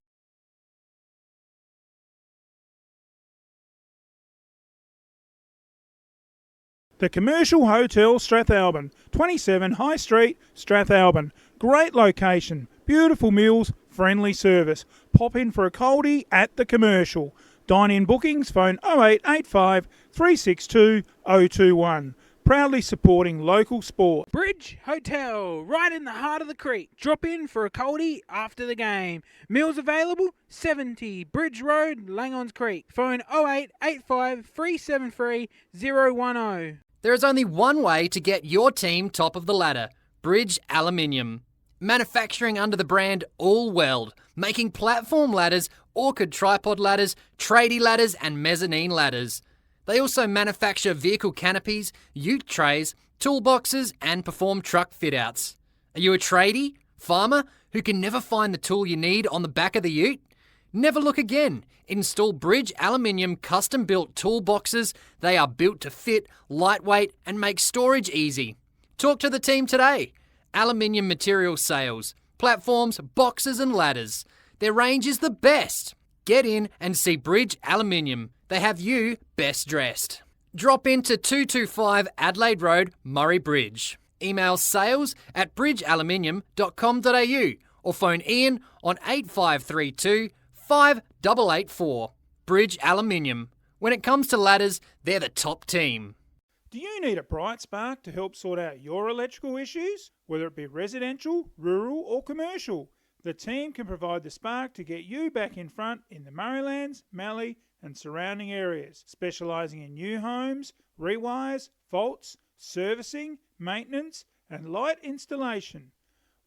The Commercial Hotel Strathalbyn, 27 High Street, Strathalbyn. Great location, beautiful meals, friendly service. Pop in for a coldie at the Commercial. Dine-in bookings, phone 0885 362 021. Proudly supporting local sport. Bridge Hotel, right in the heart of the creek. Drop in for a coldie after the game. Meals available, 70 Bridge Road, Langhorne Creek. Phone 0885 373 010. There is only one way to get your team top of the ladder: Bridge Aluminium. Manufacturing under the brand All Weld, making platform ladders, orchid tripod ladders, tradie ladders and mezzanine ladders. They also manufacture vehicle canopies, ute trays, toolboxes and perform truck fit-outs. Are you a tradie, farmer, who can never find the tool you need on the back of the ute? Never look again. Install Bridge Aluminium custom-built toolboxes. They are built to fit, lightweight and make storage easy. Talk to the team today. Aluminium material sales, platforms, boxes and ladders. Their range is the best. Get in and see Bridge Aluminium. They have you best dressed. Drop into 225 Adelaide Road, Murray Bridge. Email sales@bridgealuminium.com.au or phone Ian on 8532 5884. Bridge Aluminium. When it comes to ladders, they're the top team. Do you need a bright spark to help sort out your electrical issues? Whether it be residential, rural or commercial, the team can provide the spark to get you back in front in the Murraylands, Mallee and surrounding areas, specialising in new homes, rewires, faults, servicing, maintenance and light installation,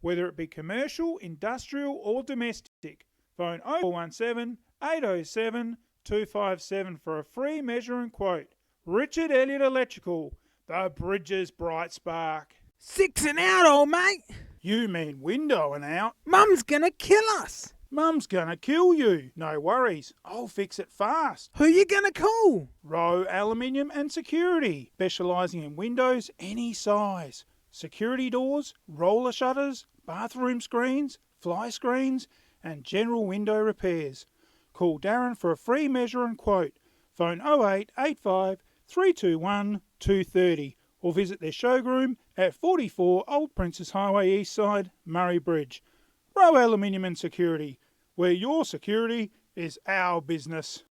whether it be commercial, industrial or domestic. Phone 0417 807 257 for a free measure and quote. Richard Elliott Electrical, the Bridges Bright Spark. 6 and out, old mate. You mean window and out? Mum's gonna kill us. Mum's gonna kill you. No worries, I'll fix it fast. Who you gonna call? Rowe Aluminium and Security, specialising in windows any size, security doors, roller shutters, bathroom screens, fly screens and general window repairs. Call Darren for a free measure and quote. Phone 0885 321 230 or visit their showroom at 44 Old Princess Highway East Side, Murray Bridge. Rowe Aluminium and Security, where your security is our business.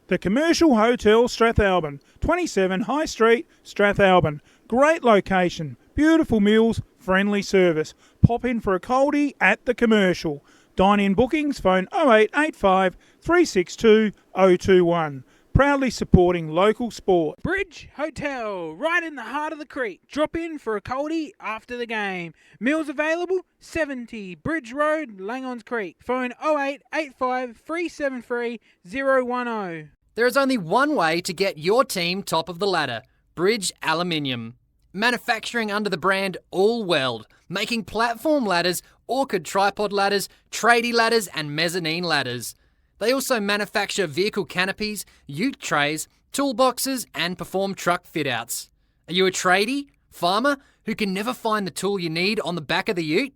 The Commercial Hotel Strathalbyn, 27 High Street, Strathalbyn. Great location, beautiful meals, friendly service. Pop in for a coldie at the Commercial. Dine-in bookings, phone 0885 362 021. Proudly supporting local sport. Bridge Hotel, right in the heart of the creek. Drop in for a coldie after the game. Meals available, 70 Bridge Road, Langhorne Creek. Phone 0885 373 010. There is only one way to get your team top of the ladder: Bridge Aluminium. Manufacturing under the brand All Weld, making platform ladders, orchid tripod ladders, tradie ladders and mezzanine ladders. They also manufacture vehicle canopies, ute trays, toolboxes and perform truck fit-outs. Are you a tradie, farmer, who can never find the tool you need on the back of the ute?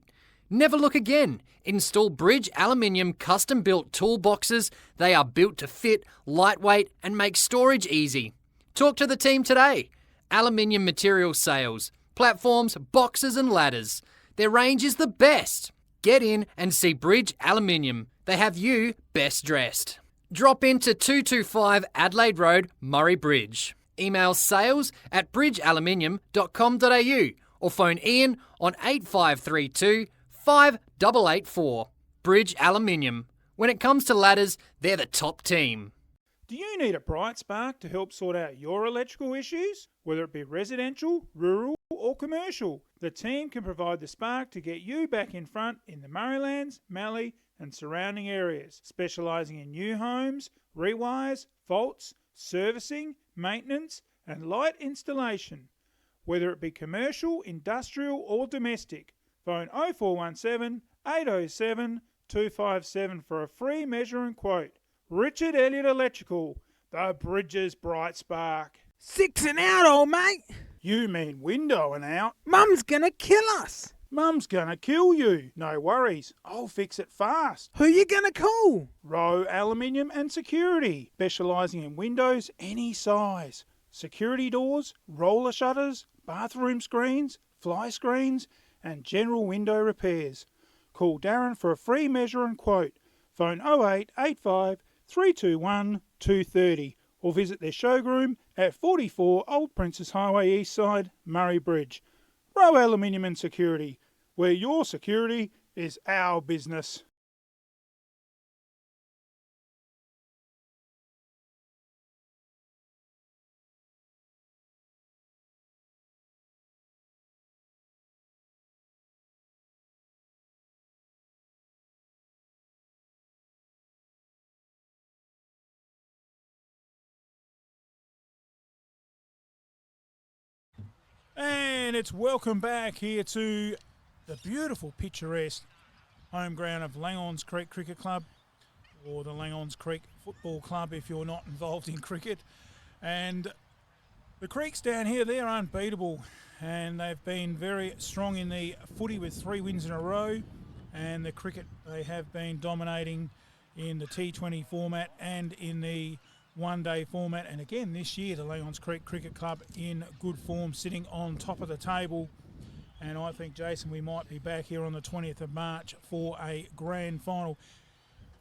Never look again. Install Bridge Aluminium custom-built toolboxes. They are built to fit, lightweight and make storage easy. Talk to the team today. Aluminium material sales, platforms, boxes and ladders. Their range is the best. Get in and see Bridge Aluminium. They have you best dressed. Drop into 225 Adelaide Road, Murray Bridge. Email sales@bridgealuminium.com.au or phone Ian on 8532 5884. Bridge Aluminium. When it comes to ladders, they're the top team. Do you need a bright spark to help sort out your electrical issues? Whether it be residential, rural or commercial, the team can provide the spark to get you back in front in the Murraylands, Mallee and surrounding areas, specialising in new homes, rewires, faults, servicing, maintenance and light installation. Whether it be commercial, industrial or domestic, phone 0417 807 257 for a free measure and quote. Richard Elliott Electrical, the Bridges Bright Spark. 6 and out, old mate. You mean window and out? Mum's gonna kill us. Mum's gonna kill you. No worries, I'll fix it fast. Who you gonna call? Rowe Aluminium and Security, specialising in windows any size, security doors, roller shutters, bathroom screens, fly screens and general window repairs. Call Darren for a free measure and quote. Phone 0885 321 230 or visit their showroom at 44 Old Princess Highway East Side, Murray Bridge. Rowe Aluminium and Security, where your security is our business. And it's welcome back here to the beautiful, picturesque home ground of Langhorne Creek Cricket Club, or the Langhorne Creek Football Club if you're not involved in cricket. And the Creeks down here, they're unbeatable, and they've been very strong in the footy with 3 wins in a row. And the cricket, they have been dominating in the T20 format and in the one-day format, and again this year the Langhorne Creek Cricket Club in good form, sitting on top of the table. And I think, Jason, we might be back here on the 20th of March for a grand final.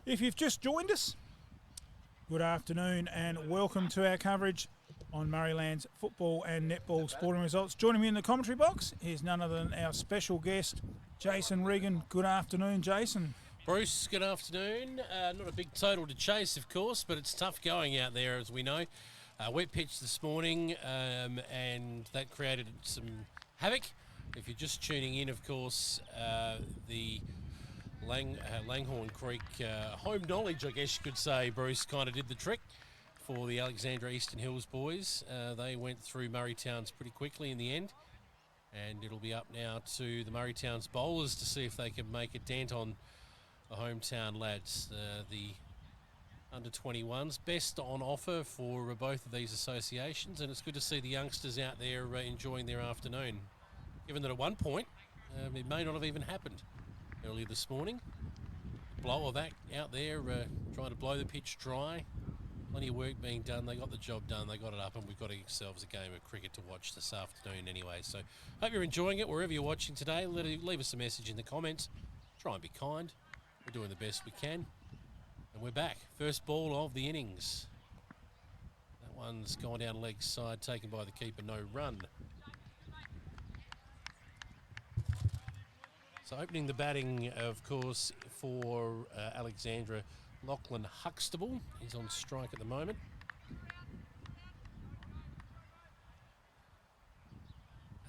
If you've just joined us, good afternoon and welcome to our coverage on Murrayland's football and netball sporting results. Joining me in the commentary box is none other than our special guest, Jason Regan. Good afternoon, Jason. Bruce, good afternoon. Not a big total to chase, of course, but it's tough going out there, as we know. Wet pitch this morning, and that created some havoc. If you're just tuning in, of course, the Langhorne Creek home knowledge, I guess you could say, Bruce, kind of did the trick for the Alexandra Eastern Hills boys. They went through Murray Towns pretty quickly in the end, and it'll be up now to the Murray Towns bowlers to see if they can make a dent on the hometown lads. The under-21s, best on offer for both of these associations, and it's good to see the youngsters out there enjoying their afternoon, given that at one point it may not have even happened earlier this morning. Blow of that out there trying to blow the pitch dry. Plenty of work being done. They got the job done. They got it up, and we've got ourselves a game of cricket to watch this afternoon anyway. So hope you're enjoying it wherever you're watching today. Leave us a message in the comments. Try and be kind. We're doing the best we can. And we're back. First ball of the innings. That one's gone down leg side, taken by the keeper, no run. So opening the batting, of course, for Alexandra, Lachlan Huxtable. He's on strike at the moment.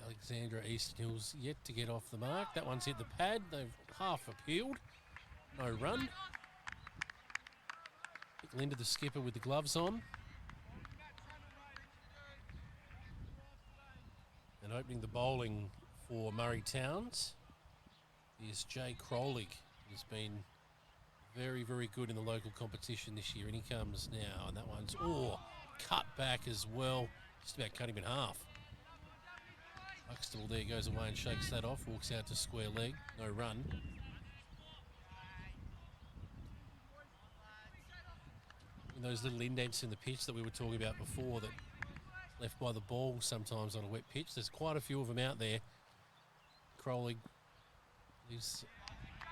Alexandra Eastern Hills yet to get off the mark. That one's hit the pad. They've half appealed. No run. Linda, the skipper, with the gloves on. And opening the bowling for Murray Towns is Jay Crowley. He's been very, very good in the local competition this year, and he comes now. And that one's, cut back as well. Just about cut him in half. Huxtable there goes away and shakes that off, walks out to square leg, no run. Those little indents in the pitch that we were talking about before that left by the ball sometimes on a wet pitch. There's quite a few of them out there. Crowley leaves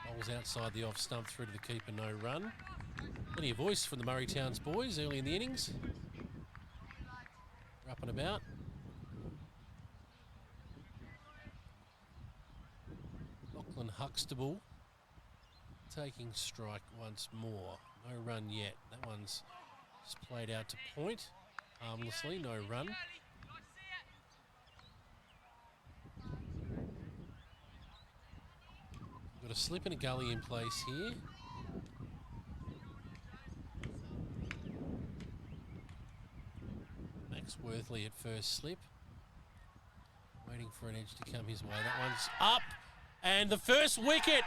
bowls outside the off stump through to the keeper, no run. Plenty of voice from the Murray Towns boys early in the innings. They're up and about. Lachlan Huxtable taking strike once more. No run yet. That one's just played out to point harmlessly, no run. Got a slip and a gully in place here. Max Worthley at first slip. Waiting for an edge to come his way. That one's up. And the first wicket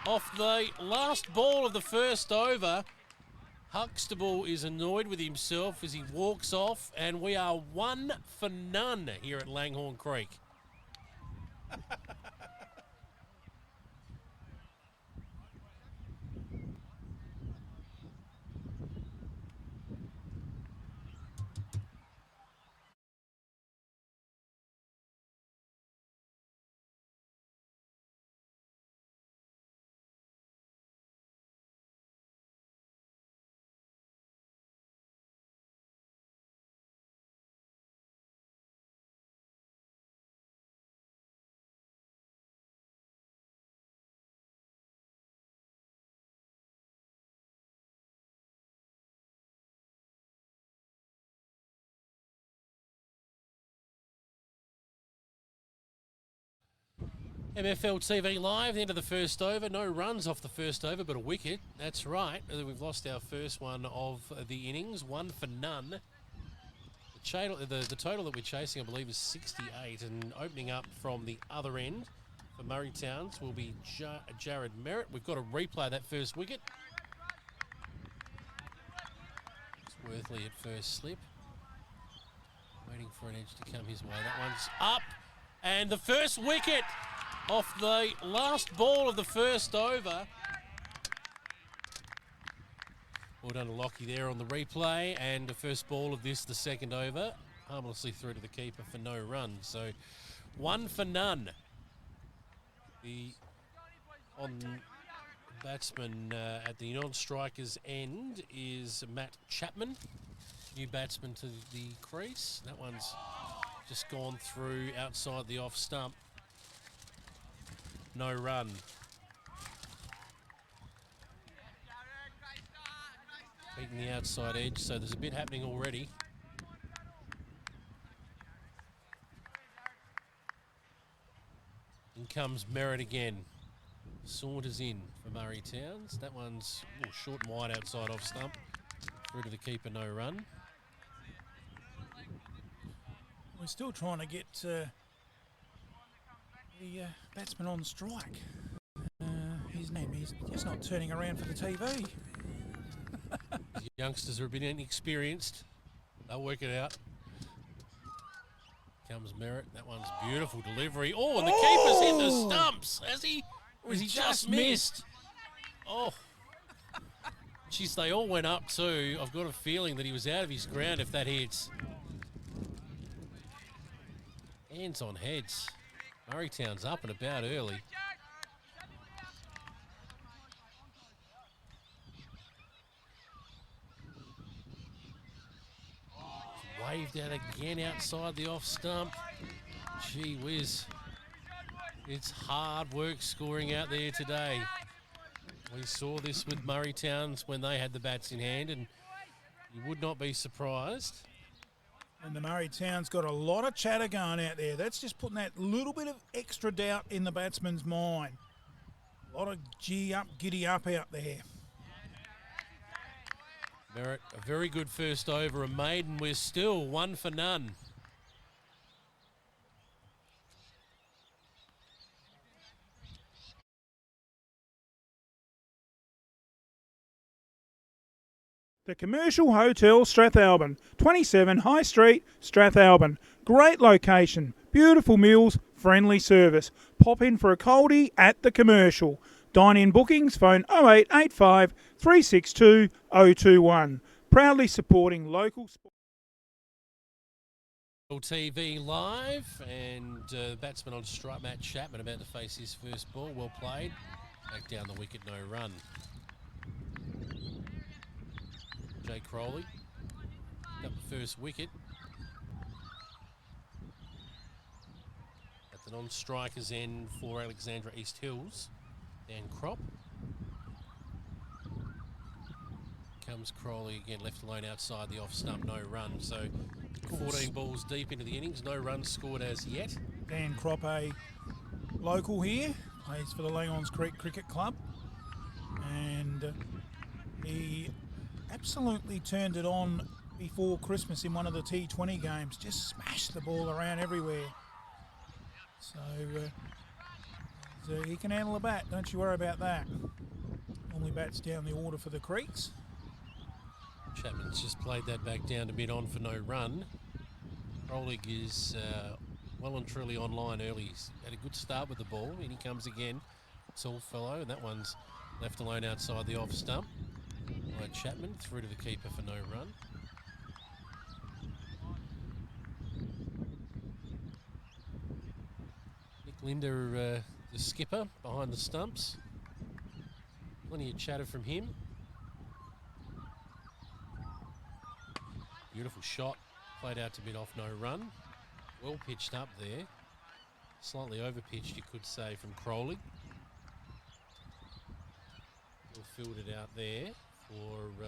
off the last ball of the first over. Huxtable is annoyed with himself as he walks off, and we are 1 for none here at Langhorne Creek. MFL TV Live, the end of the first over. No runs off the first over, but a wicket. That's right. We've lost our first one of the innings. 1 for none. The total that we're chasing, I believe, is 68. And opening up from the other end for Murray Towns will be Jared Merritt. We've got to replay that first wicket. It's Worthley at first slip. Waiting for an edge to come his way. That one's up. And the first wicket off the last ball of the first over. Well done to Lockie there on the replay, and the first ball of this, the second over, harmlessly through to the keeper for no run. So 1 for none. The on batsman at the non-striker's end is Matt Chapman, new batsman to the crease. That one's just gone through outside the off stump. No run. beating the outside edge, so there's a bit happening already. In comes Merritt again. Saunters in for Murray Towns. That one's short and wide outside off stump. Through to the keeper, no run. We're still trying to get the batsman on strike. His name, he's just not turning around for the TV. The youngsters are a bit inexperienced. They'll work it out. Comes Merritt. That one's beautiful delivery. Oh, and the keeper's hit the stumps, has he? Or has he just missed? Oh. Jeez, they all went up too. I've got a feeling that he was out of his ground if that hits. Hands on heads. Murraytown's up and about early. Waved out again outside the off stump. Gee whiz. It's hard work scoring out there today. We saw this with Murray Towns when they had the bats in hand, and you would not be surprised. And the Murray Towns got a lot of chatter going out there. That's just putting that little bit of extra doubt in the batsman's mind. A lot of giddy up out there. Merritt, a very good first over, a maiden. We're still 1 for none. The Commercial Hotel Strathalbyn, 27 High Street, Strathalbyn. Great location, beautiful meals, friendly service. Pop in for a coldie at the Commercial. Dine-in bookings, phone 0885 362 021. Proudly supporting local sport. TV live, and batsman on strike, Matt Chapman, about to face his first ball. Well played. Back down the wicket, no run. Jay Crowley got the first wicket. At the non-strikers end for Alexandra East Hills, Dan Crop. Comes Crowley again, left alone outside the off stump, no run. So 14 balls deep into the innings, no runs scored as yet. Dan Crop, a local here, plays for the Langhorne Creek Cricket Club, and he absolutely turned it on before Christmas in one of the T20 games. Just smashed the ball around everywhere. So he can handle a bat, don't you worry about that. Normally bats down the order for the Creeks. Chapman's just played that back down to mid on for no run. Rolig is well and truly online early. He's had a good start with the ball. In he comes again. Tall fellow, and that one's left alone outside the off stump. By Chapman through to the keeper for no run. Nick Linder, the skipper, behind the stumps. Plenty of chatter from him. Beautiful shot, played out to mid off, no run. Well pitched up there. Slightly over pitched, you could say, from Crowley. Well fielded out there for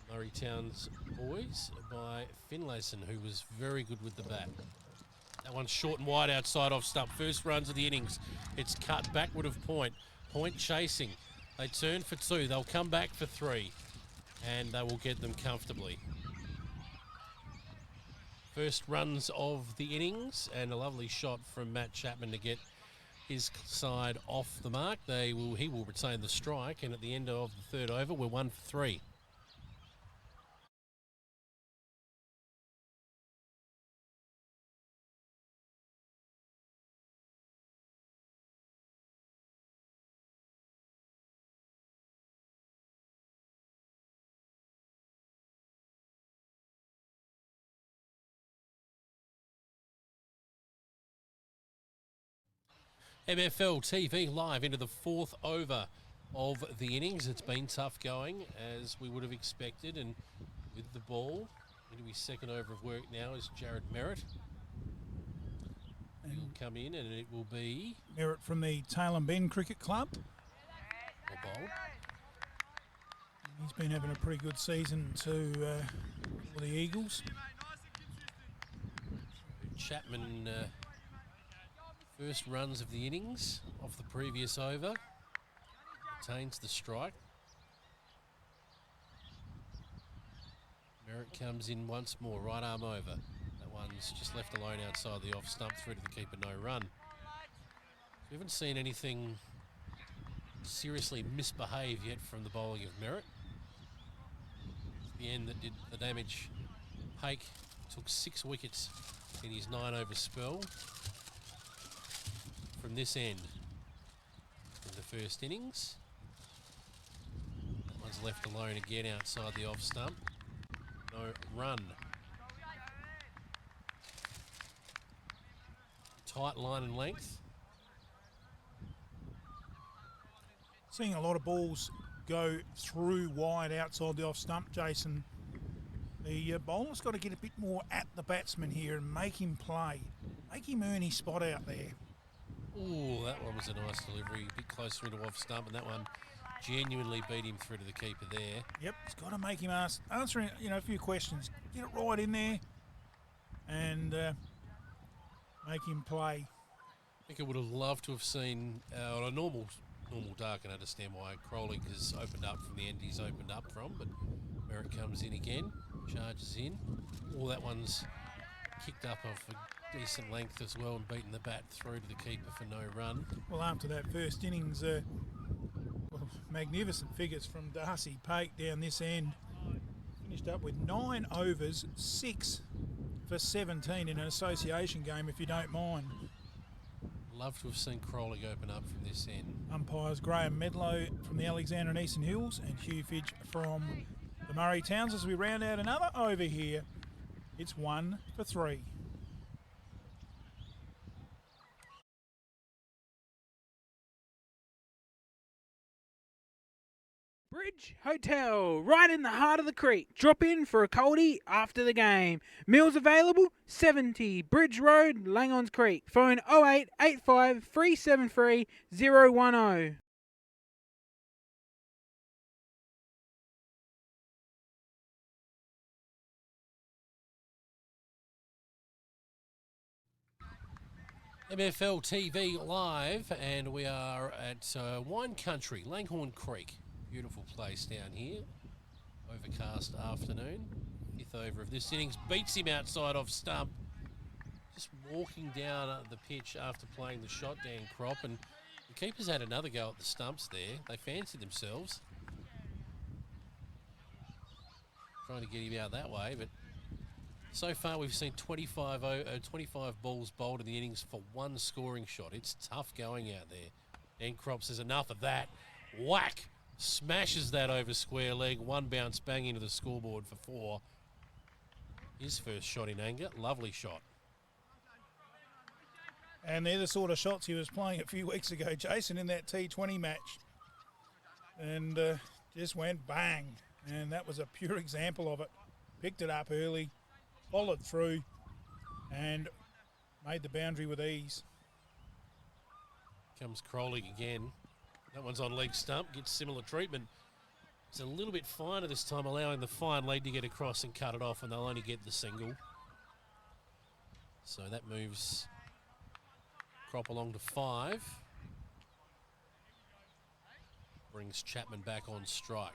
Murray Towns boys by Finlayson, who was very good with the bat. That one's short and wide outside off stump. First runs of the innings. It's cut backward of Point. Point chasing. They turn for 2. They'll come back for 3. And they will get them comfortably. First runs of the innings, and a lovely shot from Matt Chapman to get his side off the mark. He will retain the strike, and at the end of the third over, we're 1 for 3. MFL TV live into the 4th over of the innings. It's been tough going, as we would have expected, and with the ball into his second over of work now is Jared Merritt. He'll come in, and it will be Merritt from the Tailem Bend Cricket Club. a bowl. He's been having a pretty good season too for the Eagles. Chapman, first runs of the innings off the previous over. Retains the strike. Merritt comes in once more, right arm over. That one's just left alone outside the off stump, through to the keeper, no run. We haven't seen anything seriously misbehave yet from the bowling of Merritt. The end that did the damage. Hake took 6 wickets in his 9 over spell from this end in the first innings. That one's left alone again outside the off stump. No run. Tight line and length. Seeing a lot of balls go through wide outside the off stump, Jason. The bowler's got to get a bit more at the batsman here and make him play. Make him earn his spot out there. Ooh, that one was a nice delivery. A bit closer into off stump, and that one genuinely beat him through to the keeper there. Yep, he's got to make him answering a few questions. Get it right in there and make him play. I think I would have loved to have seen on a normal dark, and understand why Crowley has opened up from the end he's opened up from, but Merritt comes in again, charges in. All that one's kicked up off a decent length as well and beaten the bat through to the keeper for no run. Well, after that first innings, magnificent figures from Darcy Pake down this end. Finished up with 9 overs, 6 for 17 in an association game, if you don't mind. Love to have seen Crowley open up from this end. Umpires Graham Medlow from the Alexander and Eastern Hills and Hugh Fidge from the Murray Towns as we round out another over here. It's 1 for 3. Bridge Hotel, right in the heart of the creek. Drop in for a coldie after the game. Meals available, 70 Bridge Road, Langhorne Creek. Phone 0885 373 010. MFL TV live, and we are at Wine Country, Langhorne Creek. Beautiful place down here. Overcast afternoon. 5th over of this innings. Beats him outside off stump. Just walking down the pitch after playing the shot, Dan Crop. And the keeper's had another go at the stumps there. They fancied themselves. Trying to get him out that way, but so far we've seen 25 balls bowled in the innings for 1 scoring shot. It's tough going out there. Dan Crop says enough of that. Whack! Smashes that over square leg. 1 bounce bang into the scoreboard for 4. His first shot in anger. Lovely shot. And they're the sort of shots he was playing a few weeks ago, Jason, in that T20 match. And just went bang. And that was a pure example of it. Picked it up early, followed through, and made the boundary with ease. Comes Crowley again. That one's on leg stump, gets similar treatment. It's a little bit finer this time, allowing the fine leg to get across and cut it off, and they'll only get the single. So that moves Crop along to 5. Brings Chapman back on strike.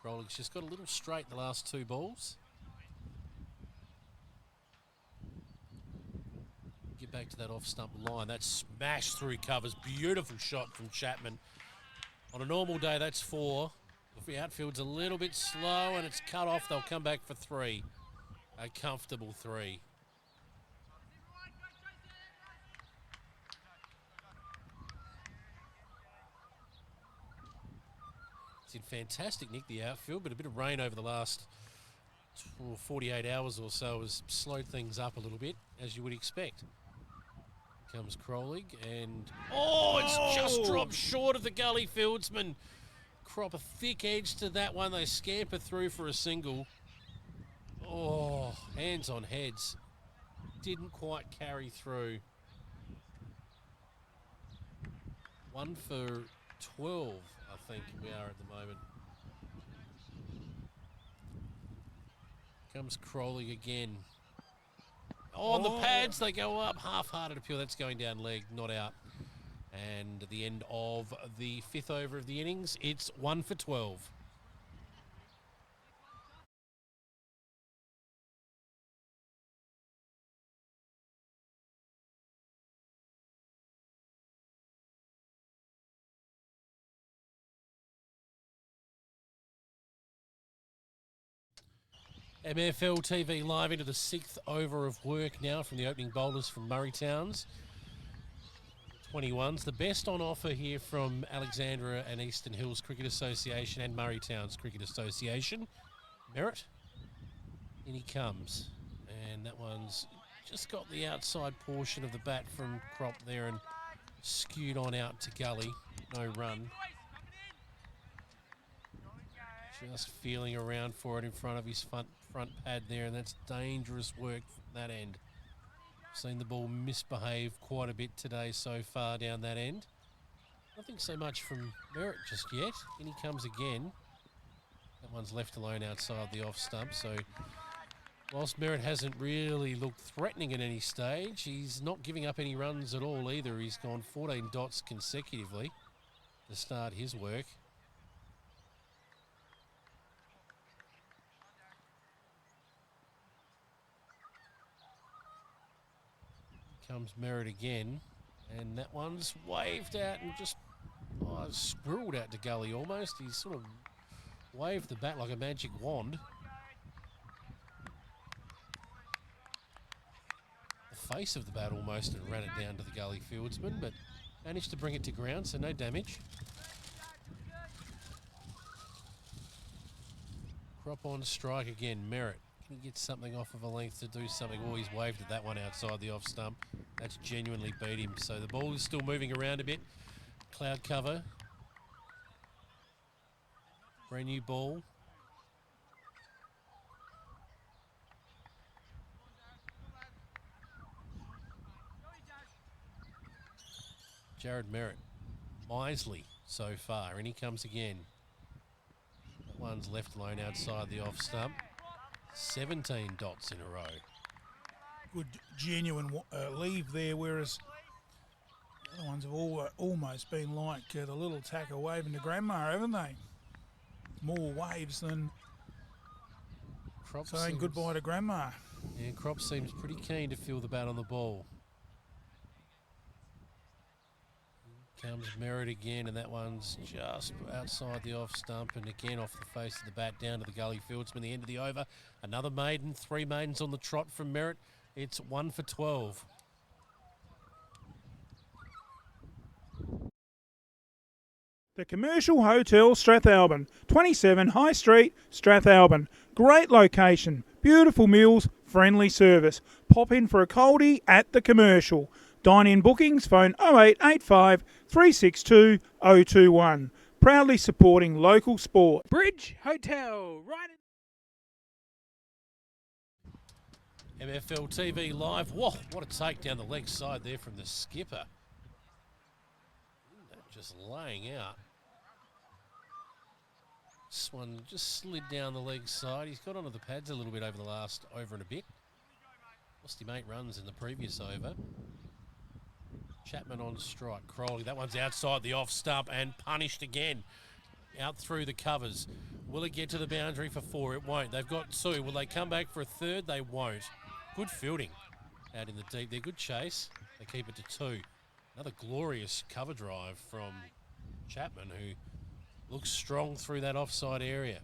Crowley's just got a little straight in the last 2 balls. Get back to that off-stump line. That's smashed through covers. Beautiful shot from Chapman. On a normal day, that's 4. If the outfield's a little bit slow and it's cut off, they'll come back for 3. A comfortable 3. It's in fantastic nick, the outfield, but a bit of rain over the last 48 hours or so has slowed things up a little bit, as you would expect. Comes Crowley, and it's just dropped short of the gully fieldsman. Crop a thick edge to that one. They scamper through for a single. Oh, hands on heads. Didn't quite carry through. 1 for 12, I think we are at the moment. Comes Crowley again. On the pads, they go up. Half-hearted appeal. That's going down leg, not out. And at the end of the 5th over of the innings, it's 1 for 12. MFL TV live into the 6th over of work now from the opening bowlers from Murray Towns. 21s, the best on offer here from Alexandra and Eastern Hills Cricket Association and Murray Towns Cricket Association. Merritt, in he comes. And that one's just got the outside portion of the bat from Crop there and skewed on out to gully. No run. Just feeling around for it in front of his front pad there, and that's dangerous work from that end. Seen the ball misbehave quite a bit today so far down that end. Nothing so much from Merritt just yet. In he comes again. That one's left alone outside the off stump, so whilst Merritt hasn't really looked threatening at any stage, he's not giving up any runs at all either. He's gone 14 dots consecutively to start his work. Comes Merritt again, and that one's waved out and just squirreled out to gully almost. He's sort of waved the bat like a magic wand. The face of the bat almost and ran it down to the gully fieldsman, but managed to bring it to ground, so no damage. Crop on strike again, Merritt. Can he get something off of a length to do something? Oh, he's waved at that one outside the off stump. That's genuinely beat him. So the ball is still moving around a bit. Cloud cover. Brand new ball. Jared Merritt. Misley so far. And he comes again. That one's left alone outside the off stump. 17 dots in a row. Good, genuine leave there, whereas the other ones have all, almost been like the little tacker waving to grandma, haven't they? More waves than Crop saying seems, goodbye to grandma. Yeah, Crop seems pretty keen to feel the bat on the ball. Comes Merritt again, and that one's just outside the off stump, and again off the face of the bat down to the gully fieldsman. The end of the over. Another maiden, 3 maidens on the trot from Merritt. It's 1 for 12. The Commercial Hotel Strathalbyn, 27 High Street, Strathalbyn. Great location, beautiful meals, friendly service. Pop in for a coldie at the Commercial. Dine-in bookings, phone 0885 362 021. Proudly supporting local sport. Bridge Hotel, right in MFL TV live. Whoa, what a take down the leg side there from the skipper. Just laying out. This one just slid down the leg side. He's got onto the pads a little bit over the last over and a bit. Lost him 8 runs in the previous over. Chapman on strike. Crowley, that one's outside the off stump and punished again. Out through the covers. Will it get to the boundary for 4? It won't. They've got 2. Will they come back for a 3rd? They won't. Good fielding out in the deep there. Good chase. They keep it to 2. Another glorious cover drive from Chapman, who looks strong through that offside area.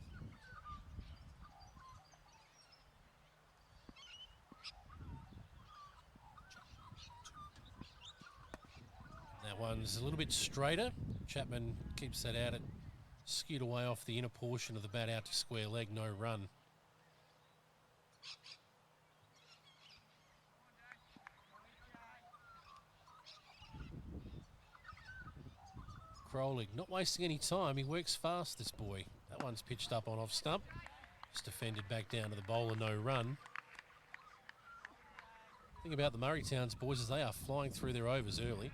That one's a little bit straighter. Chapman keeps that out. It skewed away off the inner portion of the bat out to square leg. No run. Crowley not wasting any time. He works fast, this boy. That one's pitched up on off stump. Just defended back down to the bowler. No run. The thing about the Murray Towns boys is they are flying through their overs early.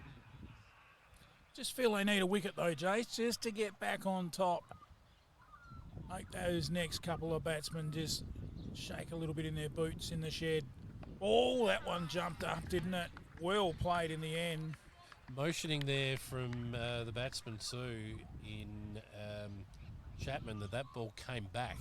Just feel they need a wicket though, Jace, just to get back on top. Like those next couple of batsmen just shake a little bit in their boots in the shed. Oh, that one jumped up, didn't it? Well played in the end. Motioning there from the batsman too in Chapman that ball came back.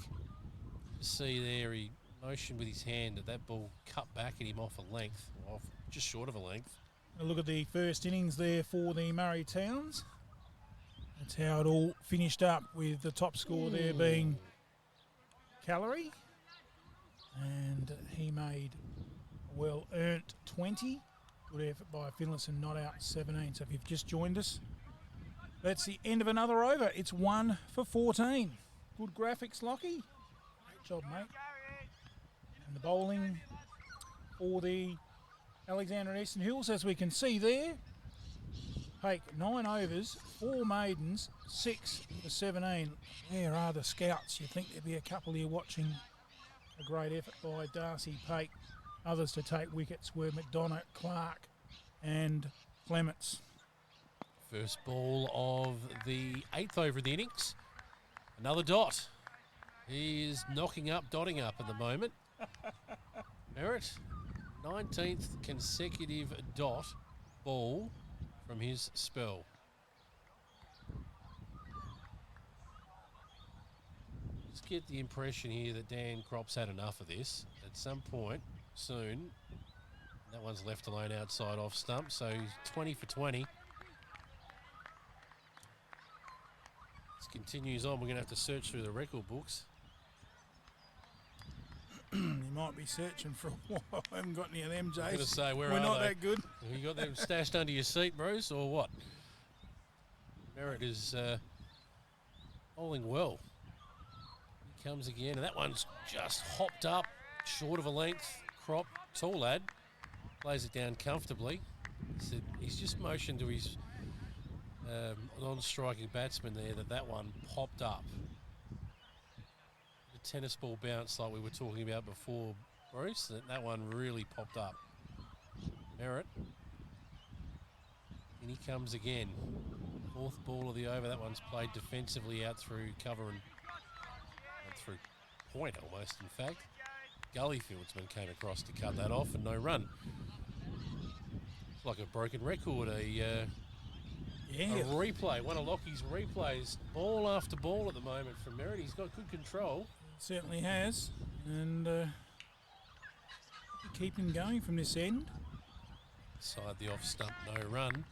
See there, he motioned with his hand that ball cut back at him off a length, off just short of a length. A look at the first innings there for the Murray Towns. That's how it all finished up, with the top score there being Calorie. And he made a well-earned 20. Good effort by Finlayson, not out 17. So if you've just joined us, that's the end of another over. It's 1 for 14. Good graphics, Lockie. Great job, mate. And the bowling for the Alexander and Eastern Hills, as we can see there. Take 9 overs, 4 maidens, 6 for 17. Where are the scouts? You'd think there'd be a couple here watching. A great effort by Darcy Pate. Others to take wickets were McDonough, Clark and Clements. First ball of the 8th over of the innings. Another dot. He is knocking up, dotting up at the moment. Merritt, 19th consecutive dot ball from his spell. Just get the impression here that Dan Cropp's had enough of this. At some point soon, that one's left alone outside off stump, so he's 20 for 20. This continues on. We're going to have to search through the record books. You might be searching for a while. I haven't got any of them, Jace. I was going to say, We're are not they? that good. Have you got them stashed under your seat, Bruce, or what? Merritt is bowling well. He comes again, and that one's just hopped up, short of a length. Crop, tall lad, plays it down comfortably. He's just motioned to his non-striking batsman there that one popped up. The tennis ball bounce like we were talking about before, Bruce. That one really popped up. Merritt. And he comes again. 4th ball of the over. That one's played defensively out through cover and through point almost, in fact. Gully fieldsman came across to cut that off and no run. It's like a broken record, a replay, one of Lockie's replays, ball after ball at the moment from Merritt. He's got good control. Certainly has, and keep him going from this end. Side the off stump, no run.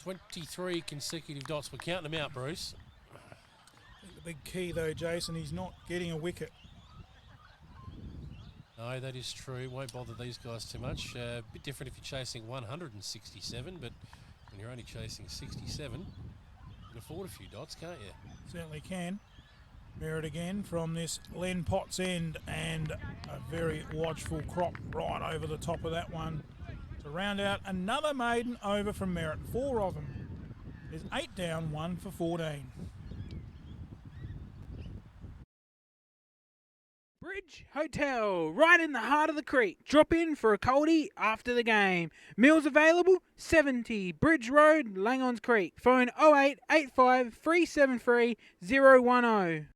23 consecutive dots. We're counting them out, Bruce. I think the big key though, Jason, he's not getting a wicket. No, that is true. Won't bother these guys too much. A bit different if you're chasing 167, but when you're only chasing 67, you can afford a few dots, can't you? Certainly can. Merritt again from this Len Potts end, and a very watchful Crop right over the top of that one to round out another maiden over from Merritt. 4 of them. There's 8 down, 1 for 14. Bridge Hotel, right in the heart of the creek. Drop in for a coldie after the game. Meals available, 70 Bridge Road, Langhorne Creek. Phone 0885 373 010.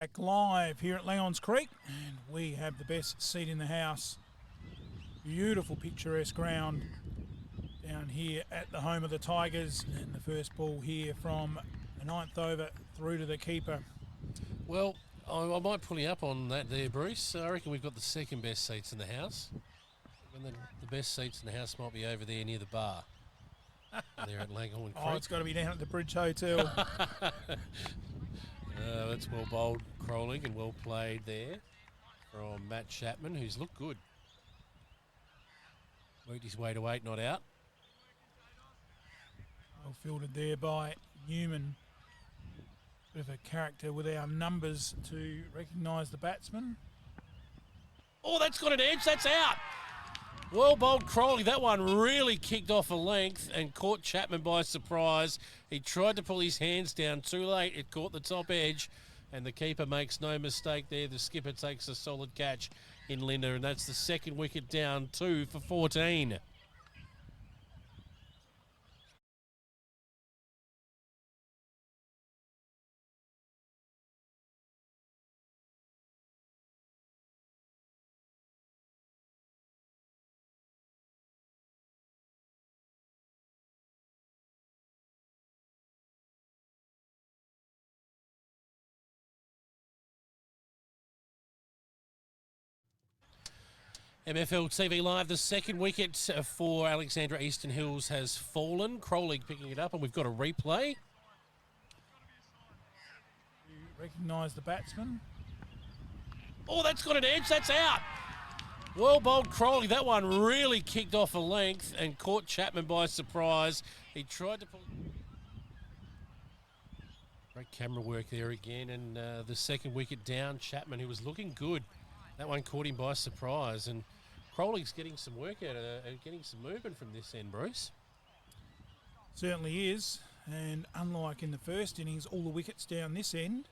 Back live here at Langhorne Creek, and we have the best seat in the house. Beautiful picturesque ground down here at the home of the Tigers, and the first ball here from the 9th over through to the keeper. Well, I might pull you up on that there, Bruce. I reckon we've got the second best seats in the house. And the best seats in the house might be over there near the bar. There at Langhorne Creek. Oh, it's got to be down at the Bridge Hotel. That's well bowled, Crowling, and well played there from Matt Chapman, who's looked good. Worked his way to 8, not out. Well fielded there by Newman. Bit of a character with our numbers to recognise the batsman. Oh, that's got an edge. That's out. Well bowled, Crowley. That one really kicked off a length and caught Chapman by surprise. He tried to pull his hands down too late. It caught the top edge, and the keeper makes no mistake there. The skipper takes a solid catch in Linda, and that's the second wicket down, 2 for 14. MFL TV Live, the second wicket for Alexandra Eastern Hills has fallen. Crowley picking it up, and we've got a replay. You recognise the batsman. Oh, that's got an edge. That's out. Well bowled Crowley. That one really kicked off a length and caught Chapman by surprise. He tried to pull... Great camera work there again, and the second wicket down. Chapman, who was looking good. That one caught him by surprise, and Crowley's getting some work out of getting some movement from this end, Bruce. Certainly is, and unlike in the first innings, all the wickets down this end,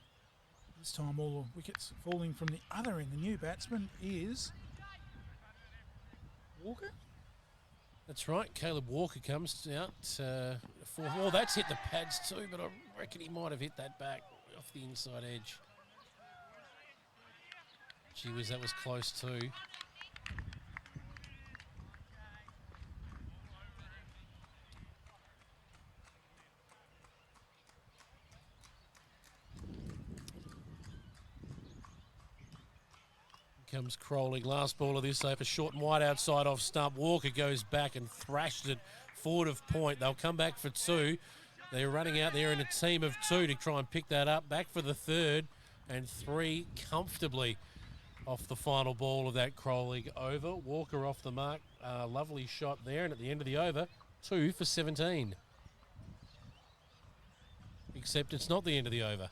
this time all the wickets falling from the other end. The new batsman is Walker. That's right, Caleb Walker comes out for... Oh, that's hit the pads too, but I reckon he might have hit that back off the inside edge. Gee whiz, that was close too. Comes Crowley, last ball of this over, short and wide outside off stump. Walker goes back and thrashed it forward of point. They'll come back for two. They're running out there in a team of two to try and pick that up. Back for the third, and three comfortably off the final ball of that Crowley over. Walker off the mark. Lovely shot there, and at the end of the over, 2 for 17. Except it's not the end of the over.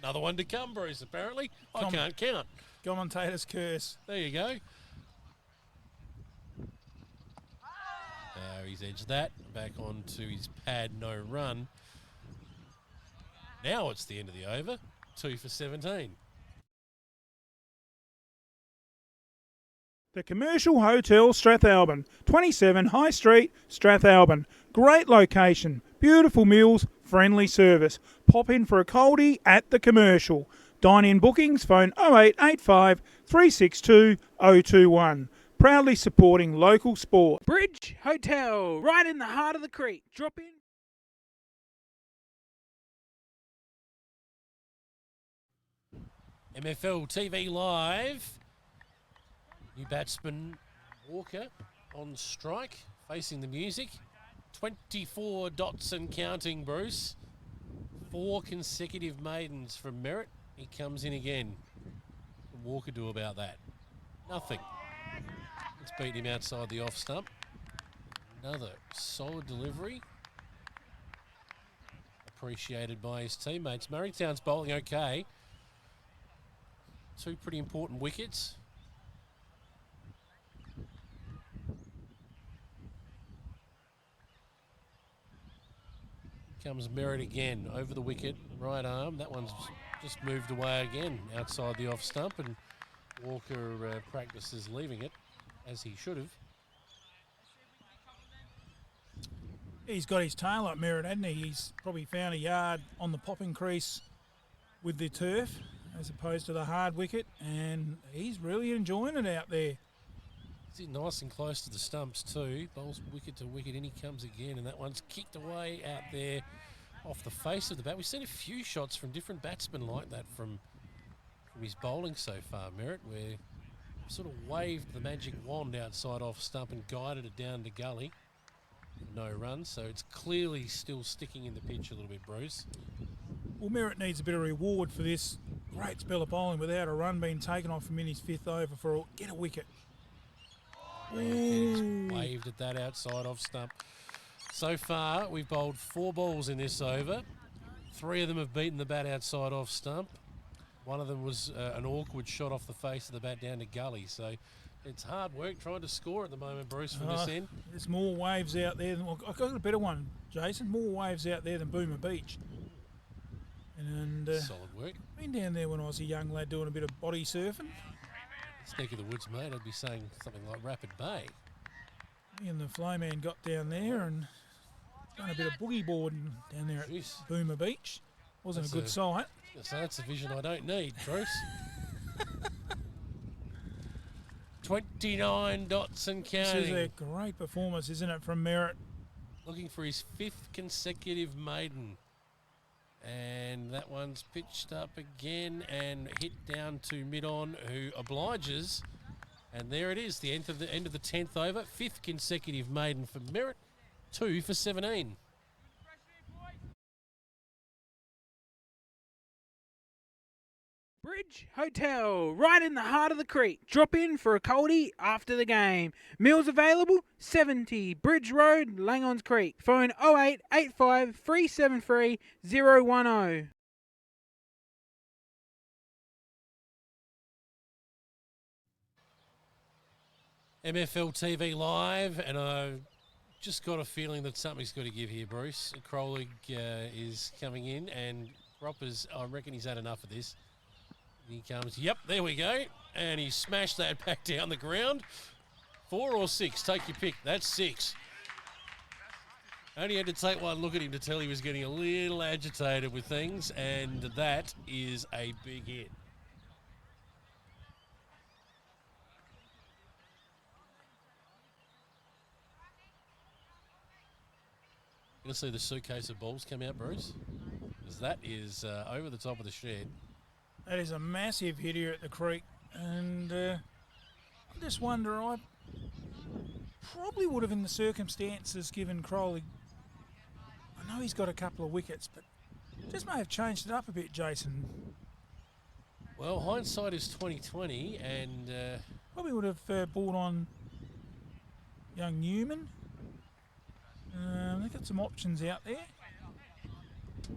Another one to come, Bruce, apparently. I can't count. Commentator's curse. There you go. He's edged that. Back onto his pad, no run. Now it's the end of the over. 2 for 17. The Commercial Hotel Strathalbyn, 27 High Street, Strathalbyn. Great location, beautiful meals, friendly service. Pop in for a coldie at the Commercial. Dine-in bookings, phone 0885 362 021. Proudly supporting local sport. Bridge Hotel, right in the heart of the creek. Drop in. MFL TV Live. New batsman Walker on strike, facing the music. 24 dots and counting, Bruce. 4 consecutive maidens from Merritt. He comes in again. What can Walker do about that? Nothing. It's beaten him outside the off stump. Another solid delivery. Appreciated by his teammates. Murraytown's bowling okay. 2 pretty important wickets. Comes Merritt again over the wicket, right arm. That one's just moved away again outside the off stump, and Walker practices leaving it as he should have. He's got his tail up, Merritt, hasn't he? He's probably found a yard on the popping crease with the turf as opposed to the hard wicket, and he's really enjoying it out there. He's nice and close to the stumps too. Bowls wicket to wicket, in he comes again, and that one's kicked away out there off the face of the bat. We've seen a few shots from different batsmen like that from his bowling so far, Merritt, where sort of waved the magic wand outside off stump and guided it down to gully. No run, so it's clearly still sticking in the pitch a little bit, Bruce. Well, Merritt needs a bit of reward for this great spell of bowling without a run being taken off him in his 5th over for get a wicket. He's waved at that outside off stump. So far, we've bowled 4 balls in this over. 3 of them have beaten the bat outside off stump. One of them was an awkward shot off the face of the bat down to gully. So it's hard work trying to score at the moment, Bruce, from this end. There's more waves out there. I've got a better one, Jason. More waves out there than Boomer Beach. And solid work. Been down there when I was a young lad doing a bit of body surfing. Neck of the woods, mate. I'd be saying something like Rapid Bay. Me and the flow man got down there and done a bit of boogie boarding down there at Boomer Beach. Wasn't a good sight. So that's a vision I don't need, Bruce. 29 dots and counting. This is a great performance, isn't it, from Merritt? Looking for his 5th consecutive maiden. And that one's pitched up again and hit down to mid-on, who obliges. And there it is, the end of the 10th over. 5th consecutive maiden for Merritt. 2 for 17. Bridge Hotel, right in the heart of the creek. Drop in for a coldie after the game. Meals available, 70 Bridge Road, Langhorne Creek. Phone 0885 373 010. MFL TV Live, and I've just got a feeling that something's got to give here, Bruce. Crowley is coming in, and Roppers, I reckon he's had enough of this. He comes, yep, there we go. And he smashed that back down the ground. 4 or 6, take your pick. That's 6. Only had to take one look at him to tell he was getting a little agitated with things, and that is a big hit. Going to see the suitcase of balls come out, Bruce? Because that is over the top of the shed. That is a massive hit here at the creek, and I just wonder, I probably would have in the circumstances given Crowley, I know he's got a couple of wickets, but just may have changed it up a bit, Jason. Well, hindsight is 20/20, and Probably would have brought on young Newman. They've got some options out there.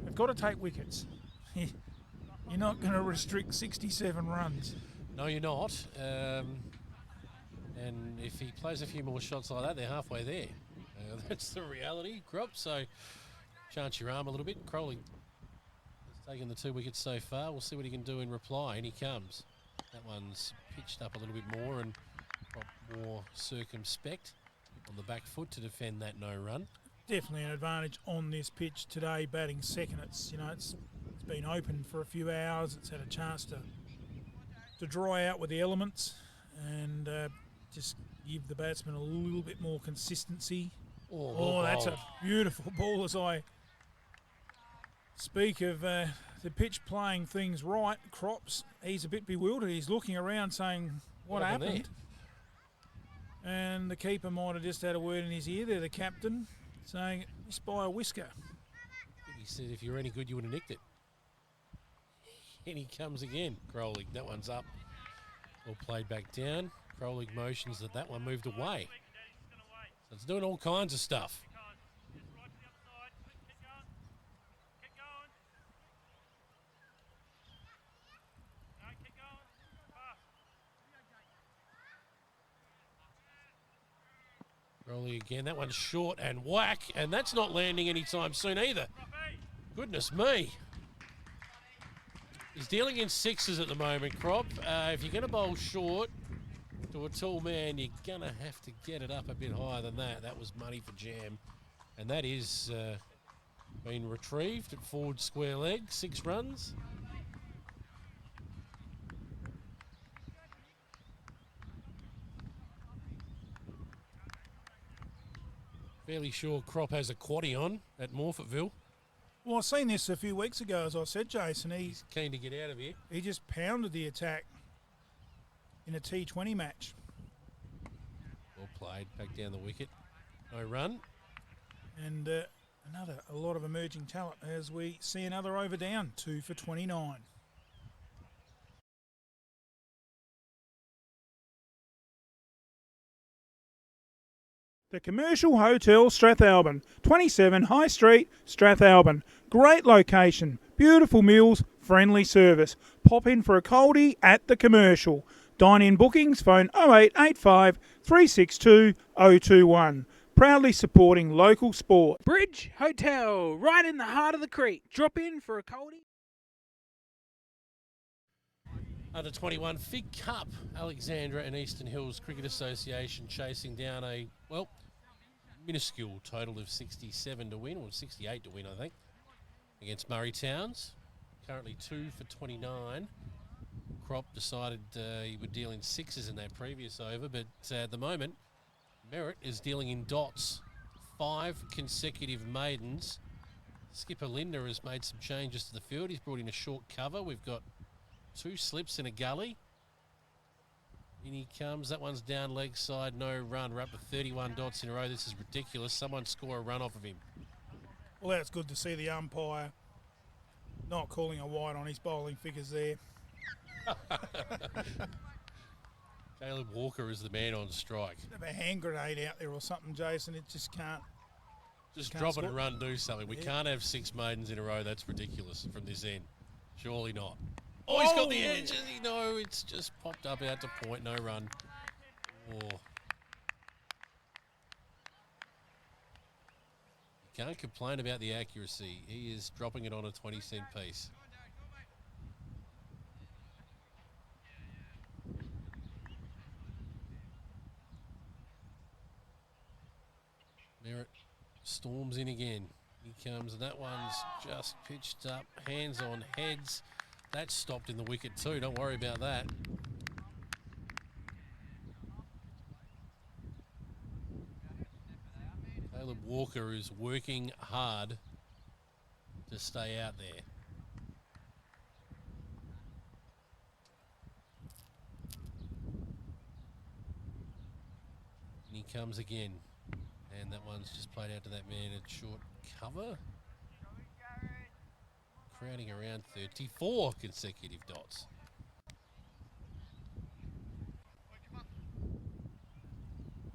They've got to take wickets. You're not going to restrict 67 runs. no, you're not. And if he plays a few more shots like that, they're halfway there. That's the reality, Crop. So chance your arm a little bit. Crowley has taken the 2 wickets so far. We'll see what he can do in reply. And he comes. That one's pitched up a little bit more and Crop more circumspect on the back foot to defend that no run. Definitely an advantage on this pitch today, batting second. It's been open for a few hours. It's had a chance to dry out with the elements and just give the batsman a little bit more consistency. Oh, that's a beautiful ball. As I speak of the pitch playing things right, Crops, he's a bit bewildered. He's looking around saying, what happened? And the keeper might have just had a word in his ear there, the captain, saying, missed by a whisker. He said, if you're any good, you would have nicked it. And he comes again. Crowley, that one's up. All played back down. Crowley motions that one moved away. So it's doing all kinds of stuff. Crowley again. That one's short and whack, and that's not landing anytime soon either. Goodness me. He's dealing in 6s at the moment, Crop. If you're going to bowl short to a tall man, you're going to have to get it up a bit higher than that. That was money for jam. And that is been retrieved at forward square leg, 6 runs. Fairly sure Crop has a quaddie on at Morfettville. Well, I seen this a few weeks ago, as I said, Jason. He's keen to get out of here. He just pounded the attack in a T20 match. Well played, back down the wicket. No run. And a lot of emerging talent as we see another over down, 2 for 29. The Commercial Hotel Strathalbyn, 27 High Street, Strathalbyn. Great location, beautiful meals, friendly service. Pop in for a coldie at the Commercial. Dine-in bookings, phone 0885 362 021. Proudly supporting local sport. Bridge Hotel, right in the heart of the creek. Drop in for a coldie. Under 21 Fig Cup, Alexandra and Eastern Hills Cricket Association chasing down a, minuscule total of 67 to win, or 68 to win, I think, against Murray Towns. Currently 2 for 29. Crop decided he would deal in 6s in that previous over, but at the moment, Merritt is dealing in dots. 5 consecutive maidens Skipper Linder has made some changes to the field. He's brought in a short cover. We've got 2 slips in a gully. In he comes. That one's down leg side, no run. We're up to 31 dots in a row. This is ridiculous. Someone score a run off of him. Well, that's good to see the umpire not calling a wide on his bowling figures there. Caleb Walker is the man on strike. Have a hand grenade out there or something, Jason. It just can't. Just Can't drop it score. and run, do something. We can't have 6 maidens in a row. That's ridiculous from this end. Surely not. Oh, he's got the edge. No, it's just popped up out to point. No run. Oh. You can't complain about the accuracy. He is dropping it on a 20-cent piece. Merritt storms in again. He comes, and that one's just pitched up. Hands on heads. That's stopped in the wicket too. Don't worry about that. Caleb Walker is working hard to stay out there. And he comes again. And that one's just played out to that man at short cover. Crowding around 34 consecutive dots.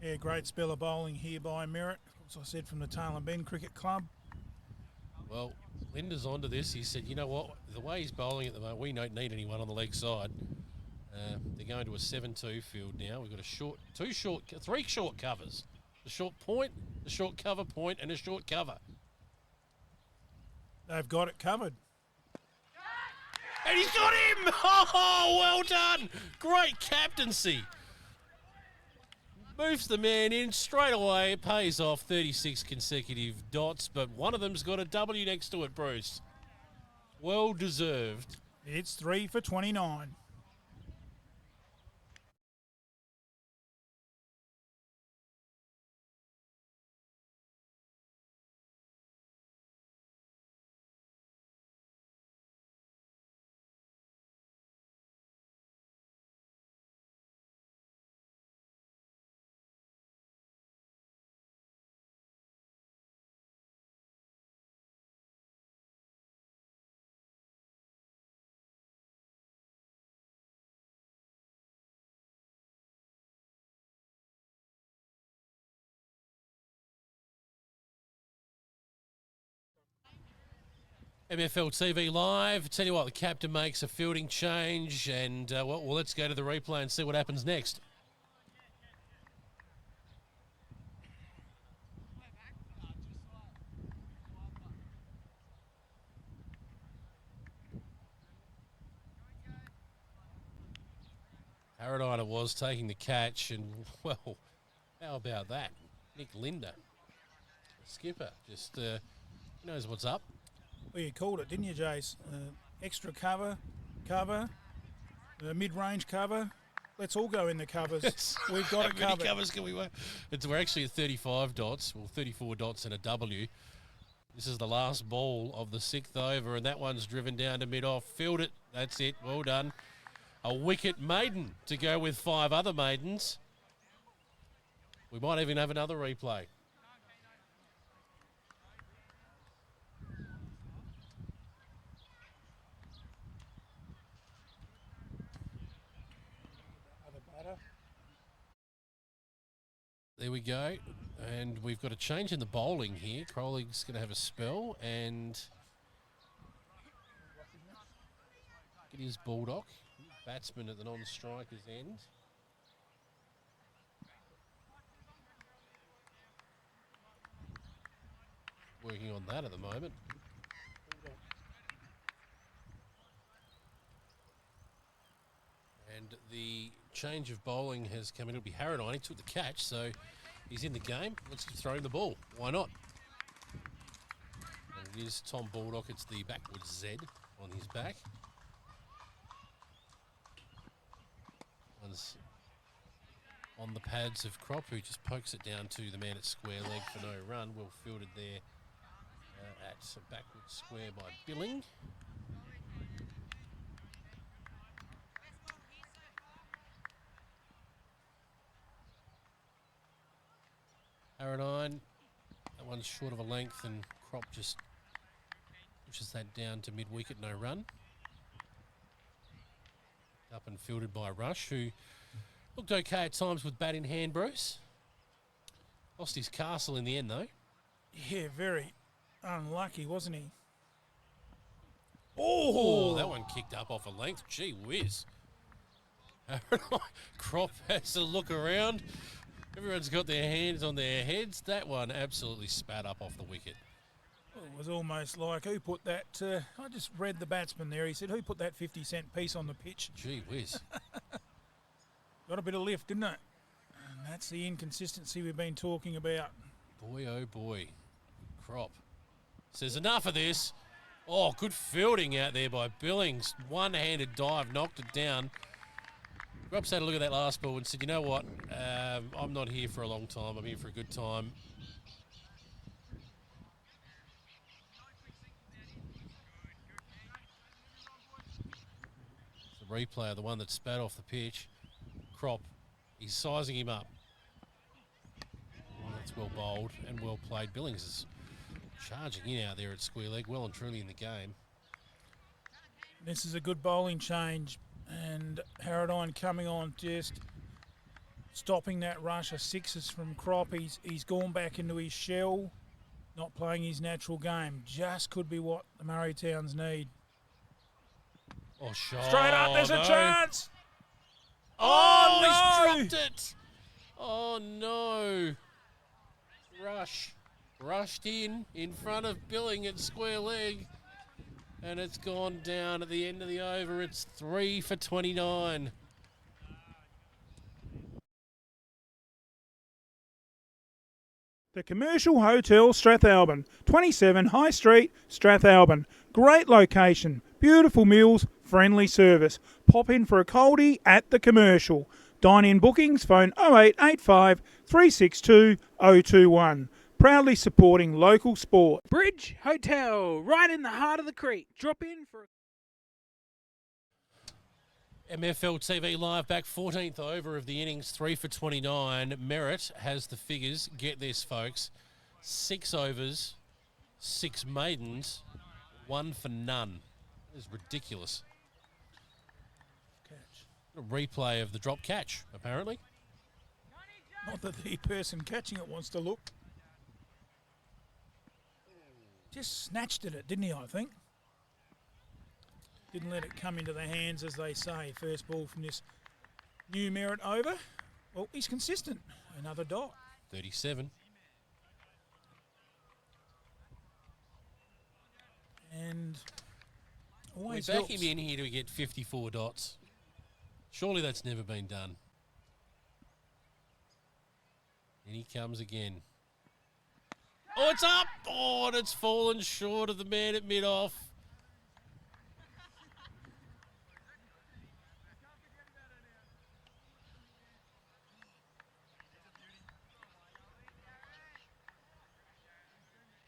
Yeah, great spell of bowling here by Merritt, as I said, from the Tail and Bend Cricket Club. Well, Linda's onto this. He said, you know what, the way he's bowling at the moment, we don't need anyone on the leg side. They're going to a 7-2 field now. We've got three short covers. The short point, the short cover point, and a short cover. They've got it covered. And he's got him! Oh, well done! Great captaincy. Moves the man in straight away. It pays off 36 consecutive dots, but one of them's got a W next to it, Bruce. Well deserved. It's 3 for 29. MFL TV Live. Tell you what, the captain makes a fielding change, and well, let's go to the replay and see what happens next. Paradina was taking the catch, and well, how about that? Nick Linder, skipper, just knows what's up. Well, you called it, didn't you, Jace? Extra cover, mid-range cover. Let's all go in the covers. We've got it How many covered. covers can we work? We're actually at 35 dots, well, 34 dots and a W. This is the last ball of the 6th over, and that one's driven down to mid-off. Field it. That's it. Well done. A wicket maiden to go with 5 other maidens. We might even have another replay. There we go. And we've got a change in the bowling here. Crowley's going to have a spell, and it is Baldock, batsman at the non-striker's end. Working on that at the moment. And the change of bowling has come in. It'll be Harradine. He took the catch, so he's in the game. Let's throw him the ball. Why not? And it is Tom Baldock. It's the backwards Z on his back. One's on the pads of Crop, who just pokes it down to the man at square leg for no run. Well fielded there at a backward square by Billing. A&E, that one's short of a length, and Crop just pushes that down to mid-wicket, no run. Up and fielded by Rush, who looked okay at times with bat in hand, Bruce. Lost his castle in the end, though. Yeah, very unlucky, wasn't he? Oh, that one kicked up off a length. Gee whiz. Crop has to look around. Everyone's got their hands on their heads. That one absolutely spat up off the wicket. Well, it was almost like, who put that? I just read the batsman there. He said, who put that 50-cent piece on the pitch? Gee whiz. Got a bit of lift, didn't it? And that's the inconsistency we've been talking about. Boy, oh boy. Crop says enough of this. Oh, good fielding out there by Billings. One-handed dive, knocked it down. Crop's had a look at that last ball and said, you know what, I'm not here for a long time. I'm here for a good time. The replay of the one that spat off the pitch. Crop, he's sizing him up. Oh, that's well bowled and well played. Billings is charging in out there at square leg, well and truly in the game. This is a good bowling change, and Harradine coming on, just stopping that rush of sixes from Crop. He's gone back into his shell, not playing his natural game. Just could be what the Murray Towns need. Oh, shot. Straight up, there's a chance! Oh, no! He's dropped it! Oh, no. Rush. Rushed in front of Billing at square leg. And it's gone down at the end of the over. It's 3 for 29. The Commercial Hotel Strathalbyn, 27 High Street, Strathalbyn. Great location, beautiful meals, friendly service. Pop in for a coldie at the Commercial. Dine-in bookings, phone 0885 362 021. Proudly supporting local sport. Bridge Hotel, right in the heart of the creek. Drop in for MFL TV live back 14th over of the innings, 3 for 29. Merritt has the figures. Get this, folks. 6 overs, 6 maidens, 1 for none. That is ridiculous. A replay of the drop catch, apparently. Not that the person catching it wants to look. Just snatched at it, didn't he, I think? Didn't let it come into the hands, as they say. First ball from this new Merritt over. Well, he's consistent. Another dot. 37. And We always back helps. him in here to get 54 dots. Surely that's never been done. And he comes again. Oh, it's up! Oh, and it's fallen short of the man at mid-off.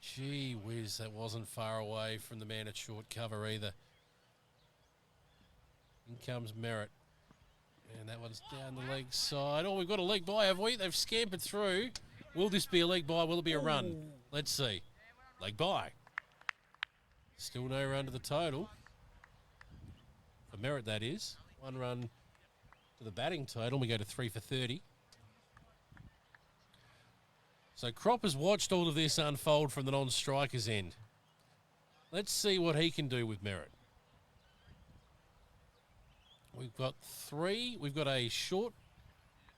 Gee whiz, that wasn't far away from the man at short cover either. In comes Merritt. And that one's down the leg side. Oh, we've got a leg by, have we? They've scampered through. Will this be a leg by? Will it be a run? Let's see. Leg by. Still no run to the total. For Merritt, that is. 1 run to the batting total. We go to 3 for 30. So Crop has watched all of this unfold from the non-striker's end. Let's see what he can do with Merritt. We've got 3. We've got a short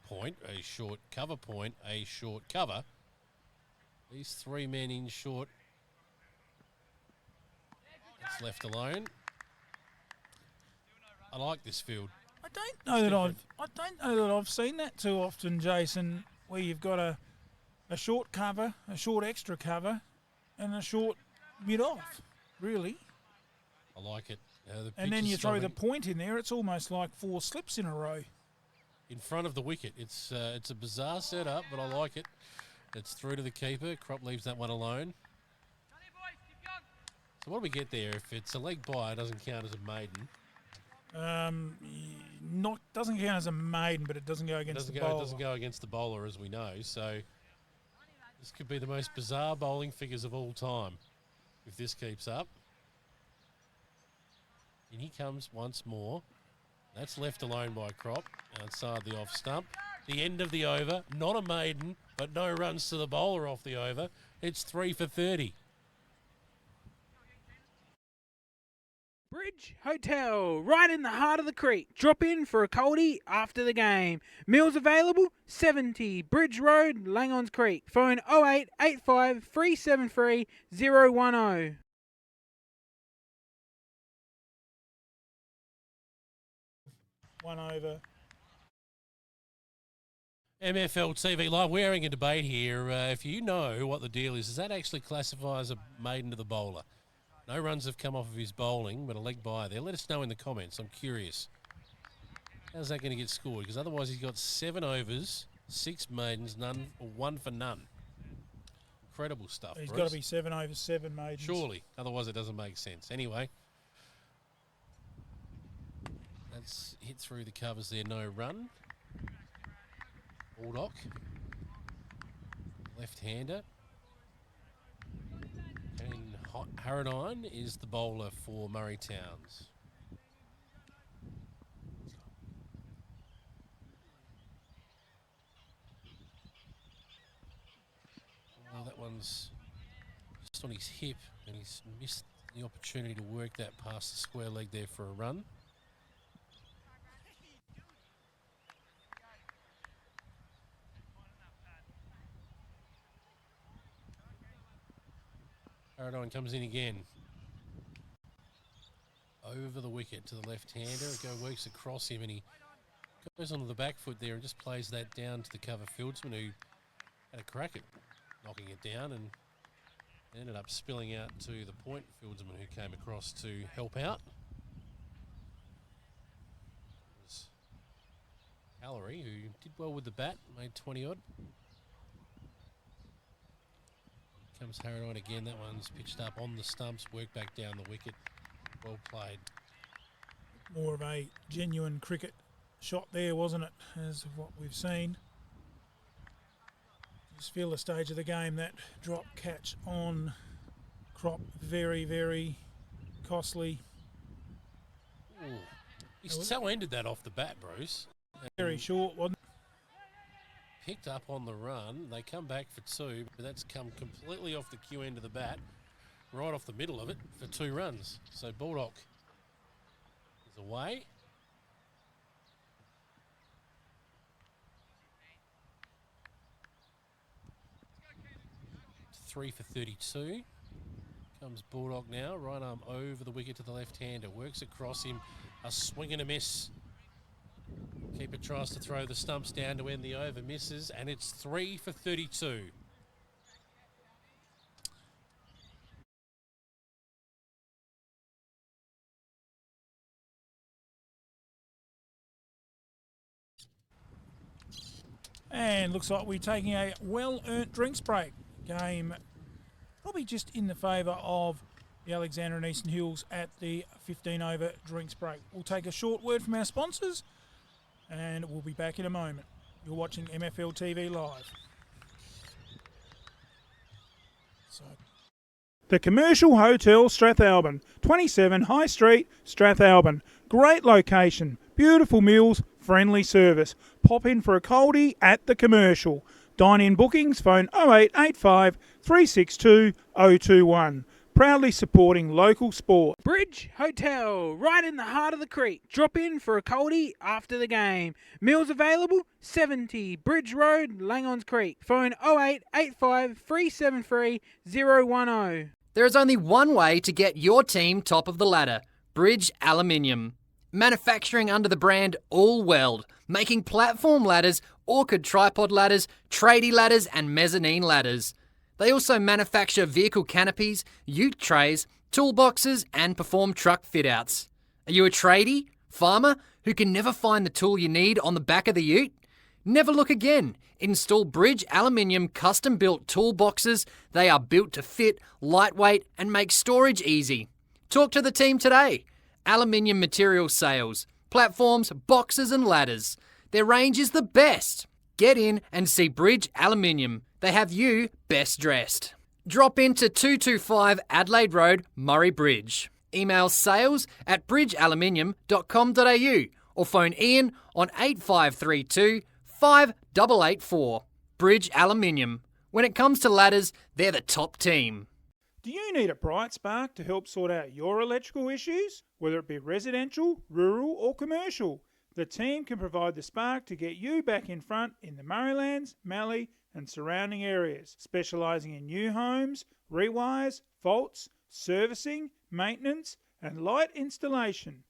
point, a short cover point, a short cover. These 3 men in short. It's left alone. I like this field. I don't know that I've seen that too often, Jason, where you've got a short cover, a short extra cover, and a short mid-off, really. I like it. And then you throw the point in there, it's almost like 4 slips in a row. In front of the wicket. It's a bizarre setup, but I like it. It's through to the keeper. Crop leaves that one alone. So what do we get there? If it's a leg by, it doesn't count as a maiden. Doesn't count as a maiden, but it doesn't go against the bowler. It doesn't go against the bowler, as we know. So this could be the most bizarre bowling figures of all time if this keeps up. And he comes once more. That's left alone by Crop outside the off stump. The end of the over, not a maiden, but no runs to the bowler off the over. It's 3 for 30. Bridge Hotel, right in the heart of the creek. Drop in for a coldie after the game. Meals available, 70 Bridge Road, Langhorne Creek. Phone 0885 373 010. One over. MFL TV Live, we're having a debate here. If you know what the deal is, does that actually classify as a maiden to the bowler? No runs have come off of his bowling, but a leg by there. Let us know in the comments. I'm curious. How's that going to get scored? Because otherwise he's got 7 overs, 6 maidens, none, or 1 for none. Incredible stuff. He's Bruce. got to be 7 over 7 maidens. Surely. Otherwise it doesn't make sense. Anyway. That's hit through the covers there. No run. Baldock. Left-hander. And Harradine is the bowler for Murray Towns. Well, that one's just on his hip, and he's missed the opportunity to work that past the square leg there for a run. Harradine comes in again. Over the wicket to the left-hander. Works across him, and he goes onto the back foot there and just plays that down to the cover fieldsman, who had a crack at knocking it down and ended up spilling out to the point fieldsman who came across to help out. It was Hallery, who did well with the bat, made 20-odd. Comes Harradine again. That one's pitched up on the stumps, worked back down the wicket. Well played. More of a genuine cricket shot there, wasn't it, as of what we've seen. Just feel the stage of the game, that drop catch on Crop, very, very costly. Ooh. He so ended that off the bat, Bruce. Very short, wasn't it? Picked up on the run. They come back for 2, but that's come completely off the cue end of the bat, right off the middle of it for 2 runs. So Baldock is away. It's 3 for 32. Comes Baldock now, right arm over the wicket to the left-hander. Works across him, a swing and a miss. Keeper tries to throw the stumps down to end the over, misses, and it's 3 for 32. And looks like we're taking a well-earned drinks break. Game probably just in the favour of the Alexander and Eastern Hills at the 15-over drinks break. We'll take a short word from our sponsors, and we'll be back in a moment. You're watching MFL TV Live. The Commercial Hotel Strathalbyn, 27 High Street, Strathalbyn. Great location, beautiful meals, friendly service. Pop in for a coldie at the Commercial. Dine-in bookings, phone 0885 362 021. Proudly supporting local sport. Bridge Hotel, right in the heart of the creek. Drop in for a coldie after the game. Meals available, 70 Bridge Road, Langhorne Creek. Phone 0885 373 010. There is only one way to get your team top of the ladder: Bridge Aluminium. Manufacturing under the brand All Weld, making platform ladders, orchid tripod ladders, tradie ladders and mezzanine ladders. They also manufacture vehicle canopies, ute trays, toolboxes and perform truck fit-outs. Are you a tradie, farmer, who can never find the tool you need on the back of the ute? Never look again. Install Bridge Aluminium custom-built toolboxes. They are built to fit, lightweight, and make storage easy. Talk to the team today. Aluminium material sales, platforms, boxes and ladders. Their range is the best. Get in and see Bridge Aluminium. They have you best dressed. Drop into 225 Adelaide Road, Murray Bridge. Email sales@bridgealuminium.com.au or phone Ian on 8532 5884. Bridge Aluminium. When it comes to ladders, they're the top team. Do you need a bright spark to help sort out your electrical issues? Whether it be residential, rural or commercial, the team can provide the spark to get you back in front in the Murraylands, Mallee and surrounding areas, specialising in new homes, rewires, faults, servicing, maintenance and light installation.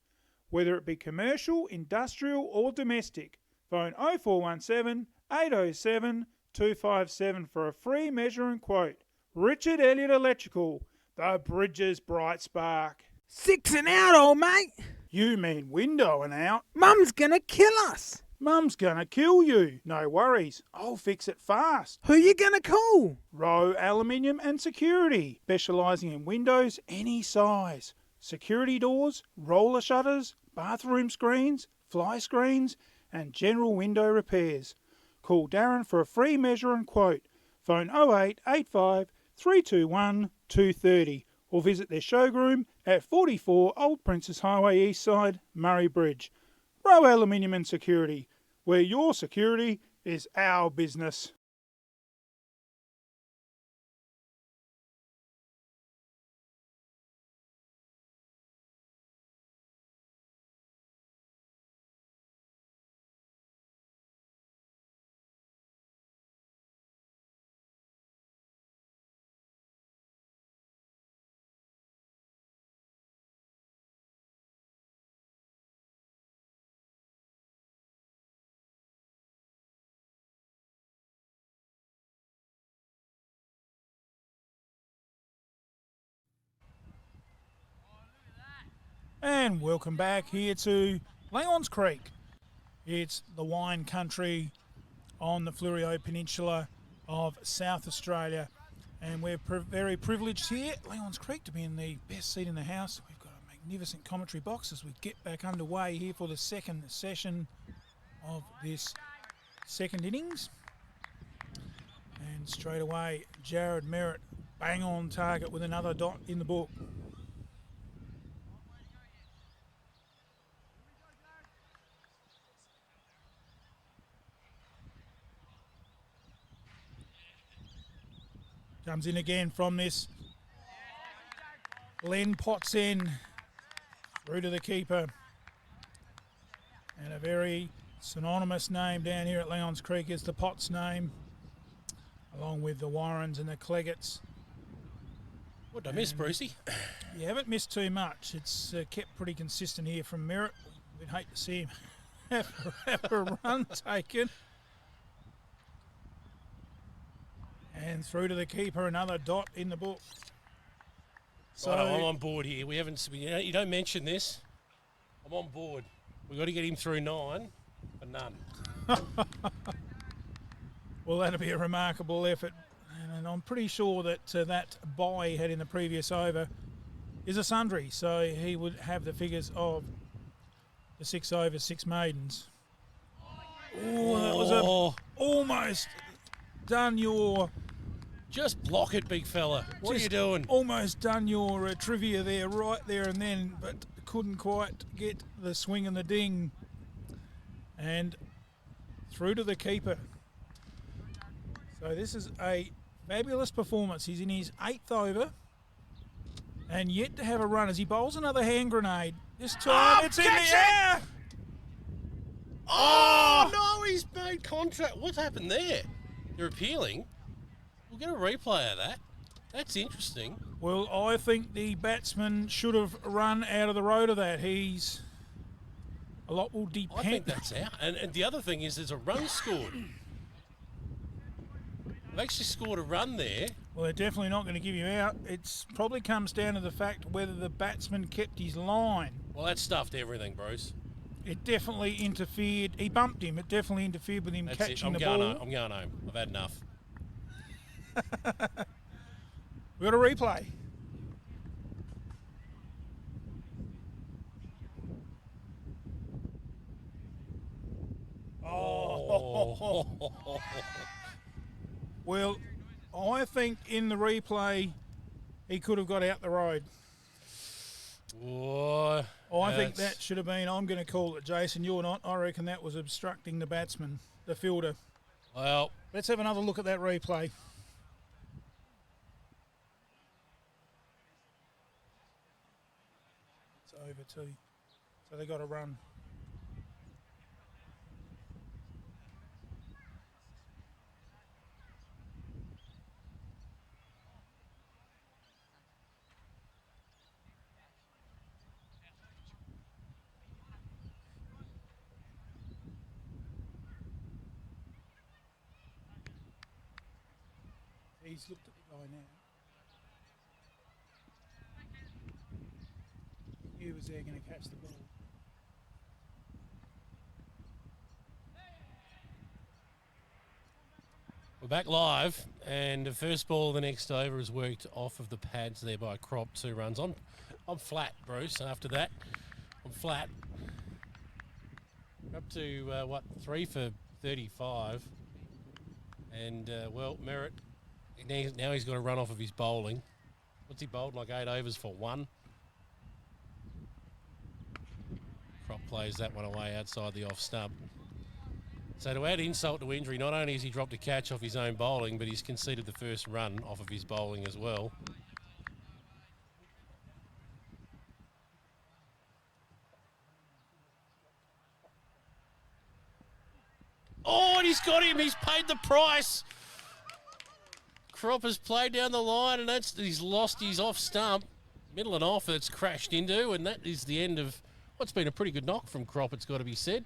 Whether it be commercial, industrial or domestic, phone 0417 807 257 for a free measure and quote. Richard Elliott Electrical, the Bridges Bright Spark. 6 and out, old mate. You mean window and out? Mum's gonna kill us. Mum's gonna kill you. No worries, I'll fix it fast. Who you gonna call? Rowe Aluminium and Security, specialising in windows any size. Security doors, roller shutters, bathroom screens, fly screens and general window repairs. Call Darren for a free measure and quote. Phone 0885 321 230 or visit their showroom at 44 Old Princess Highway East Side, Murray Bridge. Rowe Aluminium and Security, where your security is our business. And welcome back here to Langhorne Creek. It's the wine country on the Fleurieu Peninsula of South Australia. And we're very privileged here at Langhorne Creek to be in the best seat in the house. We've got a magnificent commentary box as we get back underway here for the second session of this second innings. And straight away, Jared Merritt bang on target with another dot in the book. Comes in again from this. Len Potts in through to the keeper. And a very synonymous name down here at Langhorne Creek is the Potts name, along with the Warrens and the Cleggetts. What did I miss, Brucey? You haven't missed too much. It's kept pretty consistent here from Merritt. We'd hate to see him have a run taken. And through to the keeper, another dot in the book. So Right, I'm on board here. You don't mention this. I'm on board. We've got to get him through 9 for none. well, that'll be a remarkable effort. And I'm pretty sure that that bye he had in the previous over is a sundry. So he would have the figures of the 6 overs, 6 maidens. Oh, that was almost done your... Just block it, big fella. What are you doing? Almost done your trivia there, right there and then, but couldn't quite get the swing and the ding. And through to the keeper. So this is a fabulous performance. He's in his 8th over and yet to have a run as he bowls another hand grenade. This time it's in the air. Oh, no, he's made contact. What's happened there? You're appealing? We'll get a replay of that. That's interesting. Well, I think the batsman should have run out of the road of that. A lot will depend. I think that's out. And the other thing is there's a run scored. They've actually scored a run there. Well, they're definitely not going to give you out. It probably comes down to the fact whether the batsman kept his line. Well, that stuffed everything, bros. It definitely interfered. He bumped him. It definitely interfered with him That's it. catching the Going ball. home. I'm going home. I've had enough. We've got a replay. Oh. Well, I think in the replay he could have got out the road. Oh, I think that should have been. I'm going to call it, Jason. You're not. I reckon that was obstructing the batsman, the fielder. Well, Let's have another look at that replay. It's over too. So they got to run. He's looked at the guy now. He was there going to catch the ball. we're back live, and the first ball of the next over is worked off of the pads there by Crop. 2 runs. I'm flat, Bruce. After that, I'm flat. Up to 3 for 35, and well, Merritt. Now he's got to run off of his bowling. What's he bowled? Like 8 overs for 1. Crop plays that one away outside the off stump. So to add insult to injury, not only has he dropped a catch off his own bowling, but he's conceded the first run off of his bowling as well. Oh, and he's got him. He's paid the price. Crop has played down the line, and he's lost his off stump. Middle and off that's crashed into, and that is the end of what's been a pretty good knock from Crop, it's got to be said.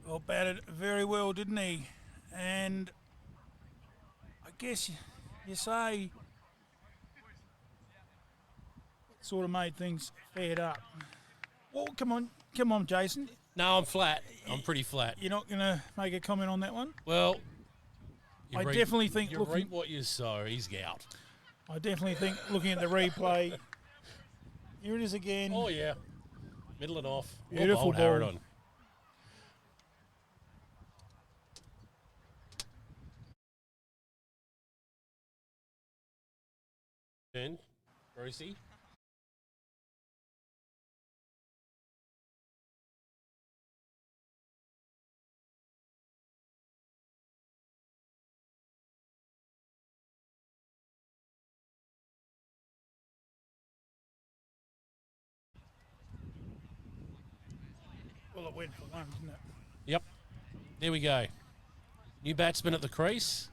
Well, batted very well, didn't he? And I guess you say sort of made things fared up. Well, come on, Jason. No, I'm flat. I'm pretty flat. You're not going to make a comment on that one? Well, I definitely think you reap what you sow. He's out. I definitely think looking at the replay, here it is again. Oh yeah, middle and off. Beautiful ball. Harrodon. Brucey. Well, it went for 1, didn't it? Yep. There we go. New batsman at the crease.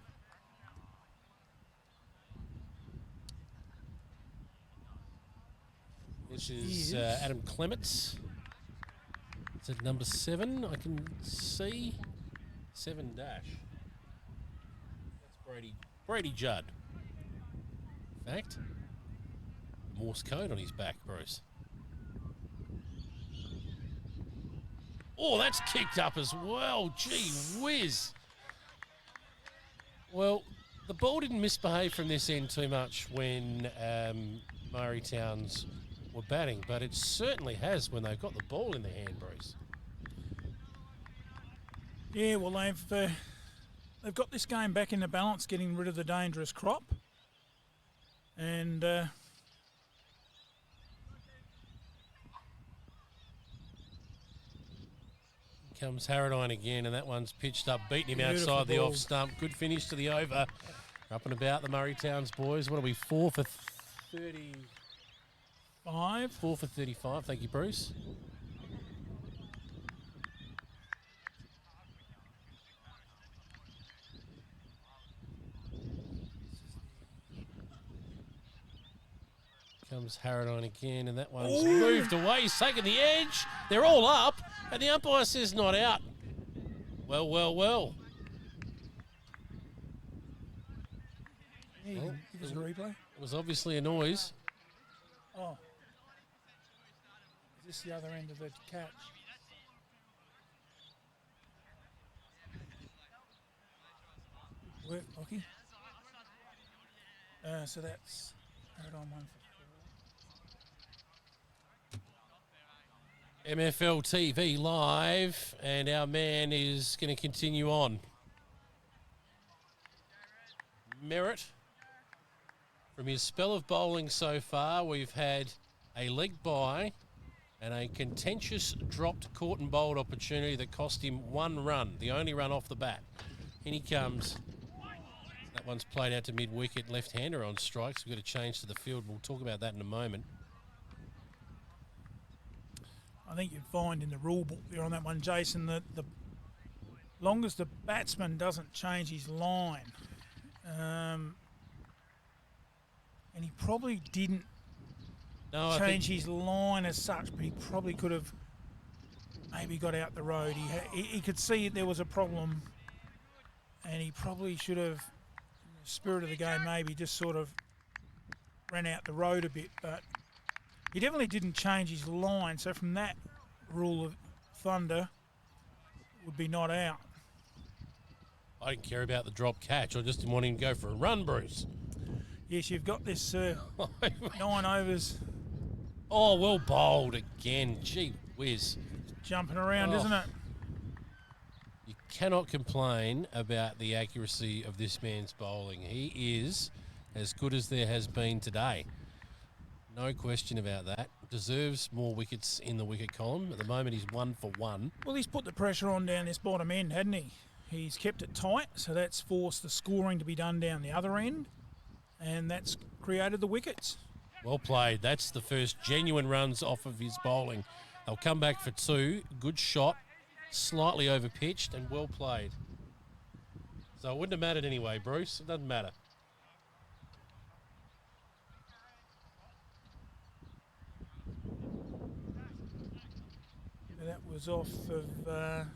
This is Adam Clements. It's at number 7. I can see 7 dash. That's Brady Judd. In fact, Morse code on his back, Bruce. Oh, that's kicked up as well. Gee whiz. Well, the ball didn't misbehave from this end too much when Murray Towns were batting, but it certainly has when they've got the ball in their hand, Bruce. Yeah, well, they've got this game back in the balance, getting rid of the dangerous Crop. And comes Harrodine again, and that one's pitched up, beating him Beautiful outside the ball. off stump. Good finish to the over. Up and about the Murray Towns boys. What are we, 4 for 30? 5. 4 for 35. Thank you, Bruce. Comes Harrodine again, and that one's moved away. He's taken the edge. They're all up, and the umpire says not out. Well, well, well. Yeah, give us a replay. It was obviously a noise. Oh. Is this the other end of the catch? Work, Lockie. So that's Paradine 1 for 4. MFL TV live, and our man is going to continue on. Merritt, from his spell of bowling so far, we've had a leg bye and a contentious dropped caught and bowled opportunity that cost him 1 run, the only run off the bat. In he comes. That one's played out to mid-wicket, left-hander on strikes. We've got to change to the field. We'll talk about that in a moment. I think you'd find in the rule book there on that one, Jason, that the longest the batsman doesn't change his line, and he probably didn't change his line as such, but he probably could have maybe got out the road. He could see there was a problem, and he probably should have, in the spirit of the game, maybe just sort of ran out the road a bit, but he definitely didn't change his line. So from that rule of thunder, would be not out. I didn't care about the drop catch. I just didn't want him to go for a run, Bruce. Yes, you've got this 9 overs. Oh, well bowled again. Gee whiz. Jumping around, isn't it? You cannot complain about the accuracy of this man's bowling. He is as good as there has been today. No question about that. Deserves more wickets in the wicket column. At the moment, he's 1 for 1. Well, he's put the pressure on down this bottom end, hadn't he? He's kept it tight, so that's forced the scoring to be done down the other end, and that's created the wickets. Well played. That's the first genuine runs off of his bowling. They'll come back for 2. Good shot. Slightly over-pitched and well played. So it wouldn't have mattered anyway, Bruce. It doesn't matter. That was off of...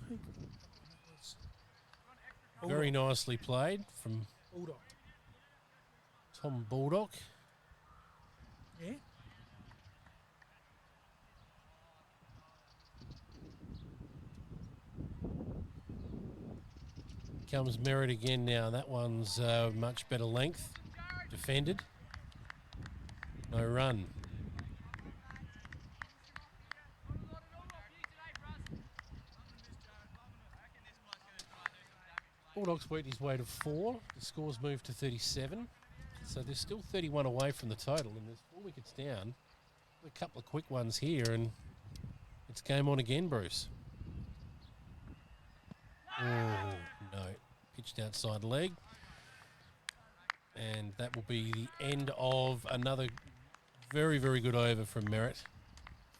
Very nicely played from Bulldog. Tom Baldock. Yeah. Comes Merritt again now. That one's much better length. Defended. No run. Bulldogs worked his way to 4. The score's moved to 37. So there's still 31 away from the total, and there's 4 wickets down. A couple of quick ones here, and it's game on again, Bruce. Oh, no. Pitched outside leg. And that will be the end of another very, very good over from Merritt.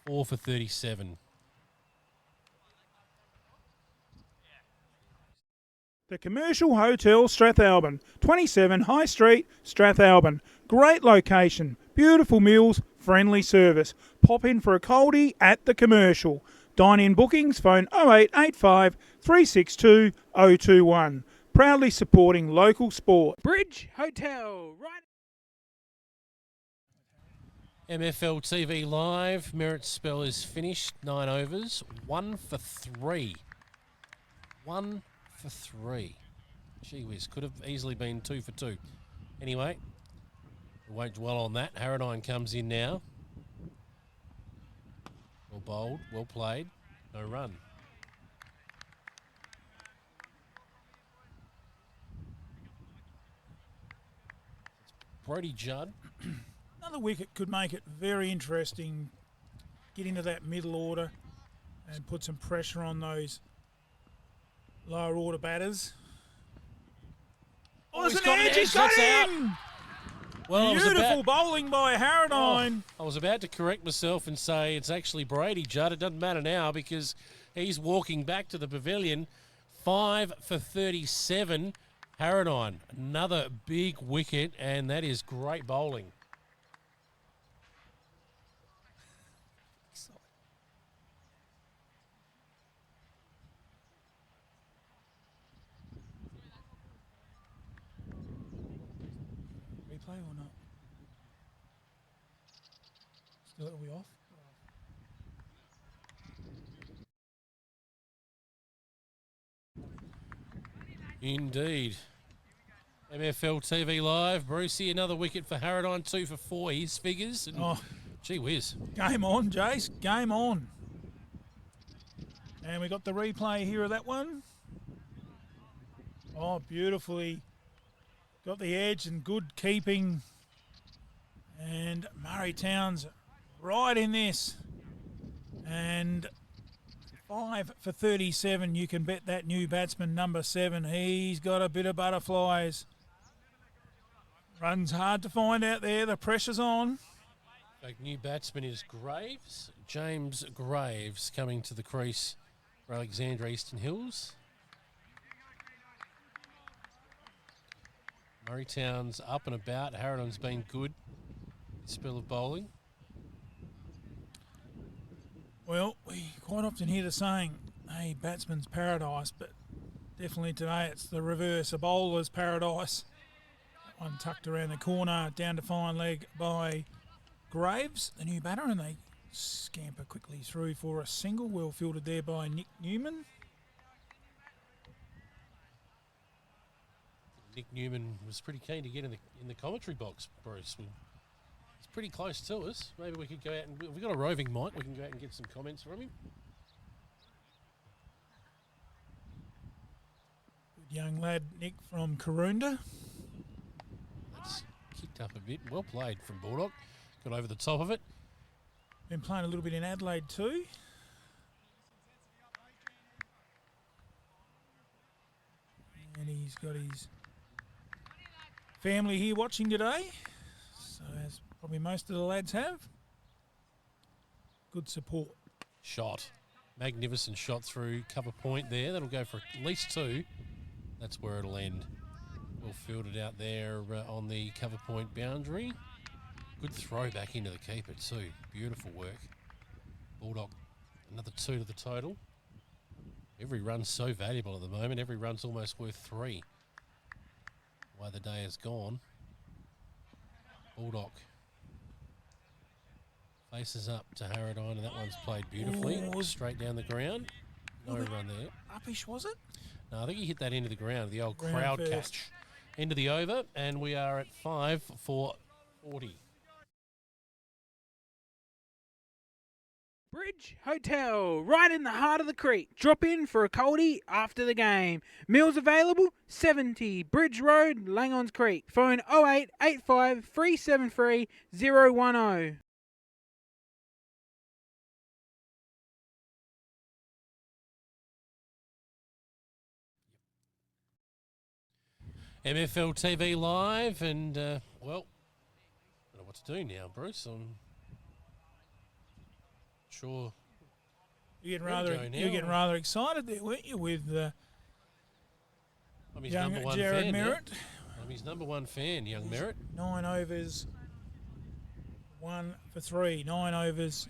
4 for 37. The Commercial Hotel Strathalbyn, 27 High Street, Strathalbyn. Great location, beautiful meals, friendly service. Pop in for a coldie at the Commercial. Dine-in bookings, phone 0885 362 021. Proudly supporting local sport. Bridge Hotel, right? MFL TV live. Merritt's spell is finished. 9 overs. 1 for 3. 1 for 3. Gee whiz, could have easily been 2 for 2. Anyway, we won't dwell on that. Paradine comes in now. Well bowled, well played. No run. Brodie Judd. Another wicket could make it very interesting. Get into that middle order and put some pressure on those lower order batters. Oh, there's an edge. He's got him! Well, beautiful bowling by Paradine. I was about to correct myself and say it's actually Brodie Judd. It doesn't matter now because he's walking back to the pavilion. 5 for 37. Paradine, another big wicket, and that is great bowling. Replay or not? Still, are we off? Indeed. MFL TV Live. Brucey, another wicket for Harradine, 2 for 4. His figures. And Oh, gee whiz. game on, Jace. Game on. And we got the replay here of that one. Oh, beautifully. Got the edge and good keeping. And Murray Towns right in this. And 5 for 37. You can bet that new batsman, number 7. He's got a bit of butterflies. Runs hard to find out there. The pressure's on. New batsman is Graves. James Graves coming to the crease for Alexandra Eastern Hills. Murray Town's up and about. Harrodine's been good. Spell of bowling. Well, we quite often hear the saying, hey, batsman's paradise, but definitely today it's the reverse, a bowler's paradise. That one tucked around the corner, down to fine leg by Graves, the new batter, and they scamper quickly through for a single, well fielded there by Nick Newman. Nick Newman was pretty keen to get in the commentary box, Bruce. He's pretty close to us. Maybe we could go out and we've got a roving mic. We can go out and get some comments from him. Good young lad, Nick from Karoonda. That's kicked up a bit. Well played from Bulldog. Got over the top of it. Been playing a little bit in Adelaide too. And he's got his family here watching today. So as probably most of the lads have. Good support. Shot. Magnificent shot through cover point there. That'll go for at least 2. That's where it'll end. Well fielded out there on the cover point boundary. Good throw back into the keeper too. Beautiful work. Bulldog, another 2 to the total. Every run's so valuable at the moment. Every run's almost worth 3. Why the day has gone. Bulldog faces up to Harradine, and that one's played beautifully. Oh, straight down the ground. No run there. Uppish, was it? No, I think he hit that into the ground, the old Ground crowd first. catch. Into the over, and we are at 5 for 40. Bridge Hotel, right in the heart of the creek. Drop in for a coldie after the game. Meals available, 70 Bridge Road, Langhorne Creek. Phone 0885 373 010. MFL TV Live, and, well, I don't know what to do now, Bruce. I'm sure. You're getting Where do we rather, go now? you're getting rather excited there, weren't you, with I'm his young number 1 Jared fan. Merritt? I'm his number 1 fan, young Merritt. 9 overs, 1 for 3. 9 overs,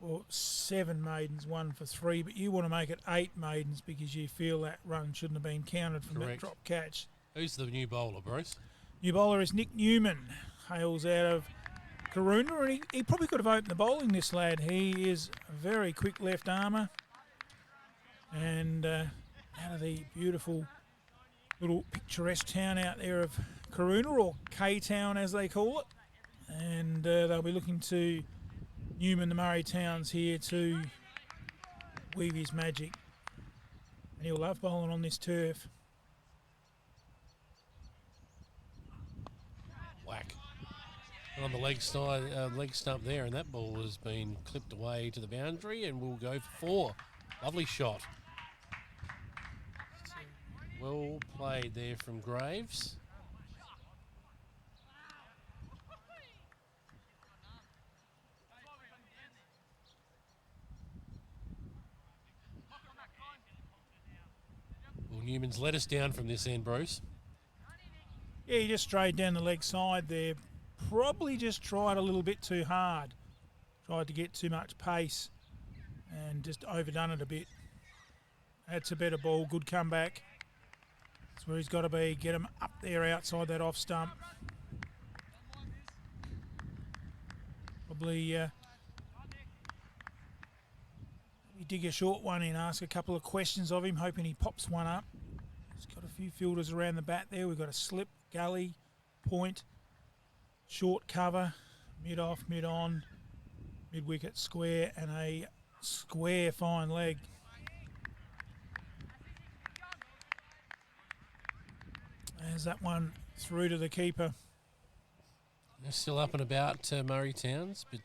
or 7 maidens, 1 for 3. But you want to make it 8 maidens because you feel that run shouldn't have been counted from Correct. that drop catch. Who's the new bowler, Bruce? New bowler is Nick Newman, hails out of Karoonda, and he probably could have opened the bowling, this lad. He is a very quick left armour, and out of the beautiful little picturesque town out there of Karoonda, or K-Town as they call it, and they'll be looking to Newman, the Murray Towns, here to weave his magic, and he'll love bowling on this turf. Whack. And on the leg stump there, and that ball has been clipped away to the boundary, and we'll go for 4. Lovely shot. Well played there from Graves. Well, Newman's let us down from this end, Bruce. Yeah, he just strayed down the leg side there. Probably just tried a little bit too hard. Tried to get too much pace and just overdone it a bit. That's a better ball. Good comeback. That's where he's got to be. Get him up there outside that off stump. Probably dig a short one in, ask a couple of questions of him, hoping he pops one up. He's got a few fielders around the bat there. We've got a slip, gully, point, short cover, mid-off, mid-on, mid-wicket, square, and a square fine leg. There's that one through to the keeper. They're still up and about, Murray Towns, but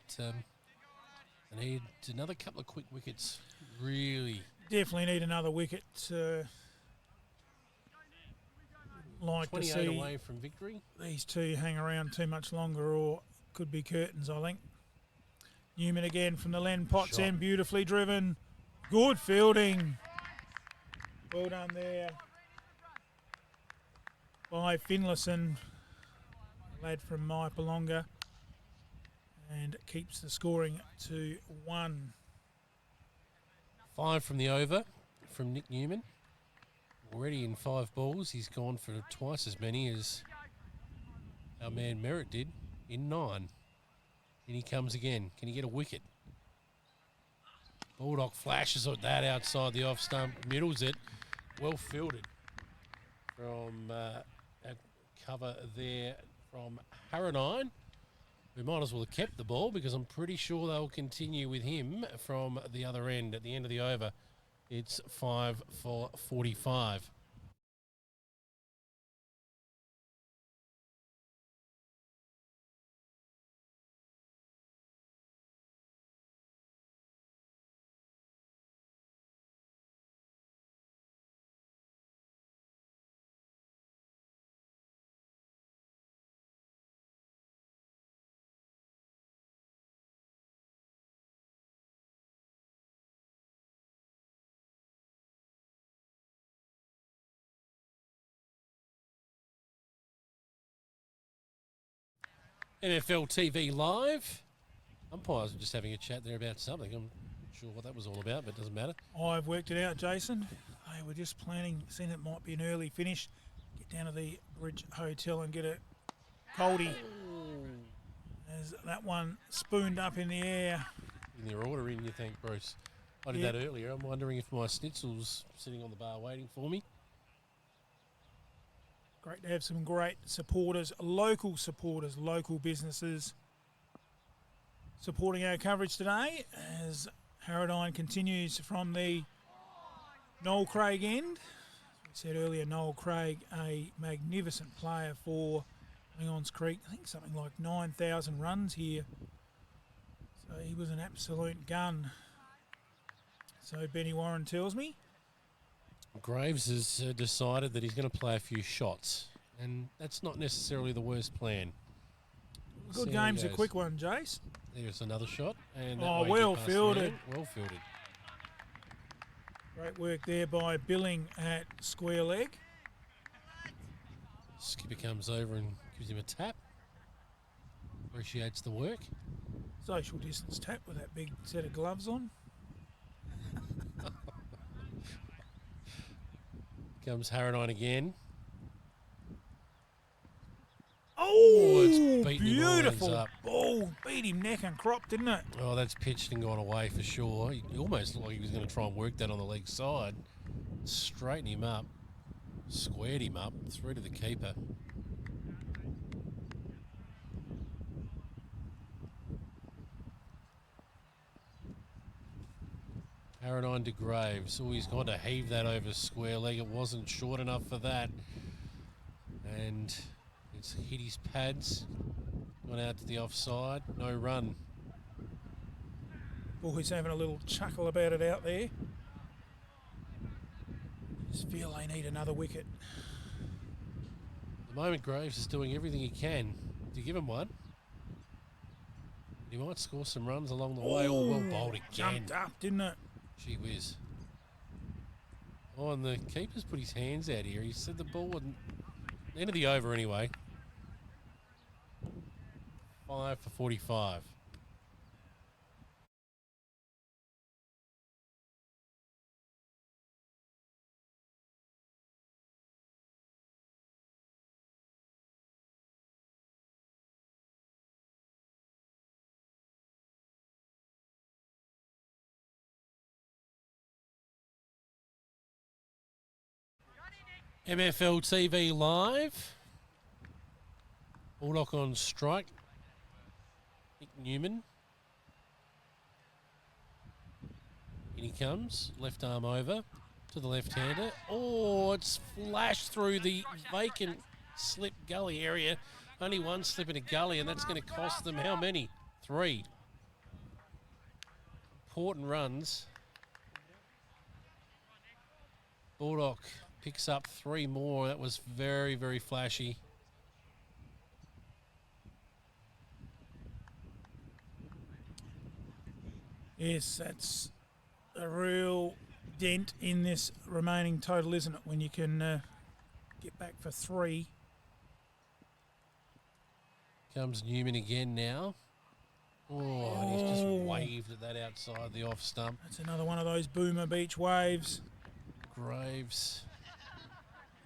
they need another couple of quick wickets. Really. Definitely need another wicket. Like to 28 see away from victory. these two hang around too much longer, or could be curtains, I think. Newman again from the Len Potts Shot. end, beautifully driven. Good fielding. Well done there by Finlayson, lad from Mypolonga, and keeps the scoring to 1. 5 from the over from Nick Newman. Already in 5 balls, he's gone for twice as many as our man Merritt did in 9. And he comes again. Can he get a wicket? Baldock flashes at that outside the off stump, middles it. Well fielded from that cover there from Harradine. We might as well have kept the ball because I'm pretty sure they'll continue with him from the other end. At the end of the over, it's 5 for 45. NFL TV Live. Umpires are just having a chat there about something. I'm not sure what that was all about, but it doesn't matter. I've worked it out, Jason. They were just planning, seeing it might be an early finish, get down to the Bridge Hotel and get a coldie. As that one spooned up in the air. In your order in, you think, Bruce. I did Yep. that earlier. I'm wondering if my schnitzel's sitting on the bar waiting for me. Great to have some great supporters, local businesses supporting our coverage today as Harradine continues from the Noel Craig end. As we said earlier, Noel Craig, a magnificent player for Langhorne Creek. I think something like 9,000 runs here. So he was an absolute gun. So Benny Warren tells me. Graves has decided that he's going to play a few shots, and that's not necessarily the worst plan. Good See how he game's a goes. quick one, Jace. There's another shot. And that Oh, way well past the fielded. man. Well fielded. Great work there by Billing at square leg. Skipper comes over and gives him a tap. Appreciates the work. Social distance tap with that big set of gloves on. Comes Harradine again. Oh, it's beaten him all ends beautiful up. ball. Beat him neck and crop, didn't it? Oh, that's pitched and gone away for sure. He almost looked like he was going to try and work that on the leg side. Straightened him up. Squared him up. Through to the keeper. Harradine to Graves. Oh, he's gone to heave that over square leg. It wasn't short enough for that. And it's hit his pads. Gone out to the offside. No run. Boys having a little chuckle about it out there. Just feel they need another wicket. At the moment, Graves is doing everything he can to give him one. He might score some runs along the way. Oh, well bowled again. Jumped up, didn't it? Gee whiz. Oh, and the keeper's put his hands out here. He said the ball wouldn't... End of the over anyway. 5 for 45. MFL TV live. Bulldog on strike. Nick Newman. In he comes. Left arm over to the left-hander. Oh, it's flashed through the vacant slip gully area. Only one slip in a gully, and that's going to cost them how many? 3. Important runs. Bulldog picks up 3 more. That was very, very flashy. Yes, that's a real dent in this remaining total, isn't it? When you can get back for 3. Comes Newman again now. Oh, and he's just waved at that outside the off stump. That's another one of those Boomer Beach waves. Graves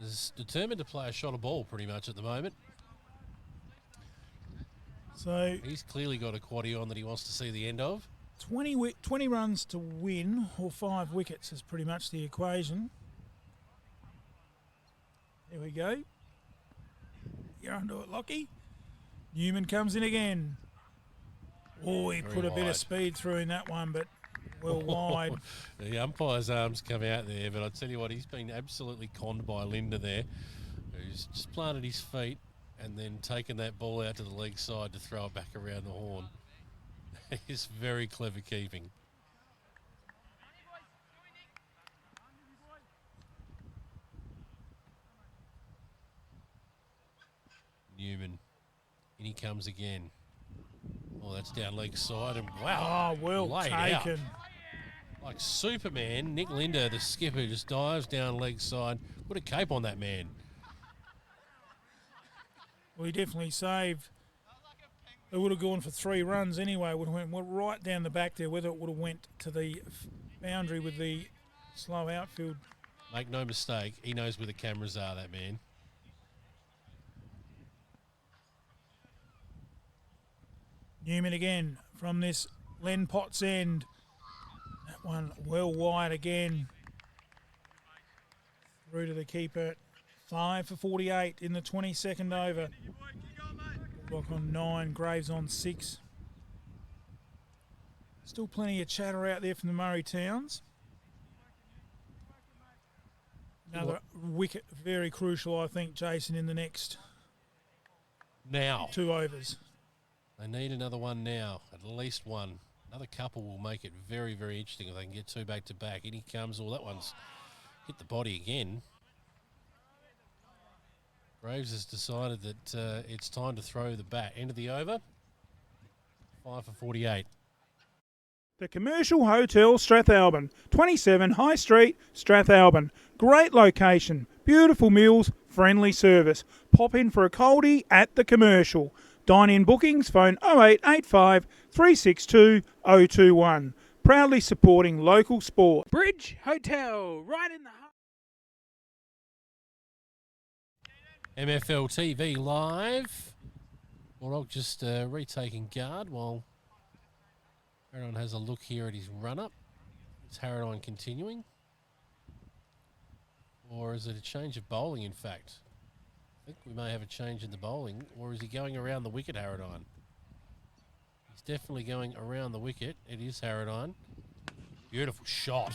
is determined to play a shot of ball pretty much at the moment. So He's clearly got a quaddie on that he wants to see the end of. 20 runs to win, or 5 wickets is pretty much the equation. There we go. You're onto it, Lockie. Newman comes in again. Oh, he Very put a bit wide. of speed through in that one, but well wide. The umpire's arms come out there, but I tell you what, he's been absolutely conned by Linda there, who's just planted his feet and then taken that ball out to the leg side to throw it back around the horn. It's very clever keeping. Newman. In he comes again. Oh, that's down leg side, and wow. Oh, well laid out. taken. Like Superman, Nick Linder, the skipper, just dives down leg side. Put a cape on that man. Well, he definitely saved. It would have gone for 3 runs anyway. Would have went right down the back there. Whether it would have went to the boundary with the slow outfield. Make no mistake, he knows where the cameras are, that man. Newman again from this Len Potts end. That one well wide again. Through to the keeper. 5 for 48 in the 22nd over. Bulldog on 9, Graves on 6. Still plenty of chatter out there from the Murray Towns. Another wicket, very crucial, I think, Jason, in the next Now. 2 overs. They need another one now, at least one. Another couple will make it very, very interesting if they can get 2 back-to-back. In he comes. Oh, that one's hit the body again. Graves has decided that it's time to throw the bat. End of the over. 5 for 48. The Commercial Hotel Strathalbyn, 27 High Street, Strathalbyn. Great location, beautiful meals, friendly service. Pop in for a coldie at the Commercial. Dine-in bookings, phone 0885 362 021. Proudly supporting local sport. Bridge Hotel, right in the heart. MFL TV live. Bulldog just retaking guard while Harradine has a look here at his run-up. Is Harradine continuing? Or is it a change of bowling, in fact? I think we may have a change in the bowling. Or is he going around the wicket, Harradine? He's definitely going around the wicket. It is Harradine. Beautiful shot.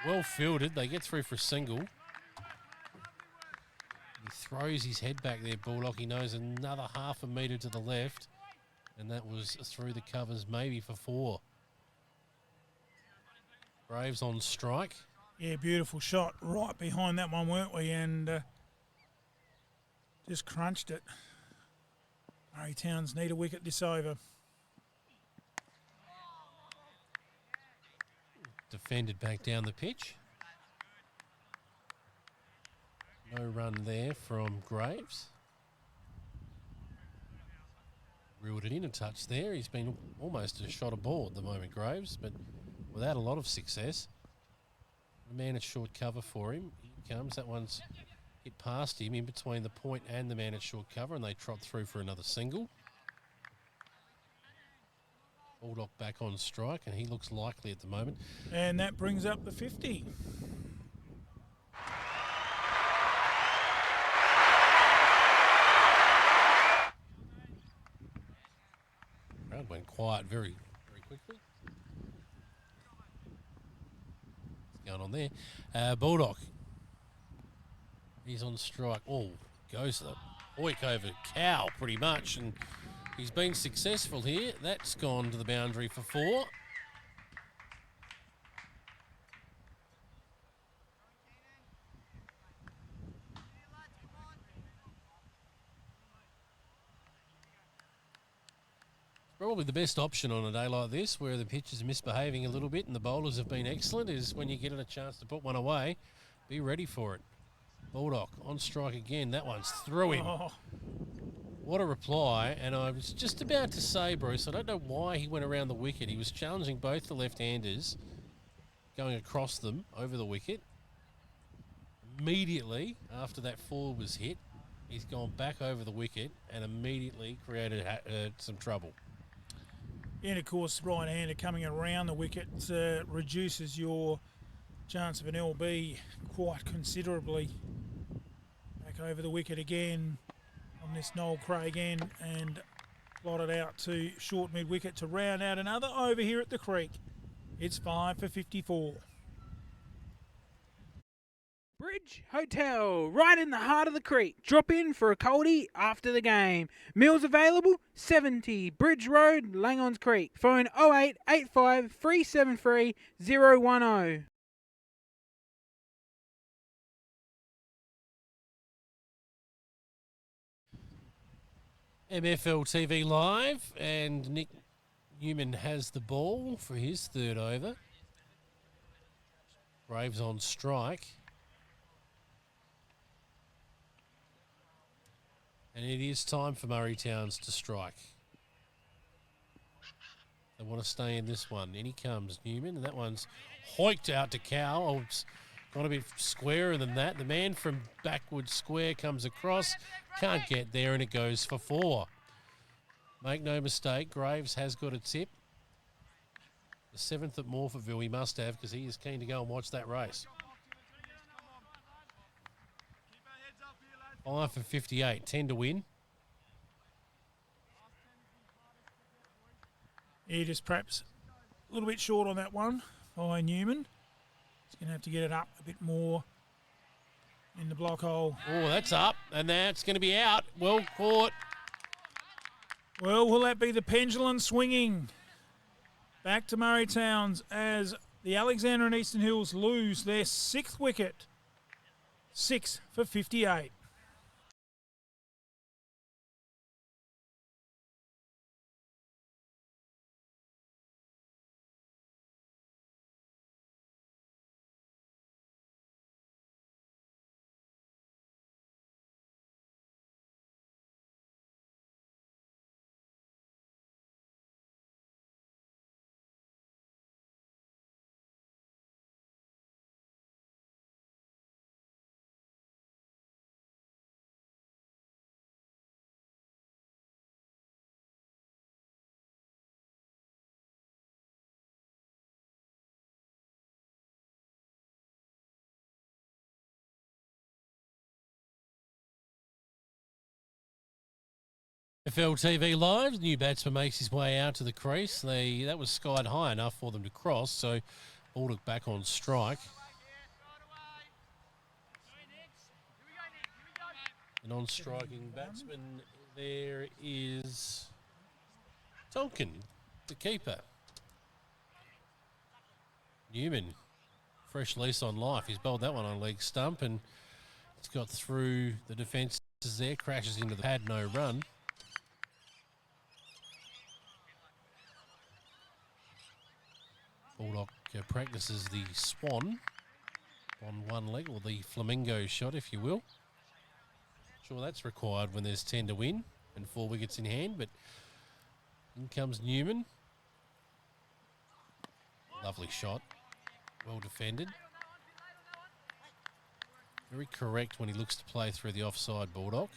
Well fielded. They get through for a single. He throws his head back there, Bulldog. He knows another half a metre to the left. And that was through the covers, maybe for 4. Graves on strike. Yeah, beautiful shot right behind that one, weren't we? And just crunched it. Murray Towns need a wicket this over. Defended back down the pitch. No run there from Graves. Reeled it in a touch there. He's been almost a shot a ball at the moment, Graves, but without a lot of success. A man at short cover for him. Here comes. That one's hit past him in between the point and the man at short cover, and they trot through for another single. Bulldog back on strike, and he looks likely at the moment. And that brings up the 50. quiet very, very quickly. What's going on there? Bulldog. He's on strike. Oh, goes to the oik over Cow pretty much, and he's been successful here. That's gone to the boundary for 4. Probably the best option on a day like this, where the pitch is misbehaving a little bit and the bowlers have been excellent, is when you get a chance to put one away, be ready for it. Bulldog on strike again. That one's through him. Oh, What a reply. And I was just about to say, Bruce, I don't know why he went around the wicket. He was challenging both the left-handers, going across them over the wicket. Immediately after that 4 was hit, he's gone back over the wicket and immediately created some trouble. and of course, right-hander coming around the wicket reduces your chance of an LB quite considerably. Back over the wicket again on this Noel Craig end and plotted out to short mid-wicket to round out another over here at the creek. It's 5 for 54. Bridge Hotel, right in the heart of the creek. Drop in for a coldie after the game. Meals available, 70 Bridge Road, Langhorne Creek. Phone 0885 373 010. MFL TV Live, and Nick Newman has the ball for his 3rd over. Braves on strike. And it is time for Murray Towns to strike. They want to stay in this one. In he comes, Newman, and that one's hoiked out to Cow. Oh, it's gone a bit squarer than that. The man from backward square comes across, can't get there, and it goes for 4. Make no mistake, Graves has got a tip. The 7th at Morphettville he must have, because he is keen to go and watch that race. 5 for 58, 10 to win. Yeah, just perhaps a little bit short on that one by Newman. He's going to have to get it up a bit more in the block hole. Oh, that's up, and that's going to be out. Well caught. Well, will that be the pendulum swinging back to Murray Towns as the Alexander and Eastern Hills lose their 6th wicket? 6 for 58. FL TV Live, new batsman makes his way out to the crease. That was skied high enough for them to cross, so Baldock back on strike. The non-striking batsman there is Tonkin, the keeper. Newman, fresh lease on life. He's bowled that one on leg stump, and it's got through the defences there, crashes into the pad, no run. Baldock practices the swan on one leg, or the flamingo shot, if you will. Sure, that's required when there's 10 to win and 4 wickets in hand, but in comes Newman. Lovely shot, well defended. Very correct when he looks to play through the offside Baldock.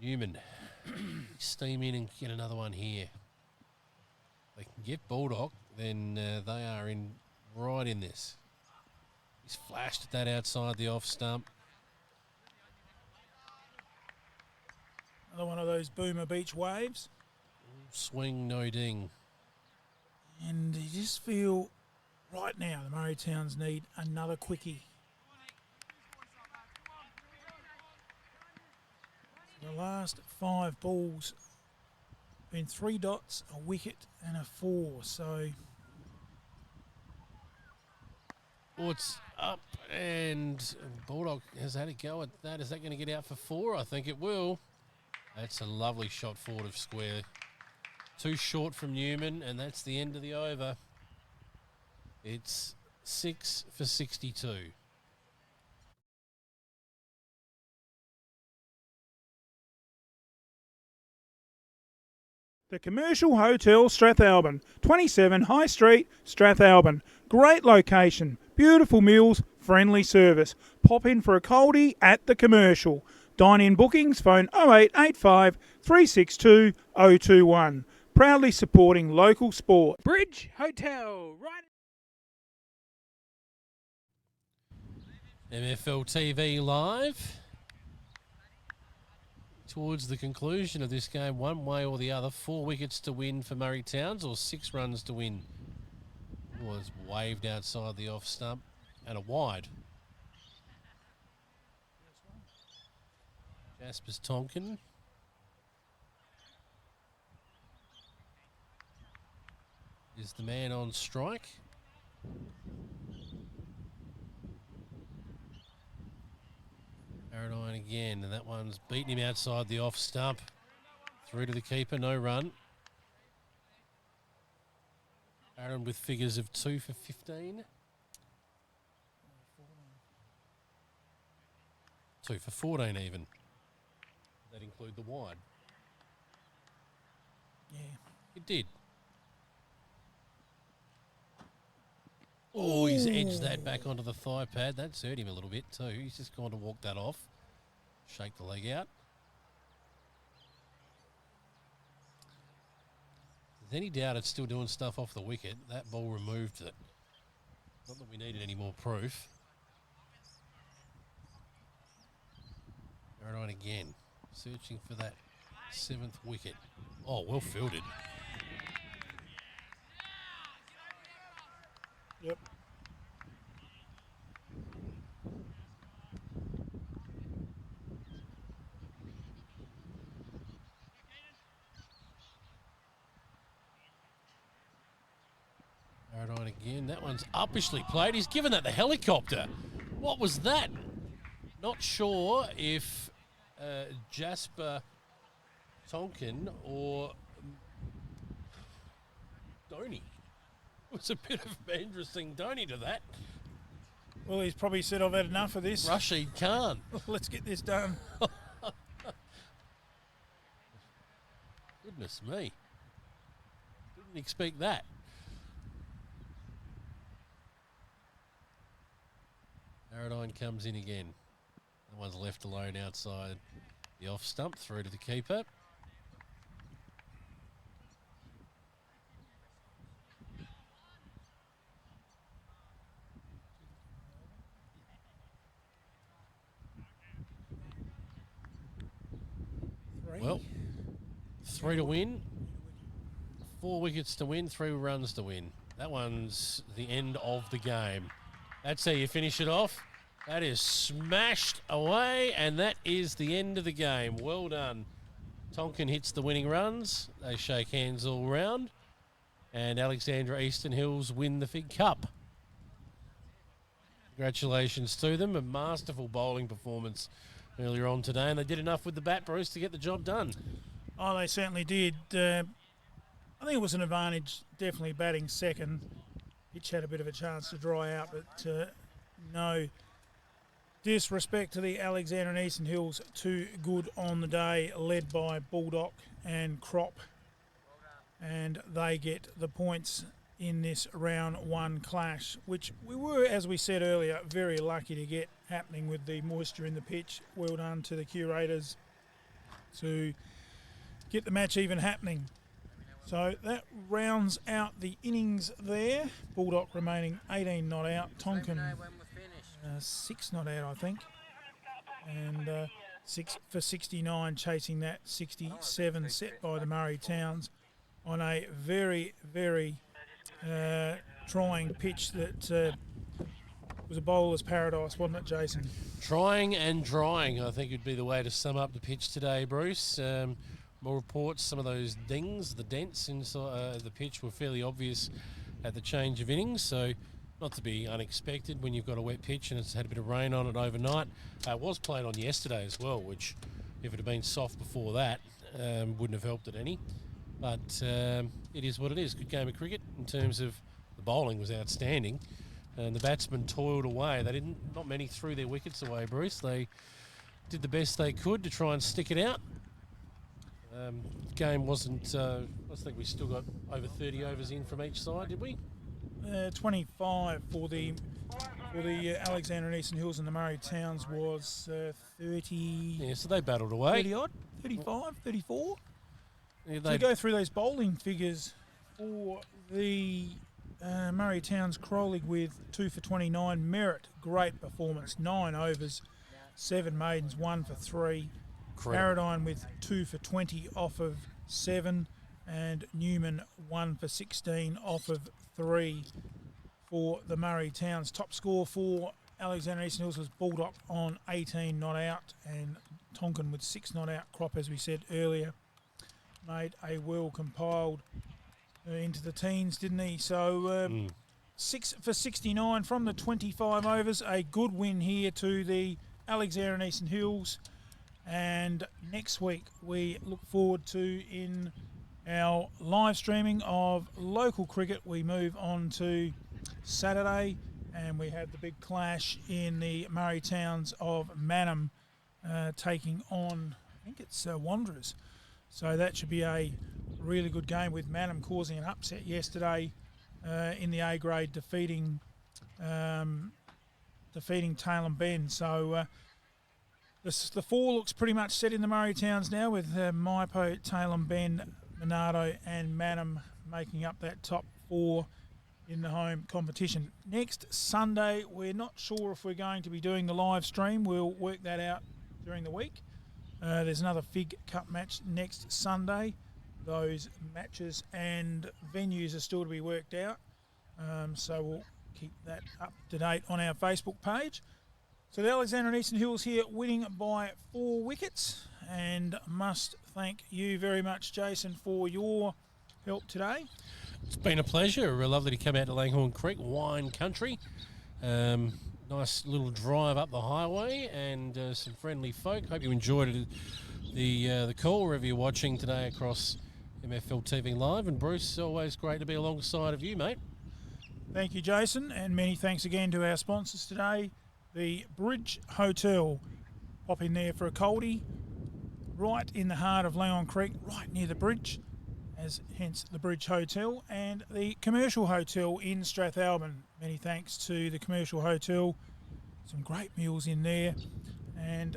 Newman, steam in and get another one here. They can get Baldock, then they are right in this. He's flashed at that outside the off stump. Another one of those Boomer Beach waves. Swing, no ding. And you just feel right now the Murray Towns need another quickie. The last 5 balls been 3 dots, a wicket and a 4. So It's up and Bulldog has had a go at that. Is that going to get out for 4? I think it will. That's a lovely shot forward of square. Too short from Newman, and that's the end of the over. It's 6 for 62. the Commercial Hotel Strathalbyn, 27 High Street, Strathalbyn. Great location, beautiful meals, friendly service. Pop in for a coldie at the Commercial. Dine-in bookings, phone 0885 362 021. Proudly supporting local sport. Bridge Hotel, right. MFL TV live. Towards the conclusion of this game, one way or the other. 4 wickets to win for Murray Towns, or 6 runs to win. Was waved outside the off stump and a wide. Jasper's Tonkin. Is the man on strike. Paradine again, and that one's beaten him outside the off stump. Through to the keeper, no run. Aaron with figures of 2 for 15. 2 for 14 even. That include the wide. Yeah. It did. Oh, he's edged that back onto the thigh pad. That's hurt him a little bit too. He's just gone to walk that off. Shake the leg out. If there's any doubt it's still doing stuff off the wicket, that ball removed it. Not that we needed any more proof. Paradine again, searching for that 7th wicket. Oh, well fielded. Yep. Paradine again. That one's uppishly played. He's given that the helicopter. What was that? Not sure if Jasper Tonkin or Dhoni. It was a bit of interesting Dhoni to that. Well, he's probably said, I've had enough of this. Rashid Khan. Let's get this done. Goodness me. Didn't expect that. Paradine comes in again. That one's left alone outside the off stump, through to the keeper. Well, 3 to win, 4 wickets to win, 3 runs to win. That one's the end of the game. That's how you finish it off. That is smashed away, and that is the end of the game. Well done. Tonkin hits the winning runs. They shake hands all round. And Alexandra Eastern Hills win the Fig Cup. Congratulations to them. A masterful bowling performance earlier on today, and they did enough with the bat, Bruce, to get the job done. Oh, they certainly did. I think it was an advantage, definitely batting second. Pitch had a bit of a chance to dry out, but no disrespect to the Alexander and Eastern Hills, too good on the day, led by Bulldog and Crop. And they get the points in this round 1 clash, which we were, as we said earlier, very lucky to get happening with the moisture in the pitch. Well done to the curators to get the match even happening. So that rounds out the innings there. Bulldog remaining 18 not out. Tonkin 6 not out, I think. And 6 for 69, chasing that 67 set by the Murray Towns on a very, very trying pitch that was a bowler's paradise, wasn't it, Jason? Trying and drying, I think would be the way to sum up the pitch today, Bruce. More reports, some of those dings, the dents inside the pitch were fairly obvious at the change of innings, so not to be unexpected when you've got a wet pitch and it's had a bit of rain on it overnight. It was played on yesterday as well, which if it had been soft before that, wouldn't have helped it any. But it is what it is. Good game of cricket in terms of the bowling was outstanding. And the batsmen toiled away. Not many threw their wickets away, Bruce. They did the best they could to try and stick it out. Game wasn't, I think we still got over 30 overs in from each side, did we? 25 for the Alexander and Eastern Hills and the Murray Towns was 30. Yeah, so they battled away. 30 odd, 35, 34. Yeah, So you go through those bowling figures for the Murray Towns Crowley with 2 for 29. Merritt, great performance, 9 overs, 7 maidens, 1 for 3. Paradigm with 2 for 20 off of 7, and Newman 1 for 16 off of 3 for the Murray Towns. Top score for Alexander Eastern Hills was Baldock on 18 not out, and Tonkin with 6 not out. Crop, as we said earlier, made a well compiled into the teens, didn't he? So 6 for 69 from the 25 overs. A good win here to the Alexander and Eastern Hills. And next week we look forward to, in our live streaming of local cricket, we move on to Saturday, and we have the big clash in the Murray Towns of Mannum taking on, I think it's Wanderers. So that should be a really good game, with Mannum causing an upset yesterday in the A grade, defeating Tailem Bend. So the 4 looks pretty much set in the Murray Towns now, with Maipo, Tailem Bend, Monardo and Mannum making up that top 4 in the home competition. Next Sunday, we're not sure if we're going to be doing the live stream. We'll work that out during the week. There's another Fig Cup match next Sunday. Those matches and venues are still to be worked out. So we'll keep that up to date on our Facebook page. So the Alexander and Eastern Hills here winning by 4 wickets, and must thank you very much, Jason, for your help today. It's been a pleasure. Lovely to come out to Langhorne Creek, wine country. Nice little drive up the highway and some friendly folk. Hope you enjoyed it, the call wherever you're watching today across MFL TV Live. And Bruce, always great to be alongside of you, mate. Thank you, Jason, and many thanks again to our sponsors today. The Bridge Hotel. Pop in there for a coldie, right in the heart of Langhorne Creek, right near the bridge, as hence the Bridge Hotel, and the Commercial Hotel in Strathalbyn. Many thanks to the Commercial Hotel. Some great meals in there, and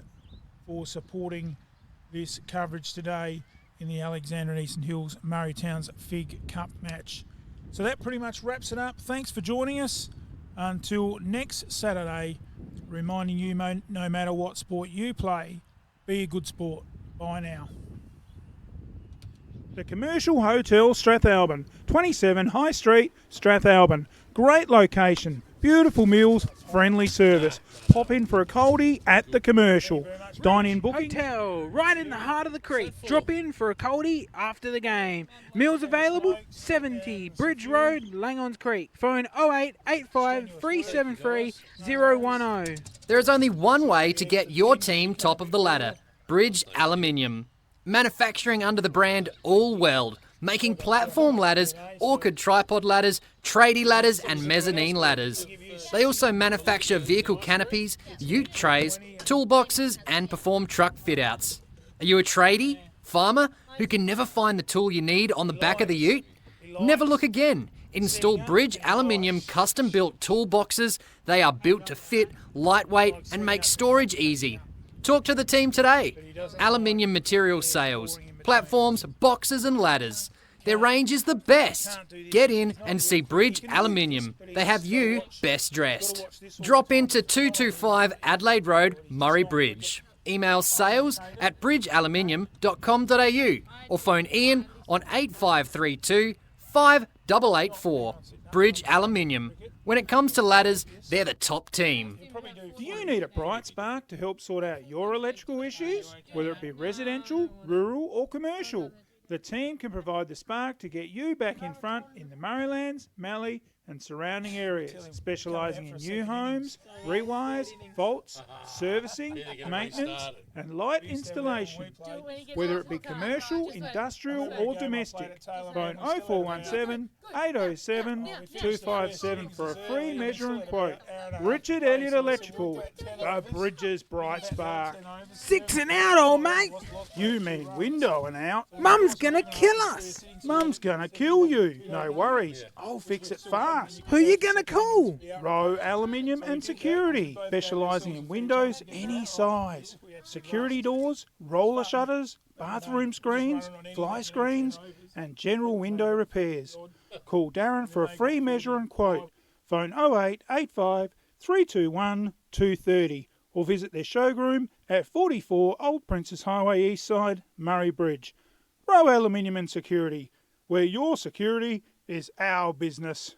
for supporting this coverage today in the Alexander and Eastern Hills Murray Towns Fig Cup match. So that pretty much wraps it up. Thanks for joining us. Until next Saturday, reminding you, no matter what sport you play, be a good sport. Bye now. The Commercial Hotel, Strathalbyn, 27 High Street, Strathalbyn. Great location, beautiful meals, friendly service. Pop in for a coldie at the Commercial. Dine-in booking. Hotel, right in the heart of the creek. Drop in for a coldie after the game. Meals available, 70 Bridge Road, Langhorne Creek. Phone 0885 373 010. There is only one way to get your team top of the ladder: Bridge Aluminium. Manufacturing under the brand All Weld, making platform ladders, orchid tripod ladders, tradie ladders and mezzanine ladders. They also manufacture vehicle canopies, ute trays, toolboxes and perform truck fit-outs. Are you a tradie, farmer, who can never find the tool you need on the back of the ute? Never look again. Install Bridge Aluminium custom-built toolboxes. They are built to fit, lightweight and make storage easy. Talk to the team today. Aluminium material sales, platforms, boxes and ladders. Their range is the best. Get in and see Bridge Aluminium. They have you best dressed. Drop into 225 Adelaide Road, Murray Bridge. Email sales@bridgealuminium.com.au or phone Ian on 8532 5884. Bridge Aluminium. When it comes to ladders, they're the top team. Do you need a bright spark to help sort out your electrical issues? Whether it be residential, rural or commercial, the team can provide the spark to get you back in front in the Murraylands, Mallee and surrounding areas, specialising in new homes, rewires, faults, servicing, maintenance and light installation. Whether it be commercial, industrial or domestic, phone 0417 807 257 for a free measure and quote. Richard Elliott Electrical, the Bridges Bright Spark. 6 and out, old mate. You mean window and out? Mum's gonna kill us. Mum's gonna kill you. No worries, I'll fix it fast. Who you gonna call? Rowe Aluminium and Security, specialising in windows any size. Security doors, roller shutters, bathroom screens, fly screens and general window repairs. Call Darren for a free measure and quote. Phone 0885 321 230 or visit their showroom at 44 Old Princess Highway East Side, Murray Bridge. Rowe Aluminium and Security, where your security is our business.